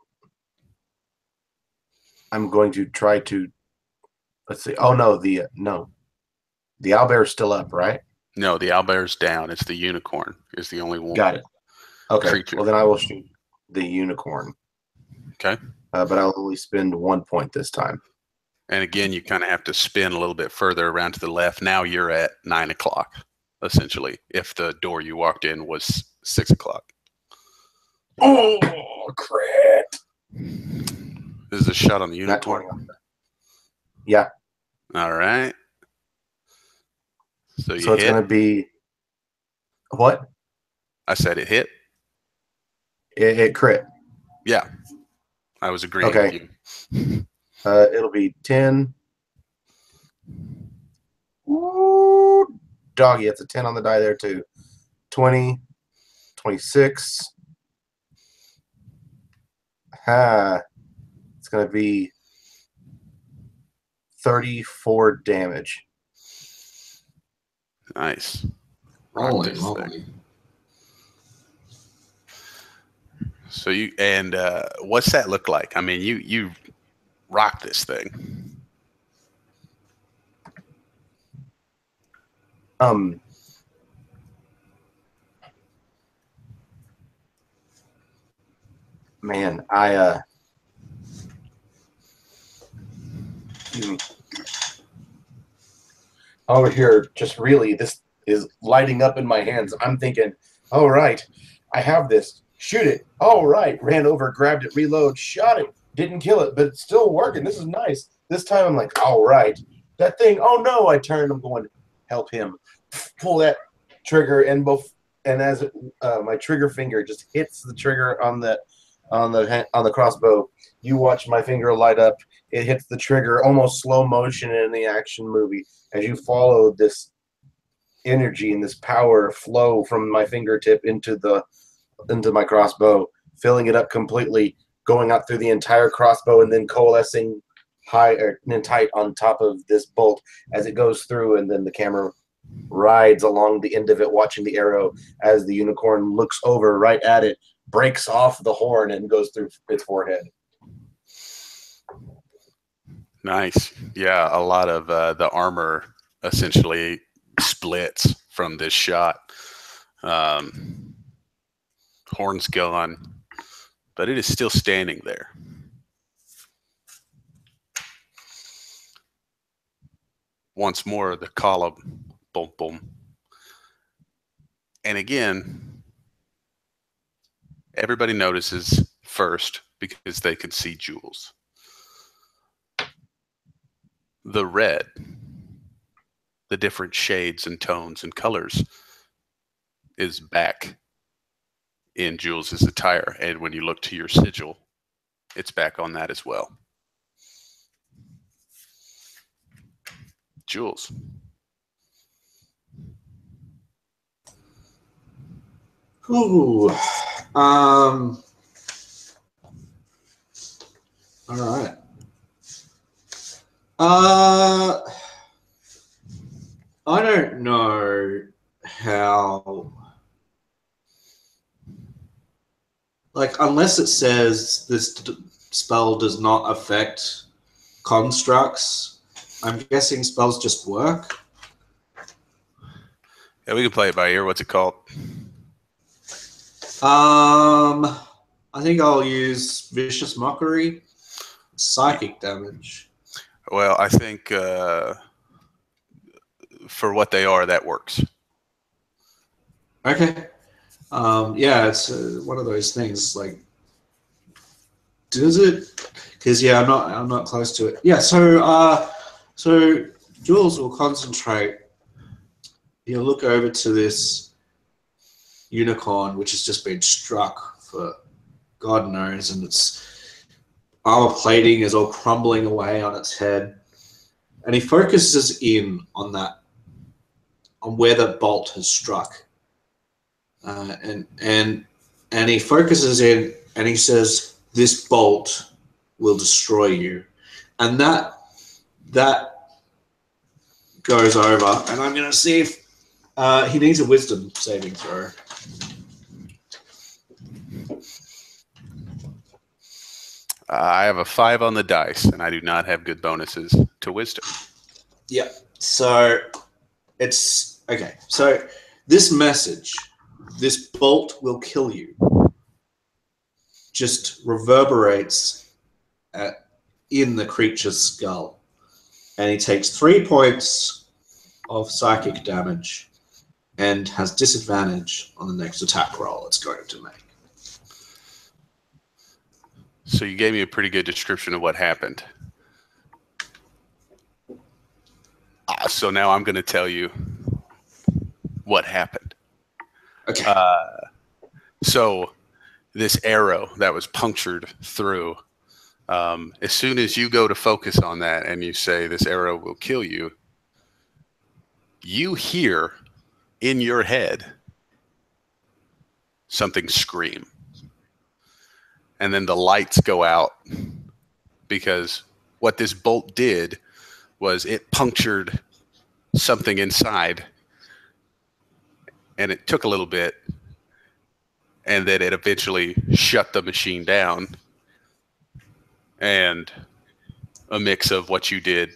going to try to, let's see. Oh no, the owlbear is still up, right? No, the owlbear's down. It's the unicorn is the only one. Got it. Okay. Creature. Well, then I will shoot the unicorn. Okay. But I'll only spend 1 point this time. And again, you kind of have to spin a little bit further around to the left. Now you're at 9 o'clock, essentially, if the door you walked in was 6 o'clock. Oh, crit! This is a shot on the Not unicorn. 20. Yeah. All right. So you So it's hit. going to be what? I said it hit. It crit. Yeah. I was agreeing Okay. with you. It'll be 10. Ooh, doggy, it's a 10 on the die there too. 20, 26. It's going to be 34 damage. Nice. Rock Holy this moly. thing. So you and what's that look like? I mean, you rock this thing. Man, over here, just really, this is lighting up in my hands. I'm thinking, all right, I have this. Shoot it. All right. Ran over, grabbed it, reload, shot it. Didn't kill it, but it's still working. This is nice. This time I'm like, all right. That thing, oh no, I turned. I'm going, help him. Pull that trigger, and as my trigger finger just hits the trigger on the crossbow, you watch my finger light up. It hits the trigger, almost slow motion in the action movie, as you follow this energy and this power flow from my fingertip into my crossbow, filling it up completely, going out through the entire crossbow, and then coalescing high and tight on top of this bolt as it goes through, and then the camera rides along the end of it, watching the arrow as the unicorn looks over right at it, breaks off the horn, and goes through its forehead. Nice. Yeah, a lot of the armor essentially splits from this shot. Horn's gone, but it is still standing there. Once more, the column, boom, boom. And again, everybody notices first because they can see Jules. The red, the different shades and tones and colors, is back in Jules's attire. And when you look to your sigil, it's back on that as well. Jules. Ooh. All right. I don't know how, like, unless it says this spell does not affect constructs, I'm guessing spells just work. Yeah, we can play it by ear. What's it called? I think I'll use Vicious Mockery, psychic damage. Well, I think for what they are, that works. Okay. Yeah, it's one of those things. Like, does it? Because yeah, I'm not close to it. Yeah. So Jules will concentrate. He'll look over to this unicorn, which has just been struck for God knows, and it's armor plating is all crumbling away on its head, and he focuses in on where the bolt has struck, and he focuses in and he says, "This bolt will destroy you," and that goes over. And I'm going to see if he needs a wisdom saving throw. I have a 5 on the dice, and I do not have good bonuses to wisdom. Yeah. So it's okay. So this message, this bolt will kill you, just reverberates in the creature's skull, and he takes 3 points of psychic damage and has disadvantage on the next attack roll it's going to make. So you gave me a pretty good description of what happened. So now I'm going to tell you what happened. Okay. So this arrow that was punctured through, as soon as you go to focus on that and you say this arrow will kill you, you hear in your head something scream. And then the lights go out, because what this bolt did was it punctured something inside, and it took a little bit, and then it eventually shut the machine down. And a mix of what you did,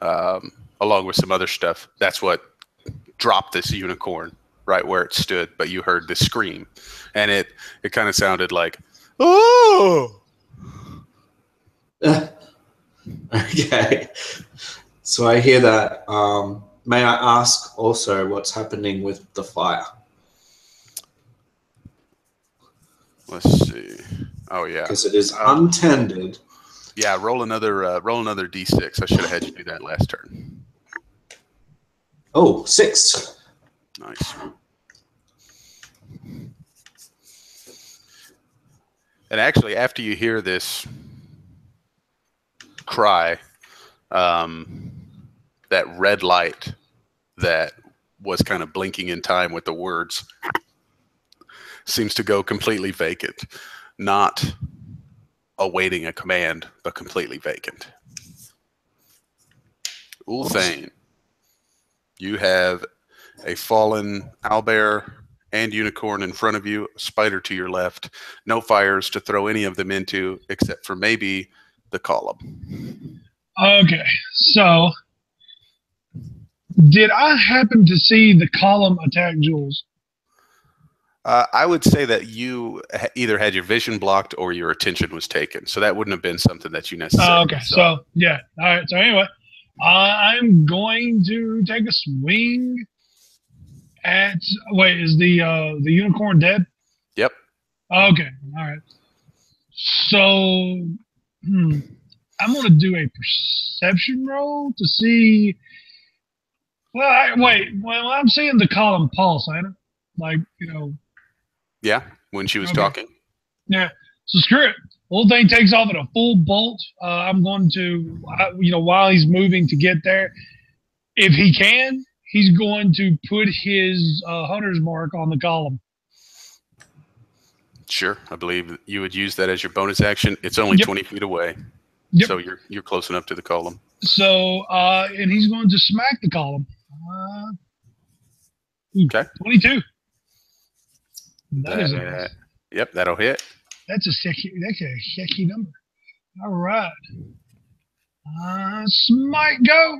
along with some other stuff, that's what dropped this unicorn right where it stood. But you heard the scream, and it kind of sounded like, "Oh!" Okay. So I hear that. May I ask also what's happening with the fire? Let's see. Oh yeah, Because it is untended. yeah. Roll another d6. I should have had you do that last turn. Oh, 6. Nice. And actually, after you hear this cry, that red light that was kind of blinking in time with the words seems to go completely vacant. Not awaiting a command, but completely vacant. Ulthane, you have a fallen owlbear and unicorn in front of you, a spider to your left, no fires to throw any of them into except for maybe the column. Okay, so did I happen to see the column attack Jules? I would say that you either had your vision blocked or your attention was taken. So that wouldn't have been something that you necessarily Okay, saw. so yeah. All right, so anyway, I'm going to take a swing at. Wait, is the unicorn dead? Yep. Okay, all right. So I'm going to do a perception roll to see. Well, I'm seeing the column pulse, ain't it? Like, Yeah, when she was Okay. talking. Yeah. So screw it. Old thing takes off at a full bolt. I'm going to, while he's moving to get there, if he can, he's going to put his hunter's mark on the column. Sure, I believe you would use that as your bonus action. It's only Yep. 20 feet away, Yep. so you're close enough to the column. So, and he's going to smack the column. Okay. 22. That is Yep, that'll hit. that's a hecky number. All right. Smite go.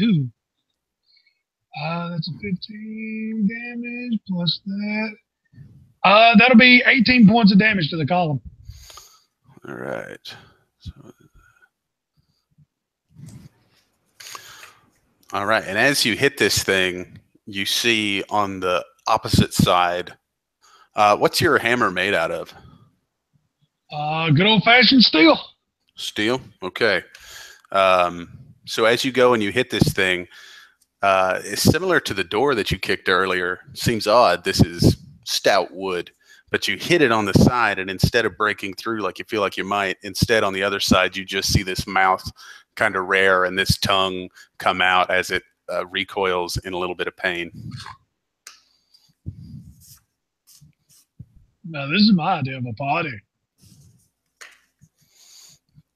Ooh. That's a 15 damage plus that. That'll be 18 points of damage to the column. All right. All right, and as you hit this thing, you see on the opposite side, what's your hammer made out of? Good old fashioned steel. Steel? Okay. So as you go and you hit this thing, it's similar to the door that you kicked earlier. Seems odd. This is stout wood, but you hit it on the side, and instead of breaking through like you feel like you might, instead on the other side you just see this mouth kind of rear and this tongue come out as it recoils in a little bit of pain. Now this is my idea of a party.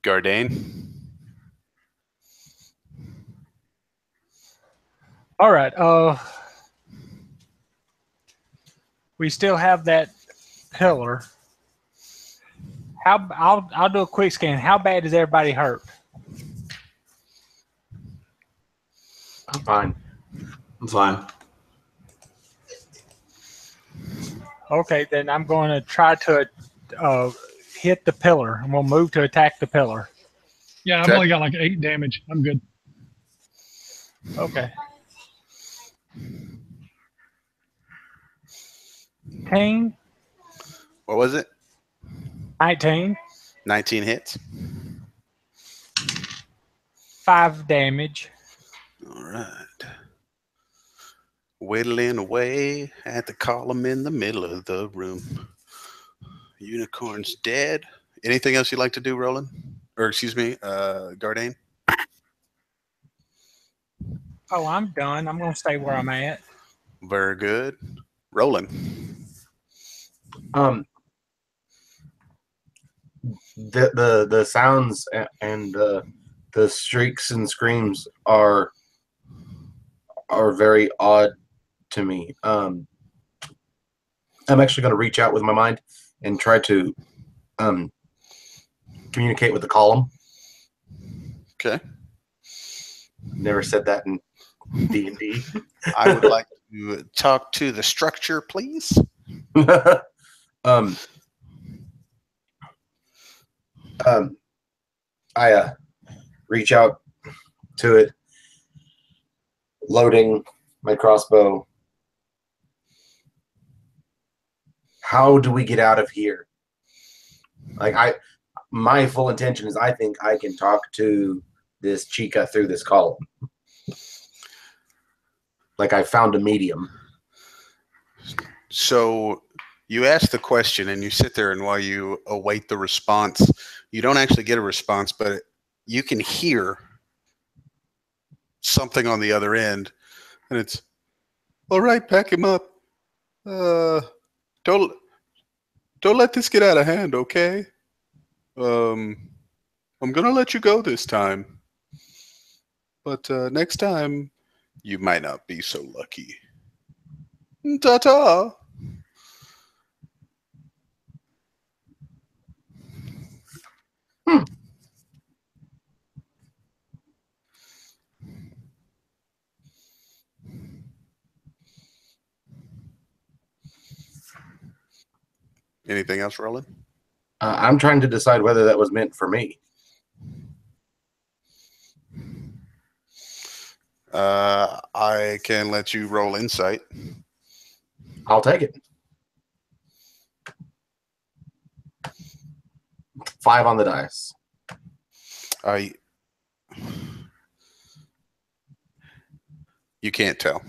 Gardane. All right. We still have that pillar. I'll do a quick scan. How bad is everybody hurt? I'm fine. I'm fine. Okay, then I'm going to try to hit the pillar, and we'll move to attack the pillar. Yeah, I've Okay. only got like 8 damage. I'm good. Okay. 10, What was it? 19, 19 hits. 5 damage. All right. Whittling away at the column in the middle of the room. Unicorn's dead. Anything else you'd like to do, Roland? Or excuse me, Gardane? Oh, I'm done. I'm going to stay where I'm at. Very good. Roland. The sounds and the shrieks and screams are very odd to me. I'm actually going to reach out with my mind and try to communicate with the column. Okay. Never said that in D&D. I would like to talk to the structure, please. I reach out to it, loading my crossbow. How do we get out of here? Like my full intention is I think I can talk to this chica through this column. Like I found a medium. So you ask the question and you sit there, and while you await the response, you don't actually get a response, but you can hear something on the other end, and it's, all right, pack him up. Don't let this get out of hand, okay? I'm gonna let you go this time, but next time you might not be so lucky. Ta-ta. Anything else, Roland? I'm trying to decide whether that was meant for me. I can let you roll insight. I'll take it. 5 on the dice. You can't tell.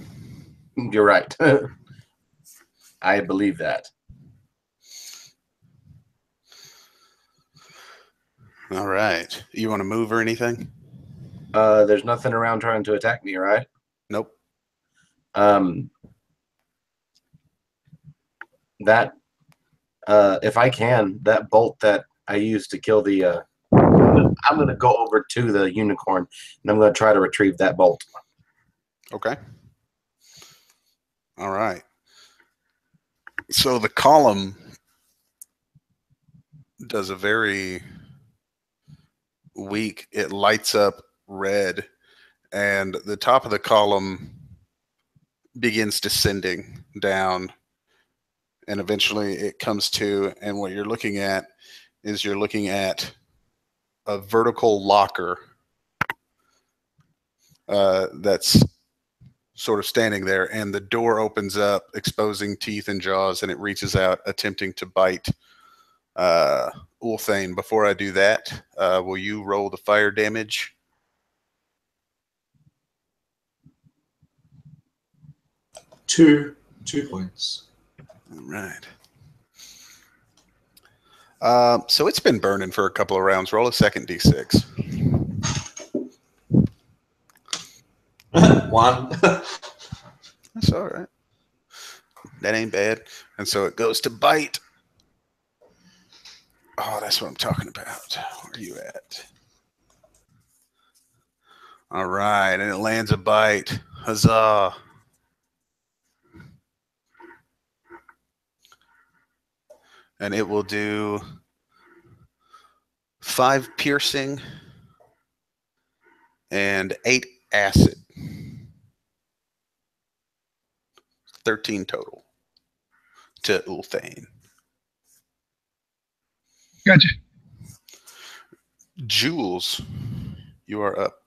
You're right. I believe that. All right. You want to move or anything? There's nothing around trying to attack me, right? Nope. That if I can, that bolt that I used to kill the I'm gonna go over to the unicorn and I'm gonna try to retrieve that bolt. Okay. All right. So the column does a very weak, it lights up red, and the top of the column begins descending down, and eventually it comes to, and what you're looking at is you're looking at a vertical locker that's sort of standing there, and the door opens up, exposing teeth and jaws, and it reaches out, attempting to bite Ulthane. Before I do that, will you roll the fire damage? Two points. All right. So it's been burning for a couple of rounds. Roll a second d6. 1. That's all right. That ain't bad. And so it goes to bite. Oh, that's what I'm talking about. Where are you at? All right, and it lands a bite. Huzzah. And it will do 5 piercing and 8 acid. 13 total to Ulthane. Gotcha. Jules, you are up.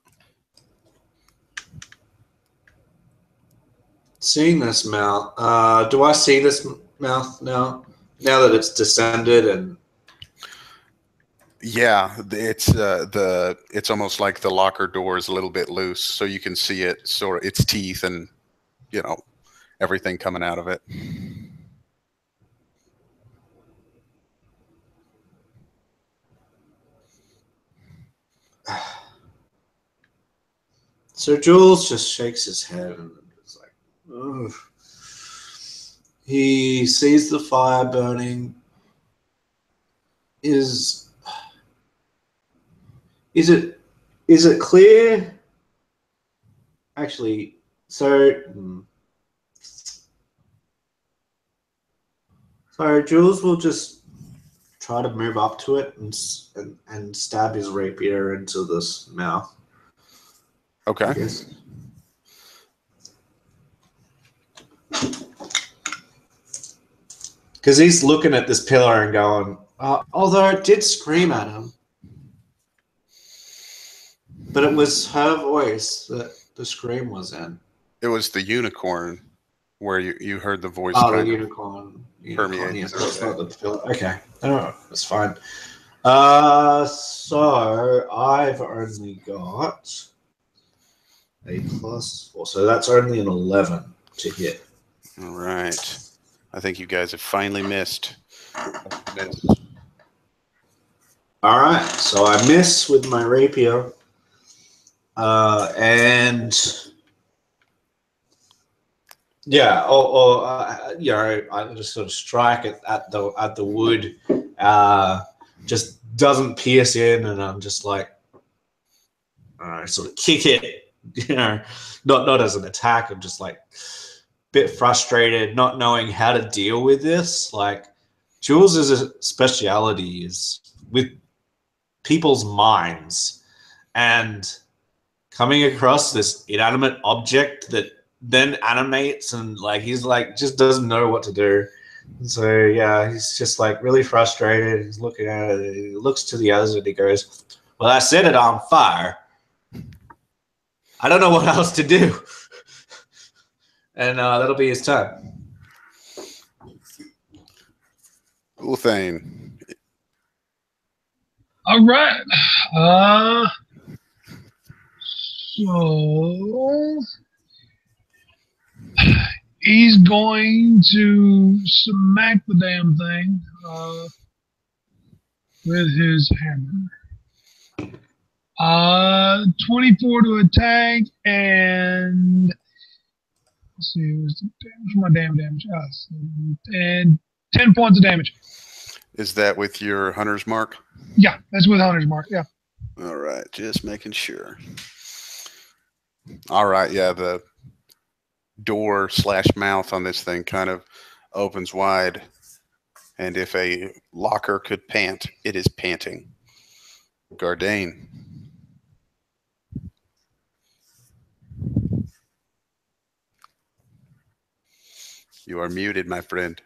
Seeing this mouth, do I see this mouth now? Now that it's descended and Yeah, it's almost like the locker door is a little bit loose, so you can see it, sort of its teeth and everything coming out of it. so Jules just shakes his head and it's like, ugh. He sees the fire burning. Is it clear? Actually, so Jules will just try to move up to it and stab his rapier into this mouth. Okay. I guess. Because he's looking at this pillar and going, although it did scream at him, but it was her voice that the scream was in. It was the unicorn where you heard the voice. Oh, the unicorn. Permeate. Yes, that's not the pillar. Okay, that's fine. So I've only got a +4, so that's only an 11 to hit. All right. I think you guys have finally missed. All right, so I miss with my rapier, and yeah, I just sort of strike it at the wood, just doesn't pierce in, and I'm just like, sort of kick it, not as an attack. I'm just like bit frustrated, not knowing how to deal with this. Like Jules' speciality is with people's minds, and coming across this inanimate object that then animates and like he's like just doesn't know what to do. And so yeah, he's just like really frustrated. He's looking at it. He looks to the others and he goes, "Well, I set it on fire. I don't know what else to do." And that'll be his turn. Ulthane. All right. So he's going to smack the damn thing with his hammer. 24 to attack, and let's see, what's my damage? And 10 points of damage. Is that with your hunter's mark? Yeah, that's with hunter's mark. Yeah. All right, just making sure. All right, yeah, the door/mouth on this thing kind of opens wide, and if a locker could pant, it is panting. Gardain. You are muted, my friend.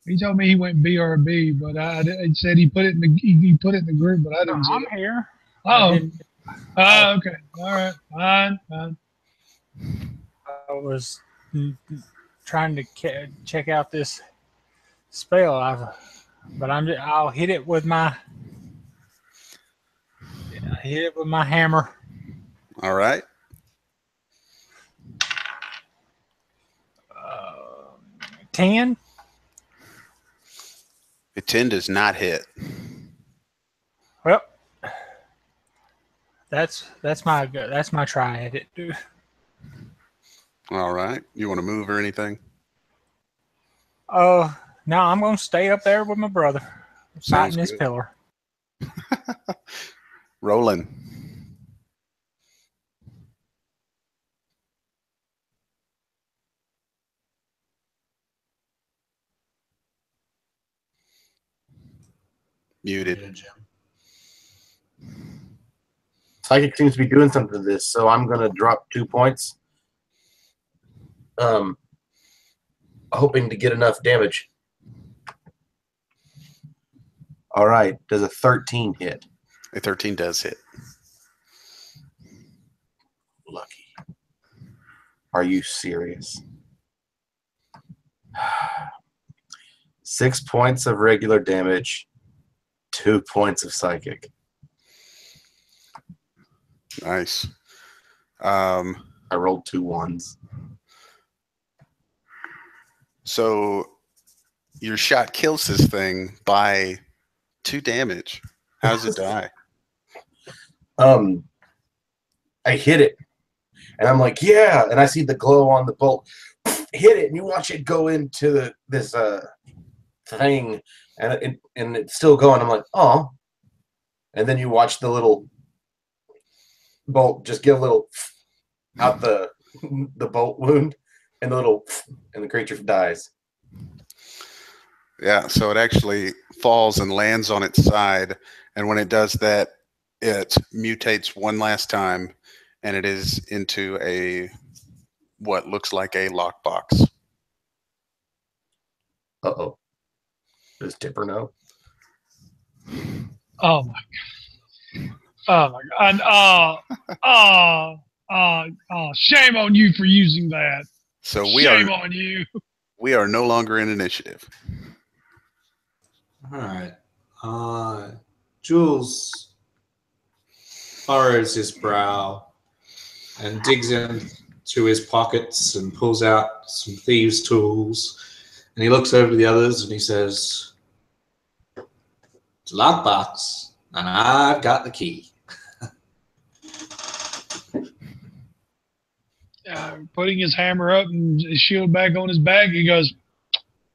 He told me he went BRB, but I said he put it in the group, but I didn't see I'm it. here. Oh, okay, all right, fine. I was trying to check out this spell, but I'll hit it with my hammer. All right. 10. A 10 does not hit. Well, that's my try at it, dude. All right. You want to move or anything? No, I'm gonna stay up there with my brother, Sounds fighting this good. pillar. Rolling. Muted. Yeah, Jim. Psychic seems to be doing something to this, so I'm gonna drop 2 points. Hoping to get enough damage. All right, does a 13 hit? A 13 does hit. Lucky. Are you serious? 6 points of regular damage, 2 points of psychic. Nice. I rolled 2 ones. So your shot kills this thing by 2 damage. How does it die? I hit it, and I'm like, yeah, and I see the glow on the bolt. Hit it, and you watch it go into this thing, and it's still going. I'm like, oh, and then you watch the little bolt just give a little out the bolt wound, and the creature dies. Yeah, so it actually falls and lands on its side, and when it does that, it mutates one last time, and it is into what looks like a lockbox. Uh-oh. Does Tipper know? Oh my god. Oh my god. And shame on you for using that. So Shame on you. we are no longer in initiative. All right. Jules furrows his brow and digs into his pockets and pulls out some thieves' tools. And he looks over to the others and he says, "It's a lockbox, and I've got the key." Putting his hammer up and his shield back on his back, he goes,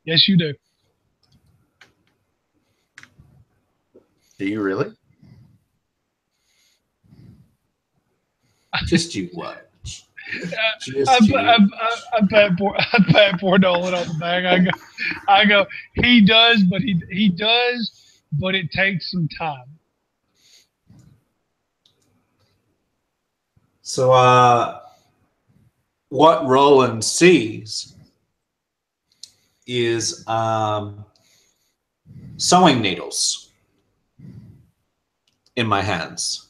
"Yes, you do." Do you really? Just you watch. I pat poor Nolan on the back. I go. He does, but he does, but it takes some time. So, what Roland sees is sewing needles in my hands.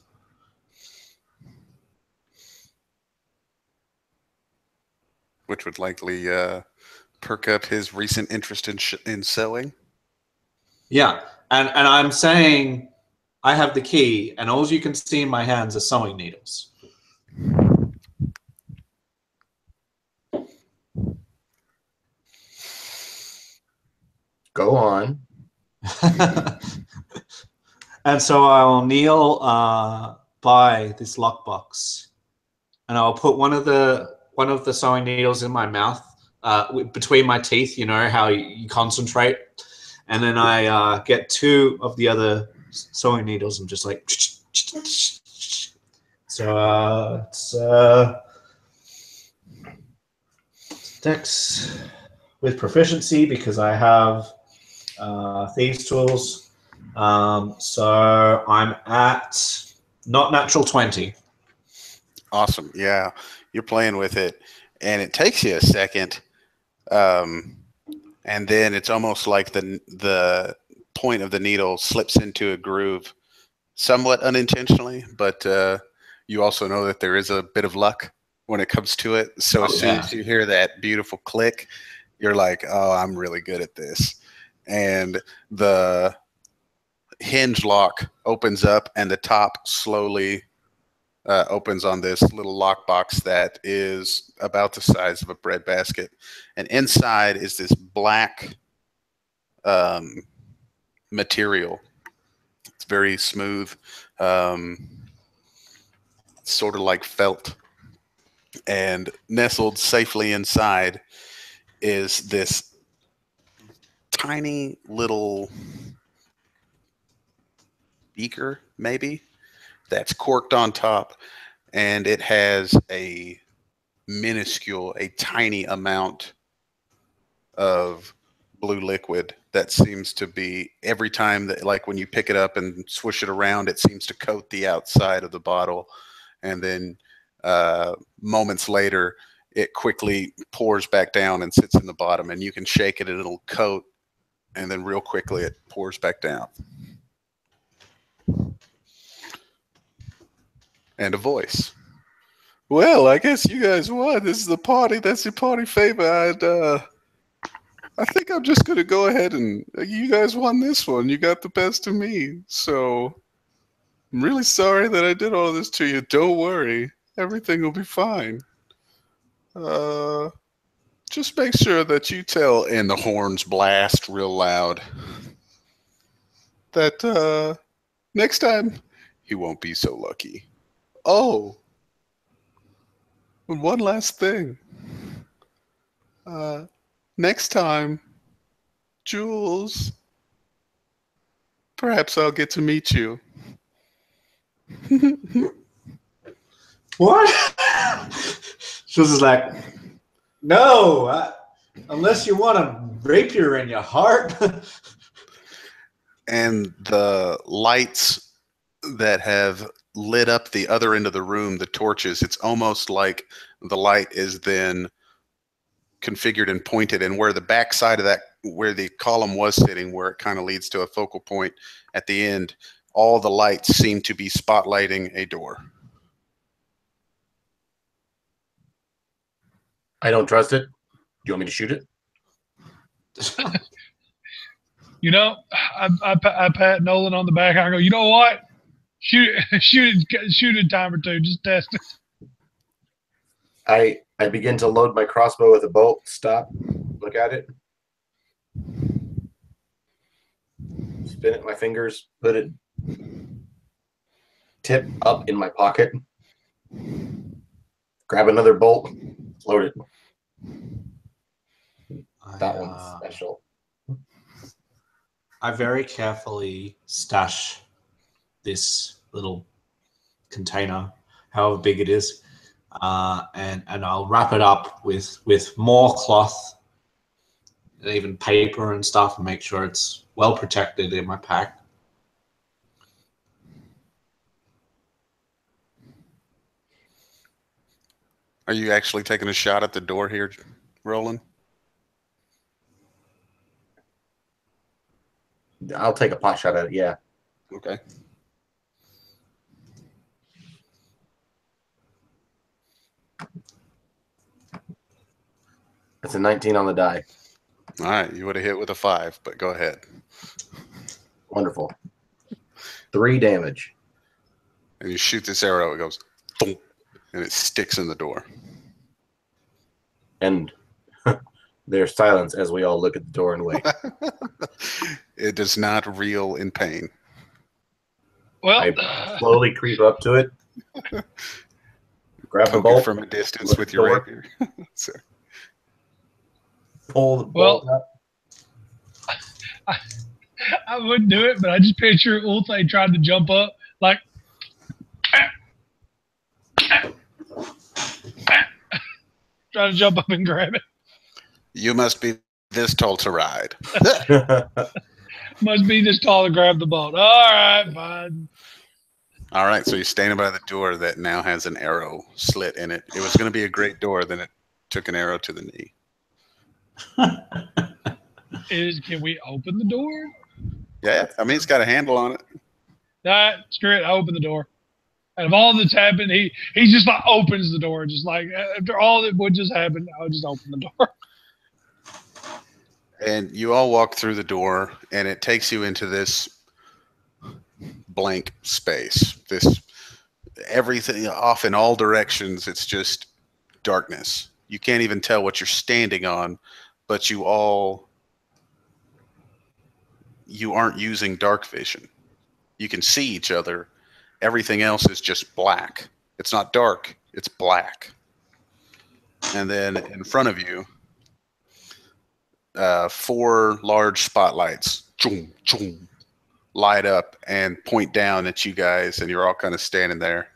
Which would likely perk up his recent interest in sewing. Yeah, and I'm saying I have the key, and all you can see in my hands are sewing needles. Go on. And so I'll kneel by this lockbox, and I'll put one of the sewing needles in my mouth, between my teeth. You know how you concentrate, and then I get 2 of the other sewing needles and just like. So it's Dex with proficiency because I have thieves' tools. So I'm at not natural 20. Awesome. Yeah, you're playing with it, and it takes you a second, and then it's almost like the point of the needle slips into a groove, somewhat unintentionally, but you also know that there is a bit of luck when it comes to it. So as soon as you hear that beautiful click, you're like, "Oh, I'm really good at this," and the hinge lock opens up, and the top slowly opens on this little lockbox that is about the size of a breadbasket, and inside is this black material. It's very smooth, sort of like felt. And nestled safely inside is this tiny little beaker, maybe, that's corked on top, and it has a tiny amount of blue liquid that seems to be, every time that, like when you pick it up and swish it around, it seems to coat the outside of the bottle, and then moments later it quickly pours back down and sits in the bottom, and you can shake it and it'll coat, and then real quickly it pours back down. And a voice. Well, I guess you guys won. This is the party. That's your party favor. I think I'm just going to go ahead and you guys won this one. You got the best of me. So I'm really sorry that I did all this to you. Don't worry. Everything will be fine. Just make sure that you tell, and the horns blast real loud, that next time he won't be so lucky. Oh, and one last thing. Next time, Jules, perhaps I'll get to meet you. What? Jules is like, no, unless you want a rapier in your heart. And the lights that have lit up the other end of the room, the torches, it's almost like the light is then configured and pointed, and where the back side of that, where the column was sitting, where it kind of leads to a focal point at the end, all the lights seem to be spotlighting a door. I don't trust it. Do you want me to shoot it? You know, I pat Nolan on the back. I go, you know what? Shoot it a time or two. Just test it. I begin to load my crossbow with a bolt. Stop. Look at it. Spin it my fingers. Put it tip up in my pocket. Grab another bolt. Load it. That one's special. I very carefully stash this little container, however big it is, and I'll wrap it up with more cloth and even paper and stuff, and make sure it's well protected in my pack. Are you actually taking a shot at the door here, Roland? I'll take a pot shot at it, yeah. Okay. It's a 19 on the die. All right, you would have hit with a 5, but go ahead. Wonderful. 3 damage. And you shoot this arrow, it goes, thump, and it sticks in the door. And there's silence as we all look at the door and wait. It does not reel in pain. Well, I slowly creep up to it. Grab the Poke bolt it from a distance Look with at your the rapier. So, pull the bolt up. I wouldn't do it, but I just picture Ulthay trying to jump up, like, trying to jump up and grab it. you must be this tall to ride. Must be this tall to grab the bolt. All right, fine. All right, so you're standing by the door that now has an arrow slit in it. It was going to be a great door, then it took an arrow to the knee. Can we open the door? Yeah, I mean, it's got a handle on it. Screw it. I open the door. And of all that's happened, he just like opens the door. Just like after all that would just happen, I'll just open the door. And you all walk through the door, and it takes you into this blank space. This everything off in all directions. It's just darkness. You can't even tell what you're standing on, but you all you aren't using dark vision. You can see each other. Everything else is just black. It's not dark, it's black. And then in front of you, 4 large spotlights light up and point down at you guys, and you're all kind of standing there.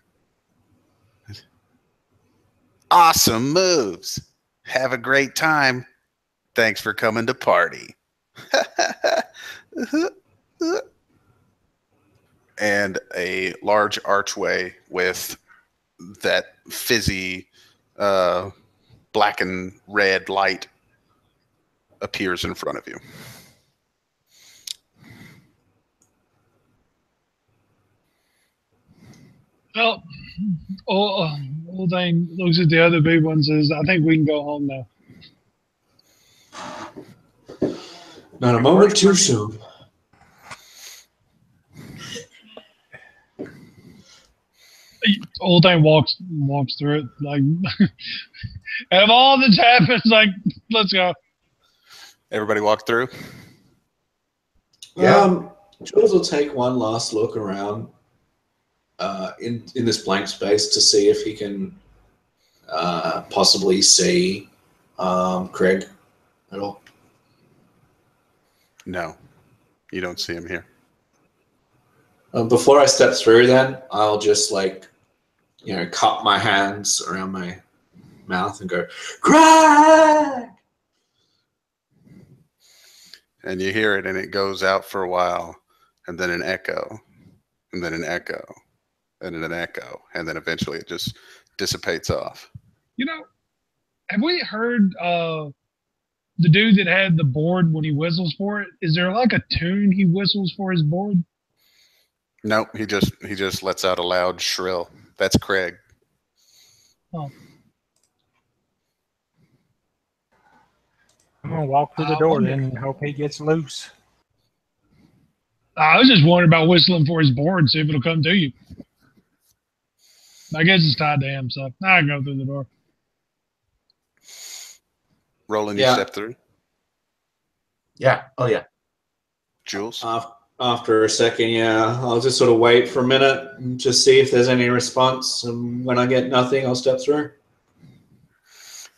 Awesome moves. Have a great time. Thanks for coming to party. And a large archway with that fizzy black and red light appears in front of you. Well, old thing looks at the other big ones and says, I think we can go home now. Not a moment too soon. Old thing walks through it like, and all that's happened, like, let's go. Everybody walk through? Yeah. Jules will take one last look around in this blank space to see if he can possibly see Craig at all. No, you don't see him here. Before I step through, then I'll just cup my hands around my mouth and go, Craig! And you hear it, and it goes out for a while, and then an echo, and then an echo, and then an echo, and then eventually it just dissipates off. You know, have we heard the dude that had the board when he whistles for it? Is there like a tune he whistles for his board? Nope, he just lets out a loud shrill. That's Craig. Oh. I'm gonna walk through the door then and hope he gets loose. I was just wondering about whistling for his board, see if it'll come to you. I guess it's tied to him, so I can go through the door. Roland, Yeah. you step through. Yeah. Oh, yeah. Jules? After a second, yeah, I'll just sort of wait for a minute and just see if there's any response. And when I get nothing, I'll step through.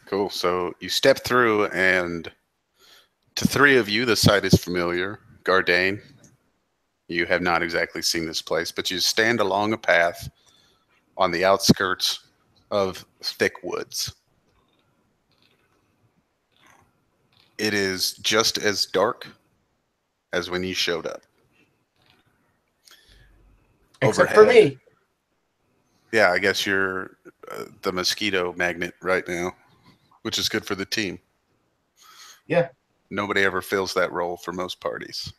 Cool. So you step through, and to 3 of you, the site is familiar. Gardane, you have not exactly seen this place, but you stand along a path on the outskirts of thick woods. It is just as dark as when you showed up. Except for me. Yeah, I guess you're the mosquito magnet right now, which is good for the team. Yeah. Nobody ever fills that role for most parties.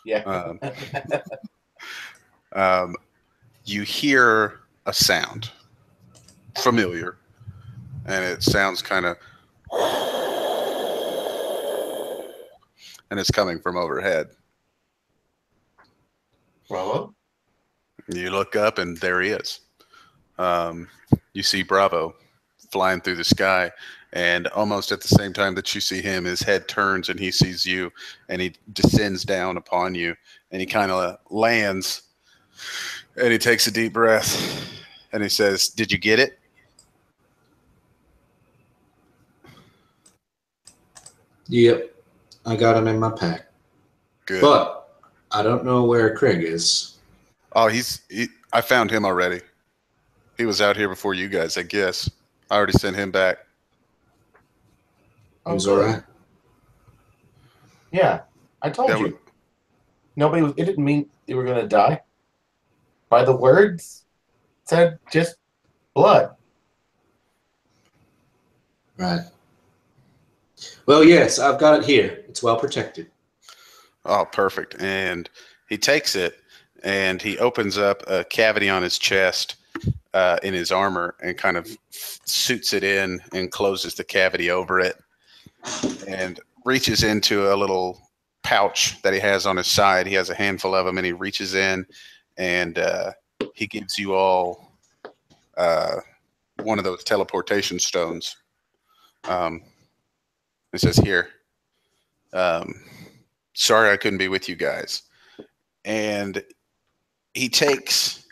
Yeah. You hear a sound familiar, and it sounds kind of, and it's coming from overhead. Bravo. You look up, and there he is. You see Bravo flying through the sky, and almost at the same time that you see him, his head turns and he sees you, and he descends down upon you, and he kind of lands, and he takes a deep breath, and he says, "Did you get it?" Yep, I got him in my pack. Good. But I don't know where Craig is. Oh, I found him already. He was out here before you guys, I guess. I already sent him back. He was all right. Yeah. I told you. It didn't mean you were going to die. By the words, it said just blood. Right. Well, yes, I've got it here. It's well protected. Oh, perfect. And he takes it, and he opens up a cavity on his chest in his armor and kind of suits it in and closes the cavity over it and reaches into a little pouch that he has on his side. He has a handful of them, and he reaches in, and he gives you all one of those teleportation stones. It says, "Here, sorry I couldn't be with you guys. And he takes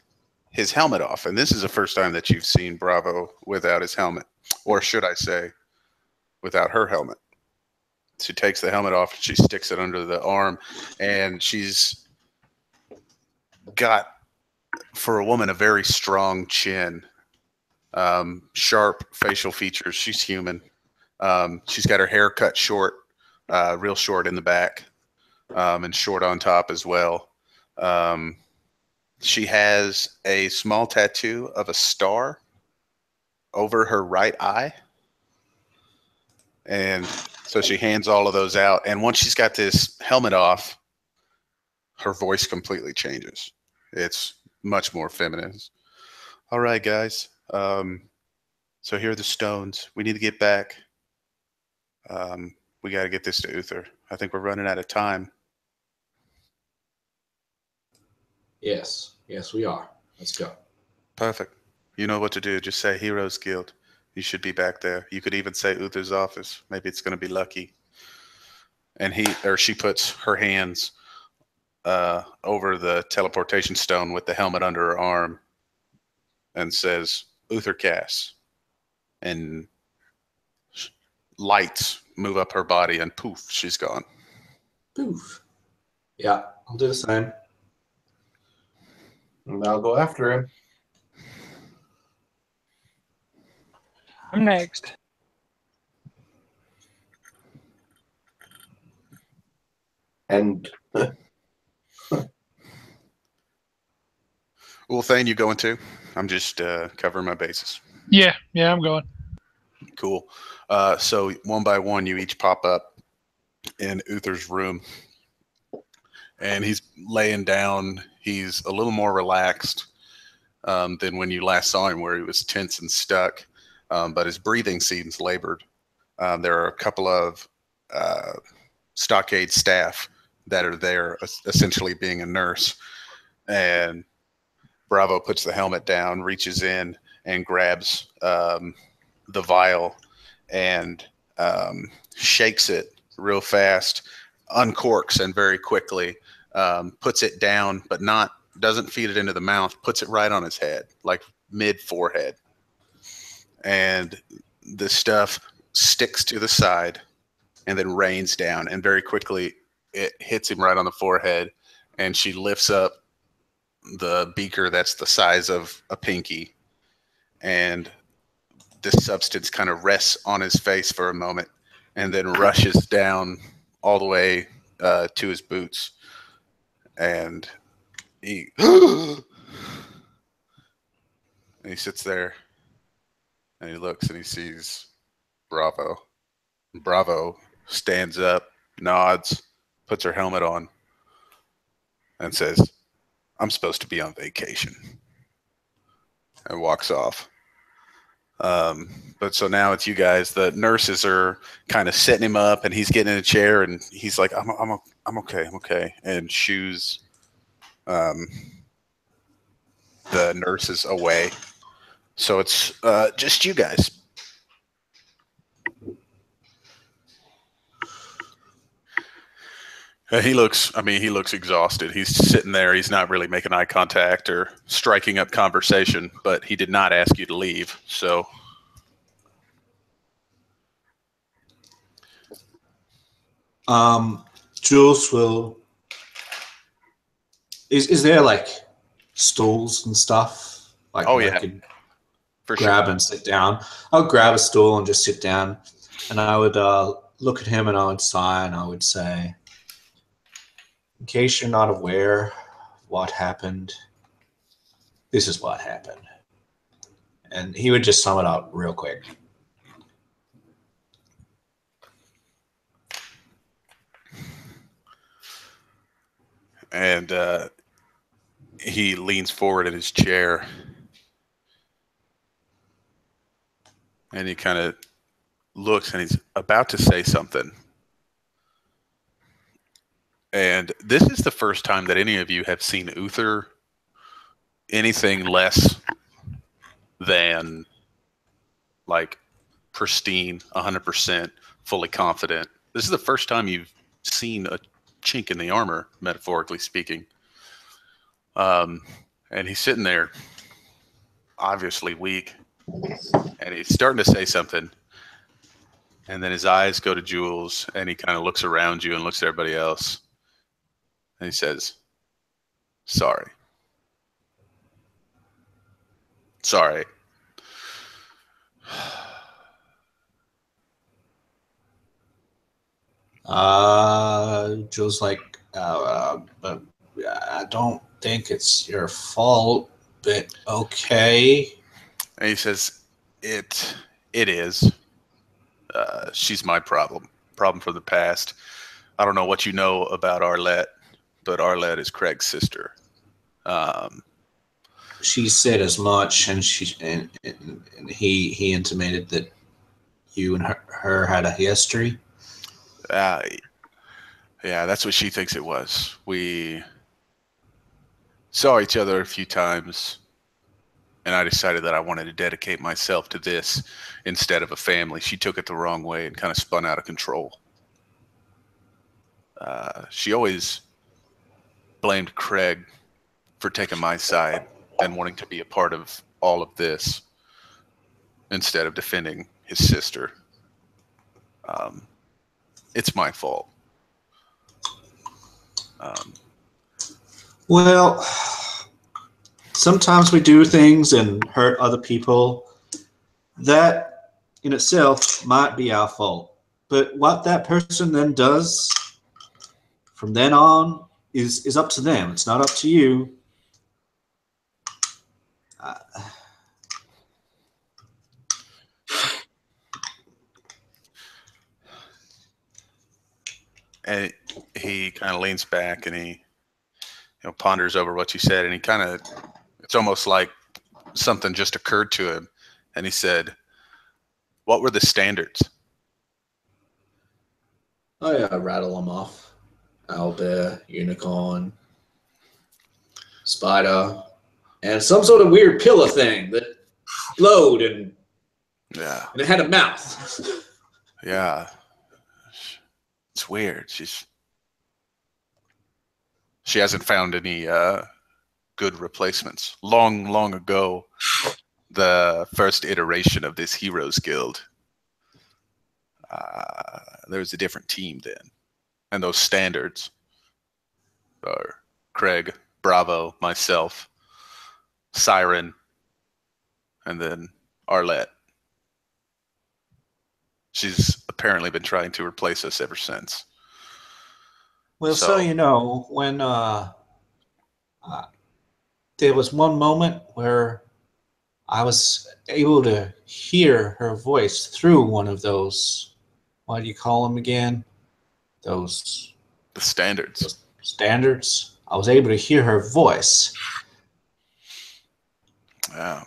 his helmet off. And this is the first time that you've seen Bravo without his helmet. Or should I say, without her helmet. She takes the helmet off and she sticks it under the arm. And she's got, for a woman, a very strong chin. Sharp facial features. She's human. She's got her hair cut short, real short in the back, and short on top as well. She has a small tattoo of a star over her right eye. And so she hands all of those out. And once she's got this helmet off, her voice completely changes. It's much more feminine. All right, guys. So here are the stones. We need to get back. We got to get this to Uther. I think we're running out of time. Yes, we are. Let's go. Perfect. You know what to do. Just say Heroes Guild. You should be back there. You could even say Uther's office. Maybe it's going to be lucky. And he or she puts her hands over the teleportation stone with the helmet under her arm and says, Uther Cass. And lights move up her body and poof, she's gone. Poof. Yeah, I'll do the same. And I'll go after him. I'm next. And Well, Thane, you going too? I'm just covering my bases. Yeah, I'm going. Cool. So one by one, you each pop up in Uther's room. And he's laying down. He's a little more relaxed than when you last saw him, where he was tense and stuck. But his breathing seems labored. There are a couple of stockade staff that are there, essentially being a nurse. And Bravo puts the helmet down, reaches in, and grabs the vial and shakes it real fast, uncorks and very quickly, puts it down, but doesn't feed it into the mouth, puts it right on his head, like mid-forehead. And the stuff sticks to the side and then rains down, and very quickly it hits him right on the forehead, and she lifts up the beaker that's the size of a pinky, and this substance kind of rests on his face for a moment and then rushes down all the way to his boots. And he sits there and he looks and he sees Bravo. Bravo stands up, nods, puts her helmet on, and says, I'm supposed to be on vacation, and walks off. But so now it's you guys. The nurses are kind of setting him up, and he's getting in a chair, and he's like, I'm okay, and shoos the nurses away. So it's just you guys. He looks exhausted. He's sitting there. He's not really making eye contact or striking up conversation, but he did not ask you to leave. So Jules will. Is there like stools and stuff? Like Oh, I yeah. could for grab sure. and sit down. I'll grab a stool and just sit down, and I would look at him and I would sigh and I would say, in case you're not aware of what happened, this is what happened. And he would just sum it up real quick. And he leans forward in his chair and he kind of looks and he's about to say something. And this is the first time that any of you have seen Uther anything less than like pristine, 100%, fully confident. This is the first time you've seen chink in the armor, metaphorically speaking. And he's sitting there, obviously weak, and he's starting to say something. And then his eyes go to Jules, and he kind of looks around you and looks at everybody else. And he says, sorry. Sorry. Jules like, but I don't think it's your fault, but okay. And he says, it is. She's my problem from the past. I don't know what you know about Arlette, but Arlette is Craig's sister. She said as much, and he intimated that you and her had a history. Yeah, that's what she thinks it was. We saw each other a few times, and I decided that I wanted to dedicate myself to this instead of a family. She took it the wrong way and kind of spun out of control. She always blamed Craig for taking my side and wanting to be a part of all of this instead of defending his sister. It's my fault. Well, sometimes we do things and hurt other people. That in itself might be our fault. But what that person then does from then on is up to them. It's not up to you. And he kind of leans back and he ponders over what you said, and he kind of, it's almost like something just occurred to him, and he said, what were the standards? Oh yeah, rattle them off. Owlbear, unicorn, spider, and some sort of weird pillar thing that glowed and it had a mouth. Yeah. It's weird. She hasn't found any good replacements. Long ago, the first iteration of this Heroes Guild, there was a different team then. And those standards are Craig, Bravo, myself, Siren, and then Arlette. She's apparently been trying to replace us ever since. Well, so you know, when there was one moment where I was able to hear her voice through one of those, what do you call them again? The standards. Those standards. I was able to hear her voice. Yeah,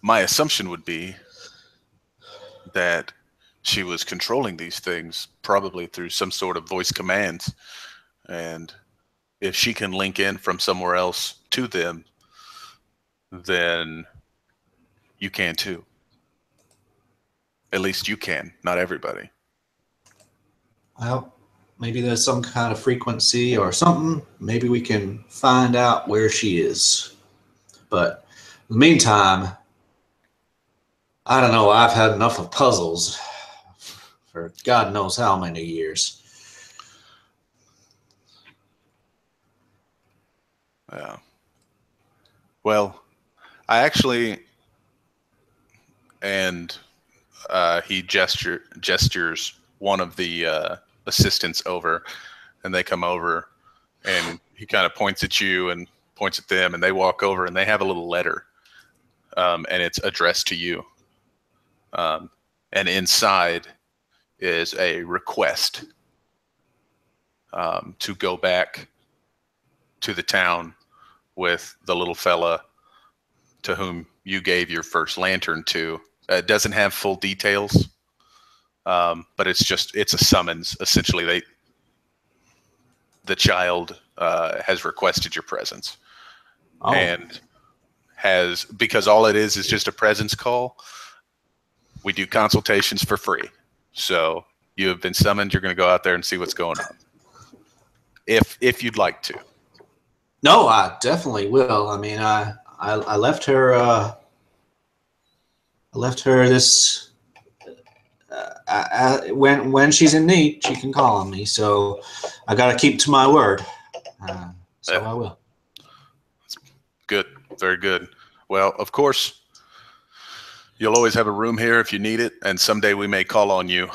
my assumption would be that she was controlling these things probably through some sort of voice commands. And if she can link in from somewhere else to them, then you can too. At least you can, not everybody. Well, maybe there's some kind of frequency or something. Maybe we can find out where she is. But in the meantime, I don't know. I've had enough of puzzles for God knows how many years. Yeah. Well, I actually, and he gestures one of the assistants over, and they come over, and he kind of points at you and points at them, and they walk over, and they have a little letter, and it's addressed to you. And inside is a request to go back to the town with the little fella to whom you gave your first lantern to. It doesn't have full details, but it's a summons. Essentially, the child has requested your presence, and because all it is just a presence call. We do consultations for free. So You have been summoned. You're going to go out there and see what's going on. If you'd like to. No, I definitely will. I mean, I left her. I left her this. When she's in need, she can call on me. So I got to keep to my word. So I will. Good. Very good. Well, of course, you'll always have a room here if you need it, and someday we may call on you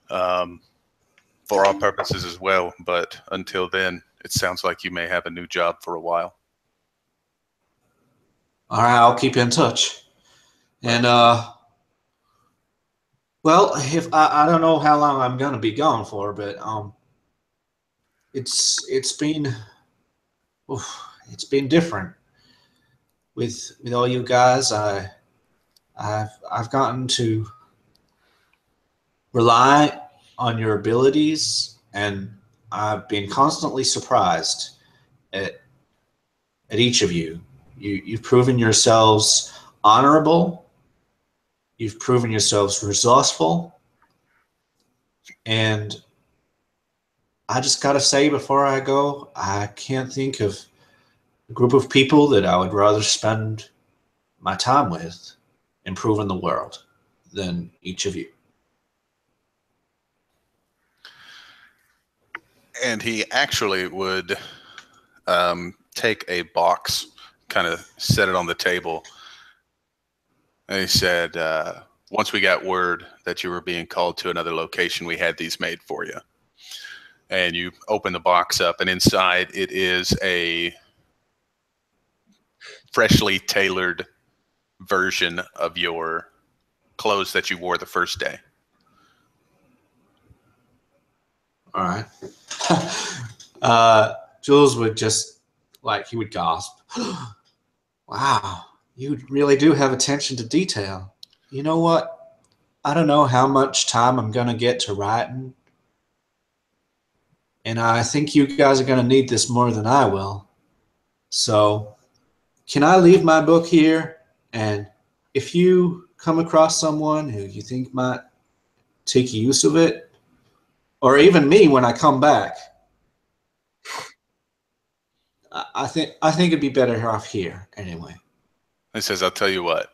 for our purposes as well. But until then, it sounds like you may have a new job for a while. All right, I'll keep you in touch. And well, if I don't know how long I'm gonna be gone for, but it's been different with all you guys. I've gotten to rely on your abilities, and I've been constantly surprised at each of you. You've proven yourselves honorable. You've proven yourselves resourceful. And I just got to say before I go, I can't think of a group of people that I would rather spend my time with improving the world than each of you. And he actually would take a box, kind of set it on the table. And he said, once we got word that you were being called to another location, we had these made for you. And you open the box up, and inside it is a freshly tailored version of your clothes that you wore the first day. All right. Jules would just, he would gasp. Wow, you really do have attention to detail. You know what? I don't know how much time I'm going to get to writing. And I think you guys are going to need this more than I will. So can I leave my book here? And if you come across someone who you think might take use of it, or even me when I come back, I think it'd be better off here anyway. He says, I'll tell you what.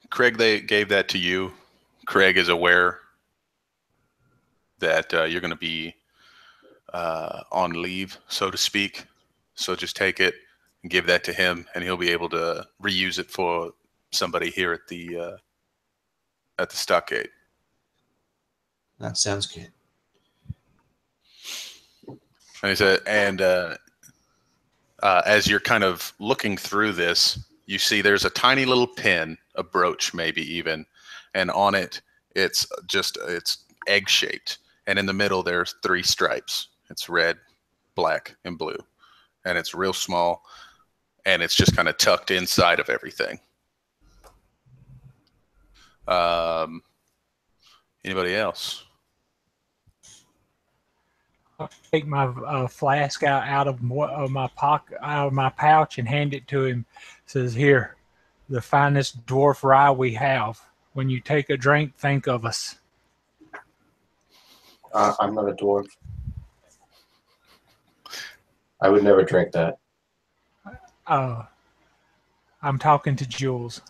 Craig, they gave that to you. Craig is aware that you're going to be on leave, so to speak. So just take it and give that to him, and he'll be able to reuse it for somebody here at the stockade. That sounds good. And he said, and as you're kind of looking through this, you see there's a tiny little pin, a brooch maybe even, and on it it's egg shaped, and in the middle there's 3 stripes. It's red, black, and blue, and it's real small, and it's just kind of tucked inside of everything. Anybody else? I'll take my flask out of my pocket, out of my pouch, and hand it to him. It says, "Here, the finest dwarf rye we have. When you take a drink, think of us." I'm not a dwarf. I would never drink that. I'm talking to Jules.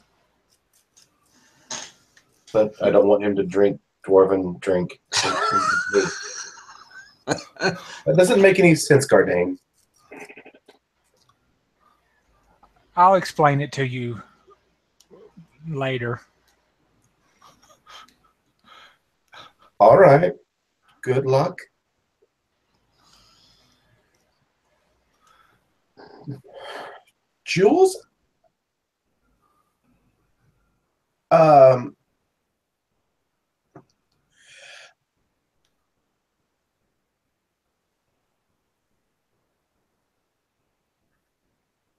But I don't want him to drink dwarven drink. That doesn't make any sense, Gardane. I'll explain it to you later. All right. Good luck. Jules?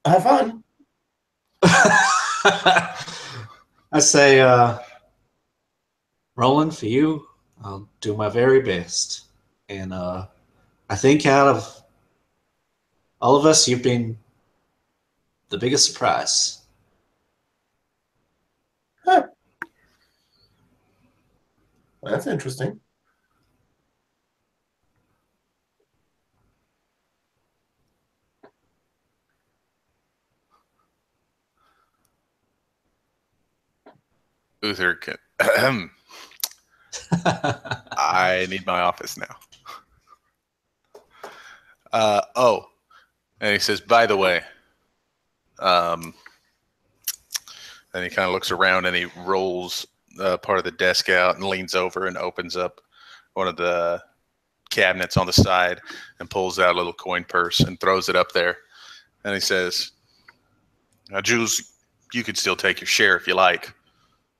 Have fun. I say, Roland, for you, I'll do my very best. And I think out of all of us, you've been the biggest surprise. Huh. That's interesting. Uther, I need my office now. Oh, and he says, by the way, and he kind of looks around and he rolls part of the desk out and leans over and opens up one of the cabinets on the side and pulls out a little coin purse and throws it up there. And he says, now, Jules, you could still take your share if you like.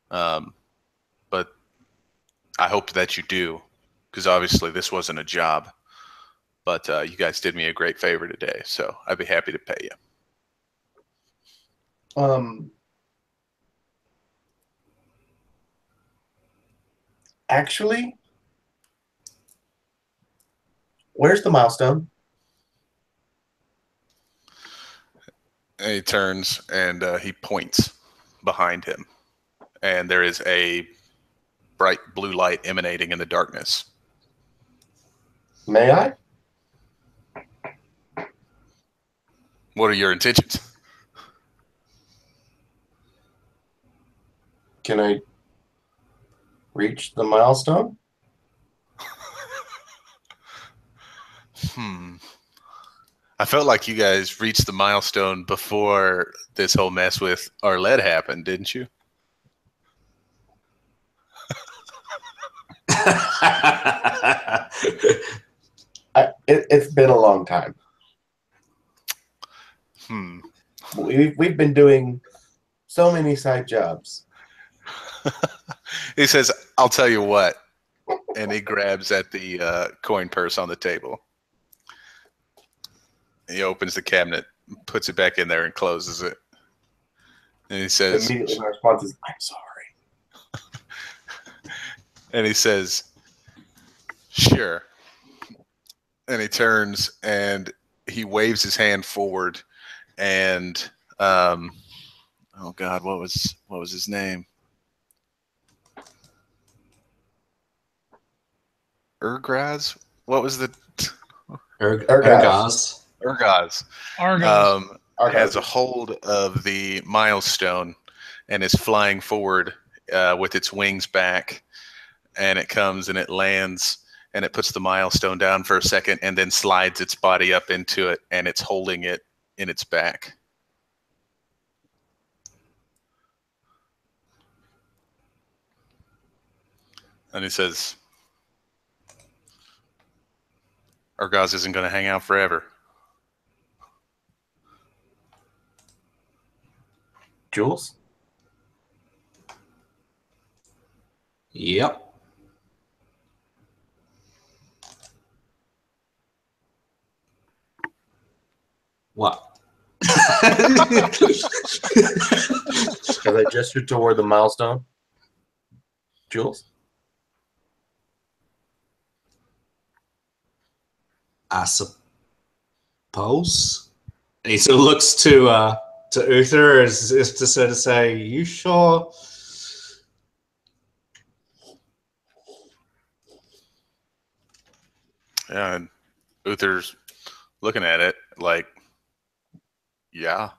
But I hope that you do, because obviously this wasn't a job. But you guys did me a great favor today, so I'd be happy to pay you. Actually, where's the milestone? And he turns and he points behind him. And there is a bright blue light emanating in the darkness. May I? What are your intentions? Can I reach the milestone? I felt like you guys reached the milestone before this whole mess with Arlette happened, didn't you? It's been a long time. We've been doing so many side jobs. He says, I'll tell you what. And he grabs at the coin purse on the table. He opens the cabinet, puts it back in there, and closes it. And he says, immediately my response is, I'm sorry. And he says, sure. And he turns and he waves his hand forward, and oh God, what was his name? Urgraz? What was the Urgaz. Urgaz. Argos. Has a hold of the milestone and is flying forward with its wings back, and it comes and it lands and it puts the milestone down for a second and then slides its body up into it, and it's holding it in its back. And he says, Urgaz isn't going to hang out forever. Jules? Yep. What? As I gestured toward the milestone. Jules? I suppose. And he sort of looks to Uther as if to sort of say, "You sure?" Yeah, and Uther's looking at it like, yeah.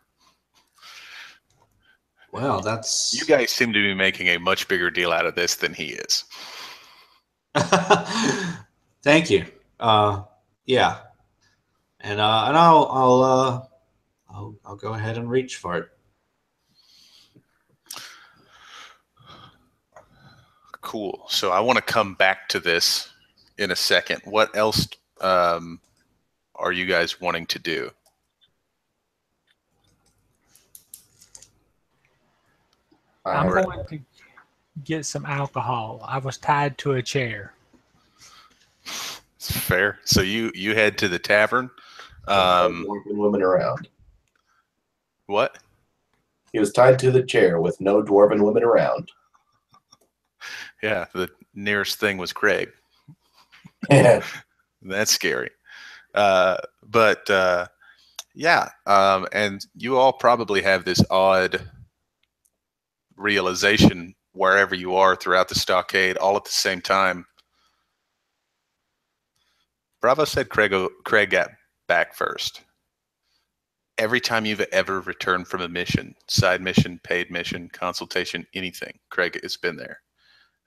Well, that's. You guys seem to be making a much bigger deal out of this than he is. Thank you. Yeah, and I'll go ahead and reach for it. Cool. So I want to come back to this in a second. What else are you guys wanting to do? I'm going to get some alcohol. I was tied to a chair. Fair. So you head to the tavern. Dwarven women around. What? He was tied to the chair with no dwarven women around. Yeah, the nearest thing was Craig. Yeah. That's scary. But yeah, and you all probably have this odd realization wherever you are throughout the stockade, all at the same time. Bravo said Craig got back first. Every time you've ever returned from a mission, side mission, paid mission, consultation, anything, Craig has been there.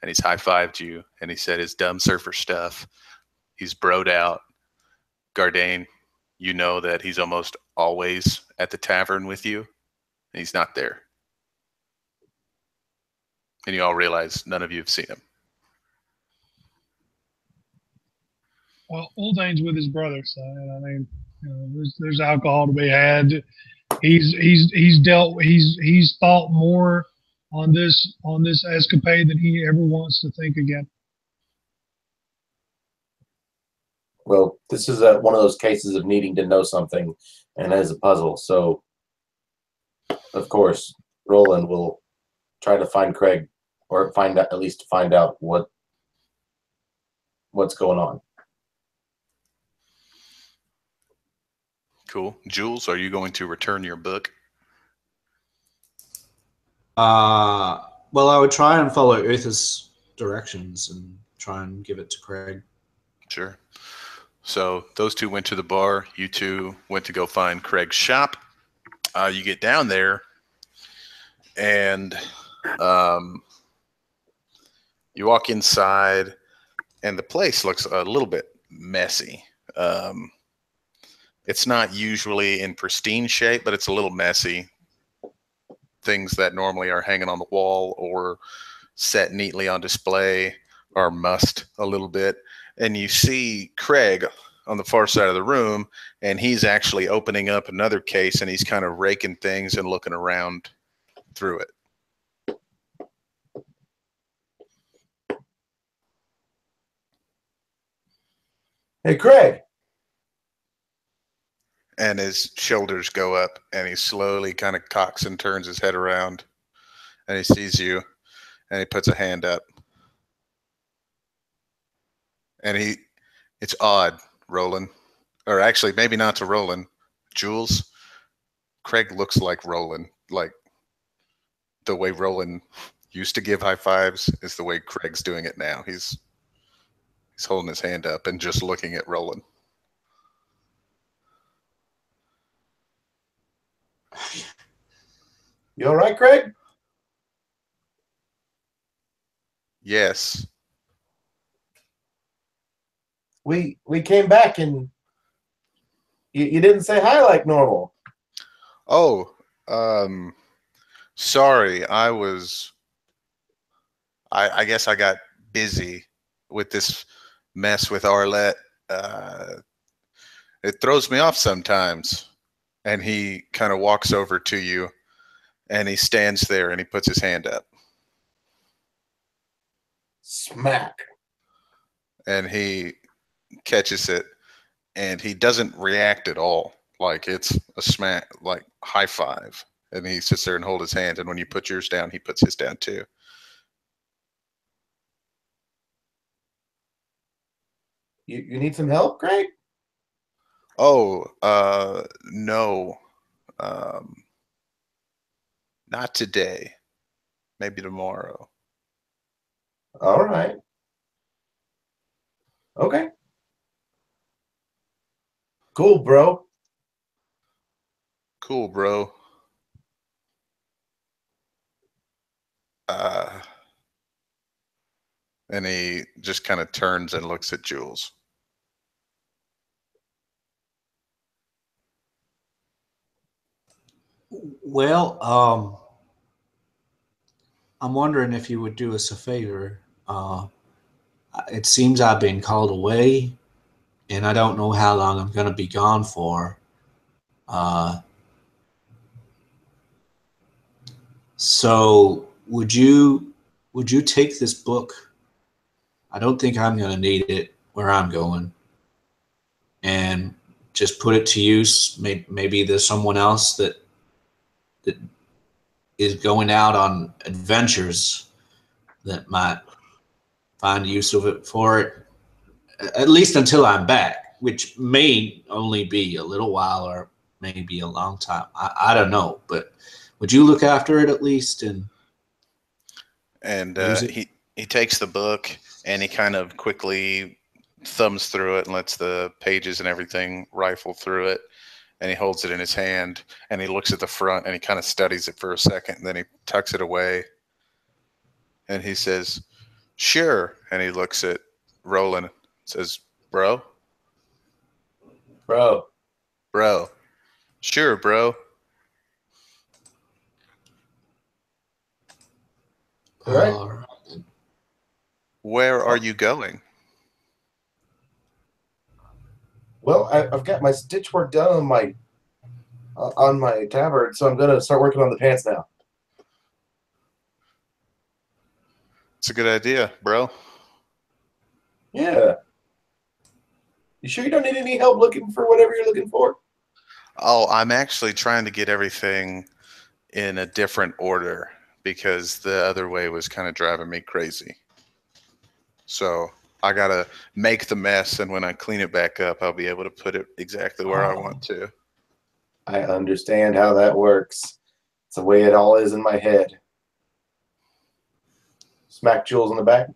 And he's high-fived you, and he said his dumb surfer stuff. He's broed out. Gardane, you know that he's almost always at the tavern with you, and he's not there. And you all realize none of you have seen him. Well, Uldane's with his brother, so I mean, you know, there's alcohol to be had. He's thought more on this escapade than he ever wants to think again. Well, this is one of those cases of needing to know something, and as a puzzle. So, of course, Roland will try to find Craig, or at least find out what's going on. Cool. Jules, are you going to return your book? Well, I would try and follow Uther's directions and try and give it to Craig. Sure. So those two went to the bar. You two went to go find Craig's shop. You get down there, and you walk inside, and the place looks a little bit messy. It's not usually in pristine shape, but it's a little messy. Things that normally are hanging on the wall or set neatly on display are mussed a little bit. And you see Craig on the far side of the room, and he's actually opening up another case, and he's kind of raking things and looking around through it. Hey, Craig. And his shoulders go up, and he slowly kind of cocks and turns his head around, and he sees you, and he puts a hand up. And it's odd, Roland. Or actually, maybe not to Roland. Jules, Craig looks like Roland. Like, the way Roland used to give high fives is the way Craig's doing it now. He's holding his hand up and just looking at Roland. You all right, Craig? Yes. We came back and you didn't say hi like normal. Oh, sorry. I guess I got busy with this mess with Arlette. It throws me off sometimes. And he kind of walks over to you, and he stands there, and he puts his hand up. Smack. And he catches it, and he doesn't react at all. Like, it's a smack, like high five. And he sits there and holds his hand, and when you put yours down, he puts his down too. You need some help, Craig? Oh, no. Not today. Maybe tomorrow. All right. Okay. Cool, bro. Cool, bro. And he just kind of turns and looks at Jules. Well, I'm wondering if you would do us a favor. It seems I've been called away, and I don't know how long I'm going to be gone for. So would you take this book? I don't think I'm going to need it where I'm going, and just put it to use. Maybe there's someone else that is going out on adventures that might find use of it for it, at least until I'm back, which may only be a little while or maybe a long time. I don't know, but would you look after it at least? And Use it. he takes the book and he kind of quickly thumbs through it and lets the pages and everything rifle through it. And he holds it in his hand and he looks at the front and he kind of studies it for a second. And then he tucks it away and he says, "Sure." And he looks at Roland and says, "Bro, Bro, bro, sure, bro." All right. All right. Where are you going? Well, I've got my stitch work done on my tabard, so I'm gonna start working on the pants now. It's a good idea, bro. Yeah. You sure you don't need any help looking for whatever you're looking for? Oh, I'm actually trying to get everything in a different order because the other way was kind of driving me crazy. So I gotta make the mess, and when I clean it back up, I'll be able to put it exactly where I want to. I understand how that works. It's the way it all is in my head. Smack Jules in the back.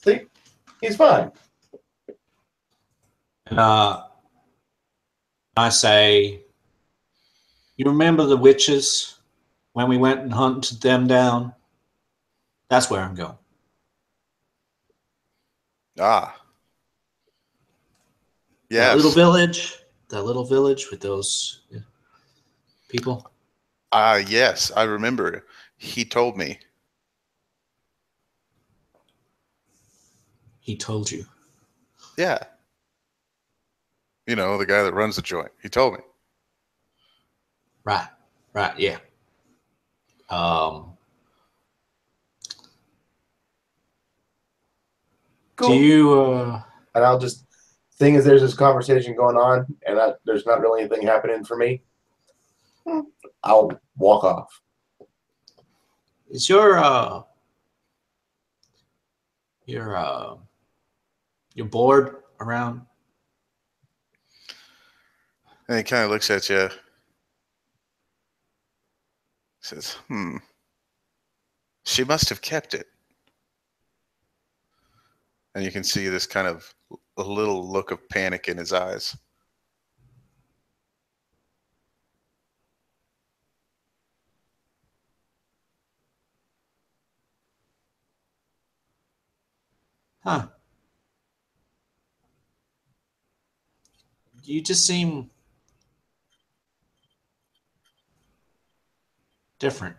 See? He's fine. And I say, you remember the witches when we went and hunted them down? That's where I'm going. Ah, That yes. little village with those people. Yes, I remember. He told me. He told you. Yeah. You know, the guy that runs the joint. He told me. Right, yeah. Cool. Do you And I'll just, thing is, there's this conversation going on, and there's not really anything happening for me. I'll walk off. is your board around? And he kind of looks at you. Says, she must have kept it. And you can see this kind of a little look of panic in his eyes. Huh. You just seem different.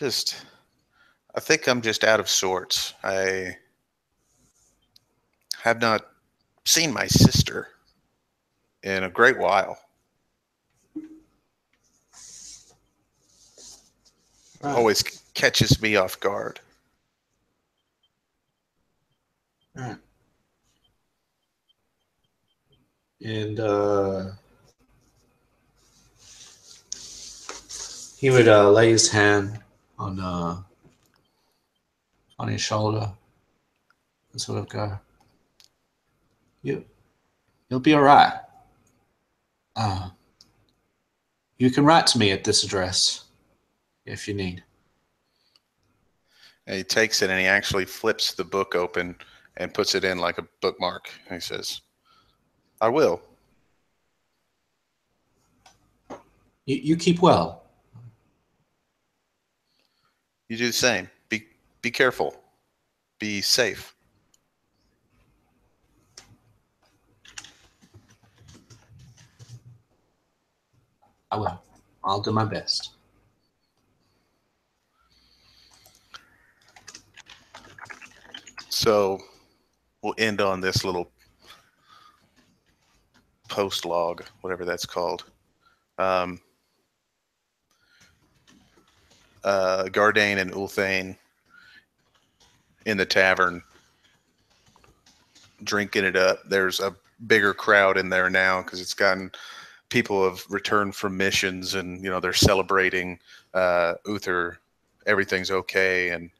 I think I'm just out of sorts. I have not seen my sister in a great while. Right. Always catches me off guard. Right. And he would lay his hand on his shoulder and sort of go, You'll be all right. You can write to me at this address if you need. And he takes it and he actually flips the book open and puts it in like a bookmark. And he says, "I will." You keep well. You do the same. Be careful. Be safe. I will. I'll do my best. So we'll end on this little post log, whatever that's called. Gardane and Ulthane in the tavern drinking it up. There's a bigger crowd in there now because it's gotten people have returned from missions and they're celebrating Uther. Everything's okay, and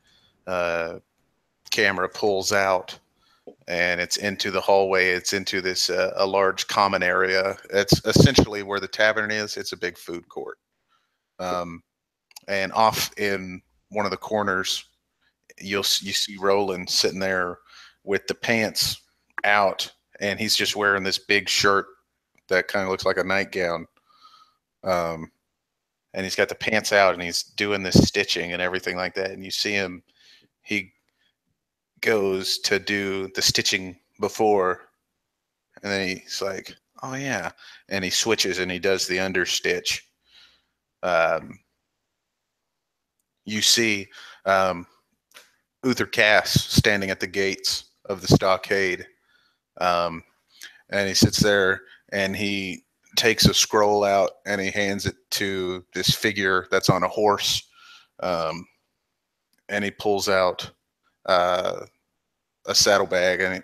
camera pulls out and it's into the hallway. It's into this a large common area. It's essentially where the tavern is. It's a big food court. And off in one of the corners, you see Roland sitting there with the pants out, and he's just wearing this big shirt that kind of looks like a nightgown. And he's got the pants out, and he's doing this stitching and everything like that. And you see him, he goes to do the stitching before, and then he's like, oh yeah, and he switches and he does the understitch. You see Uther Cass standing at the gates of the stockade, and he sits there and he takes a scroll out and he hands it to this figure that's on a horse, and he pulls out a saddlebag, and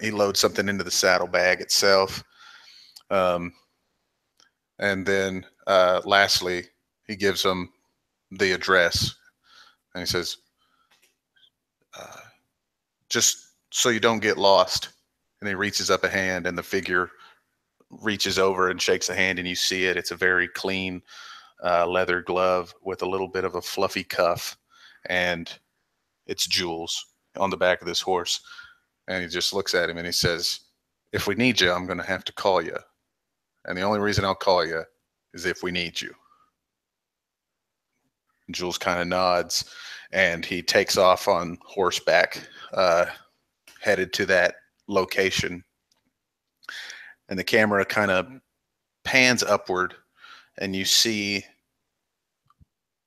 he loads something into the saddlebag itself. And then lastly, he gives them the address, and he says, just so you don't get lost. And he reaches up a hand, and the figure reaches over and shakes a hand, and you see it. It's a very clean leather glove with a little bit of a fluffy cuff, and it's Jules on the back of this horse. And he just looks at him and he says, if we need you, I'm going to have to call you. And the only reason I'll call you is if we need you. And Jules kind of nods, and he takes off on horseback, headed to that location. And the camera kind of pans upward, and you see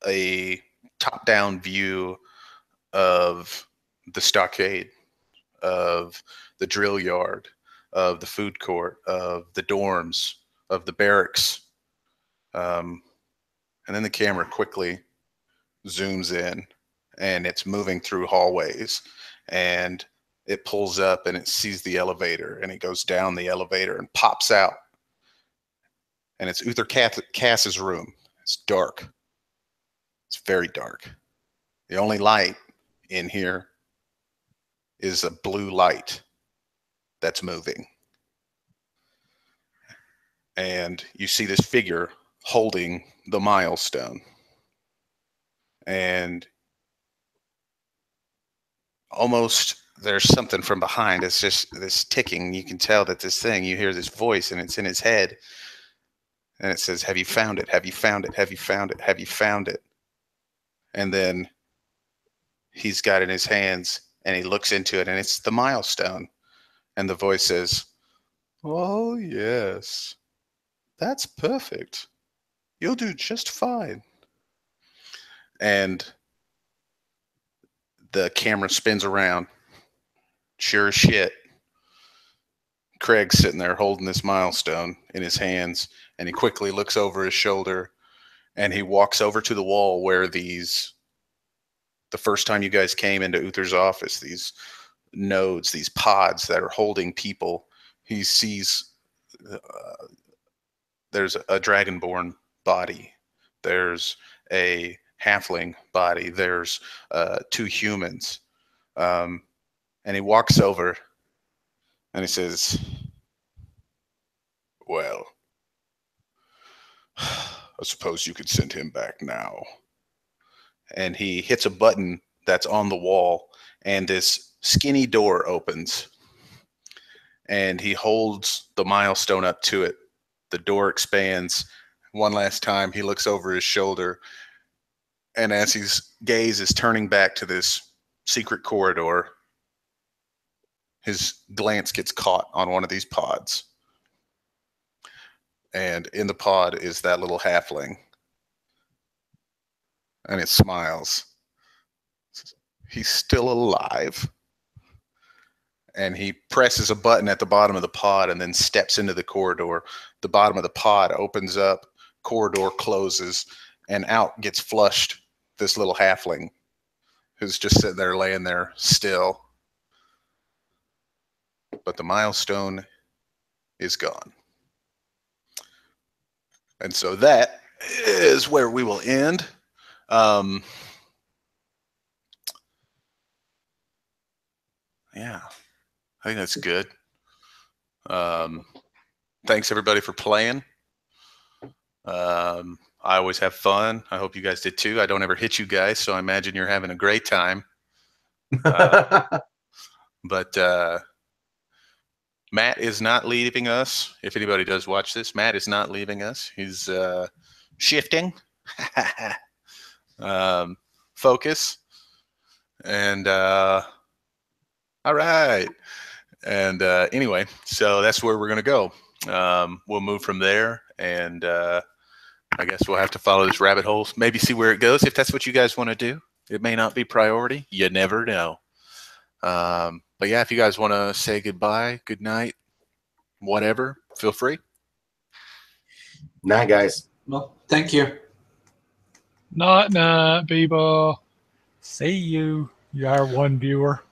a top-down view of the stockade, of the drill yard, of the food court, of the dorms, of the barracks. And then the camera quickly zooms in, and it's moving through hallways, and it pulls up and it sees the elevator, and it goes down the elevator and pops out. And it's Uther Cass's room. It's dark. It's very dark. The only light in here is a blue light that's moving. And you see this figure holding the milestone. And almost there's something from behind. It's just this ticking. You can tell that this thing, you hear this voice, and it's in his head. And it says, have you found it? Have you found it? Have you found it? Have you found it? And then he's got it in his hands, and he looks into it, and it's the milestone. And the voice says, oh, yes, that's perfect. You'll do just fine. And the camera spins around. Sure as shit, Craig's sitting there holding this milestone in his hands, and he quickly looks over his shoulder, and he walks over to the wall where the first time you guys came into Uther's office, these nodes, these pods that are holding people, he sees there's a dragonborn body, there's a halfling body, there's 2 humans, and he walks over and he says, well, I suppose you could send him back now. And he hits a button that's on the wall, and this skinny door opens, and he holds the milestone up to it. The door expands. One last time, he looks over his shoulder, and as his gaze is turning back to this secret corridor, his glance gets caught on one of these pods. And in the pod is that little halfling. And it smiles. He's still alive. And he presses a button at the bottom of the pod and then steps into the corridor. The bottom of the pod opens up, corridor closes, and out gets flushed this little halfling who's just sitting there laying there still. But the milestone is gone. And so that is where we will end. Yeah, I think that's good. Thanks everybody for playing. I always have fun. I hope you guys did too. I don't ever hit you guys, so I imagine you're having a great time. But Matt is not leaving us. If anybody does watch this, Matt is not leaving us. He's shifting focus. And all right. And anyway, so that's where we're going to go. We'll move from there, and I guess we'll have to follow this rabbit hole, maybe see where it goes. If that's what you guys want to do, it may not be priority. You never know. But yeah, if you guys want to say goodbye, good night, whatever, feel free. Night, guys. Well, thank you. Not people. See you. You are one viewer.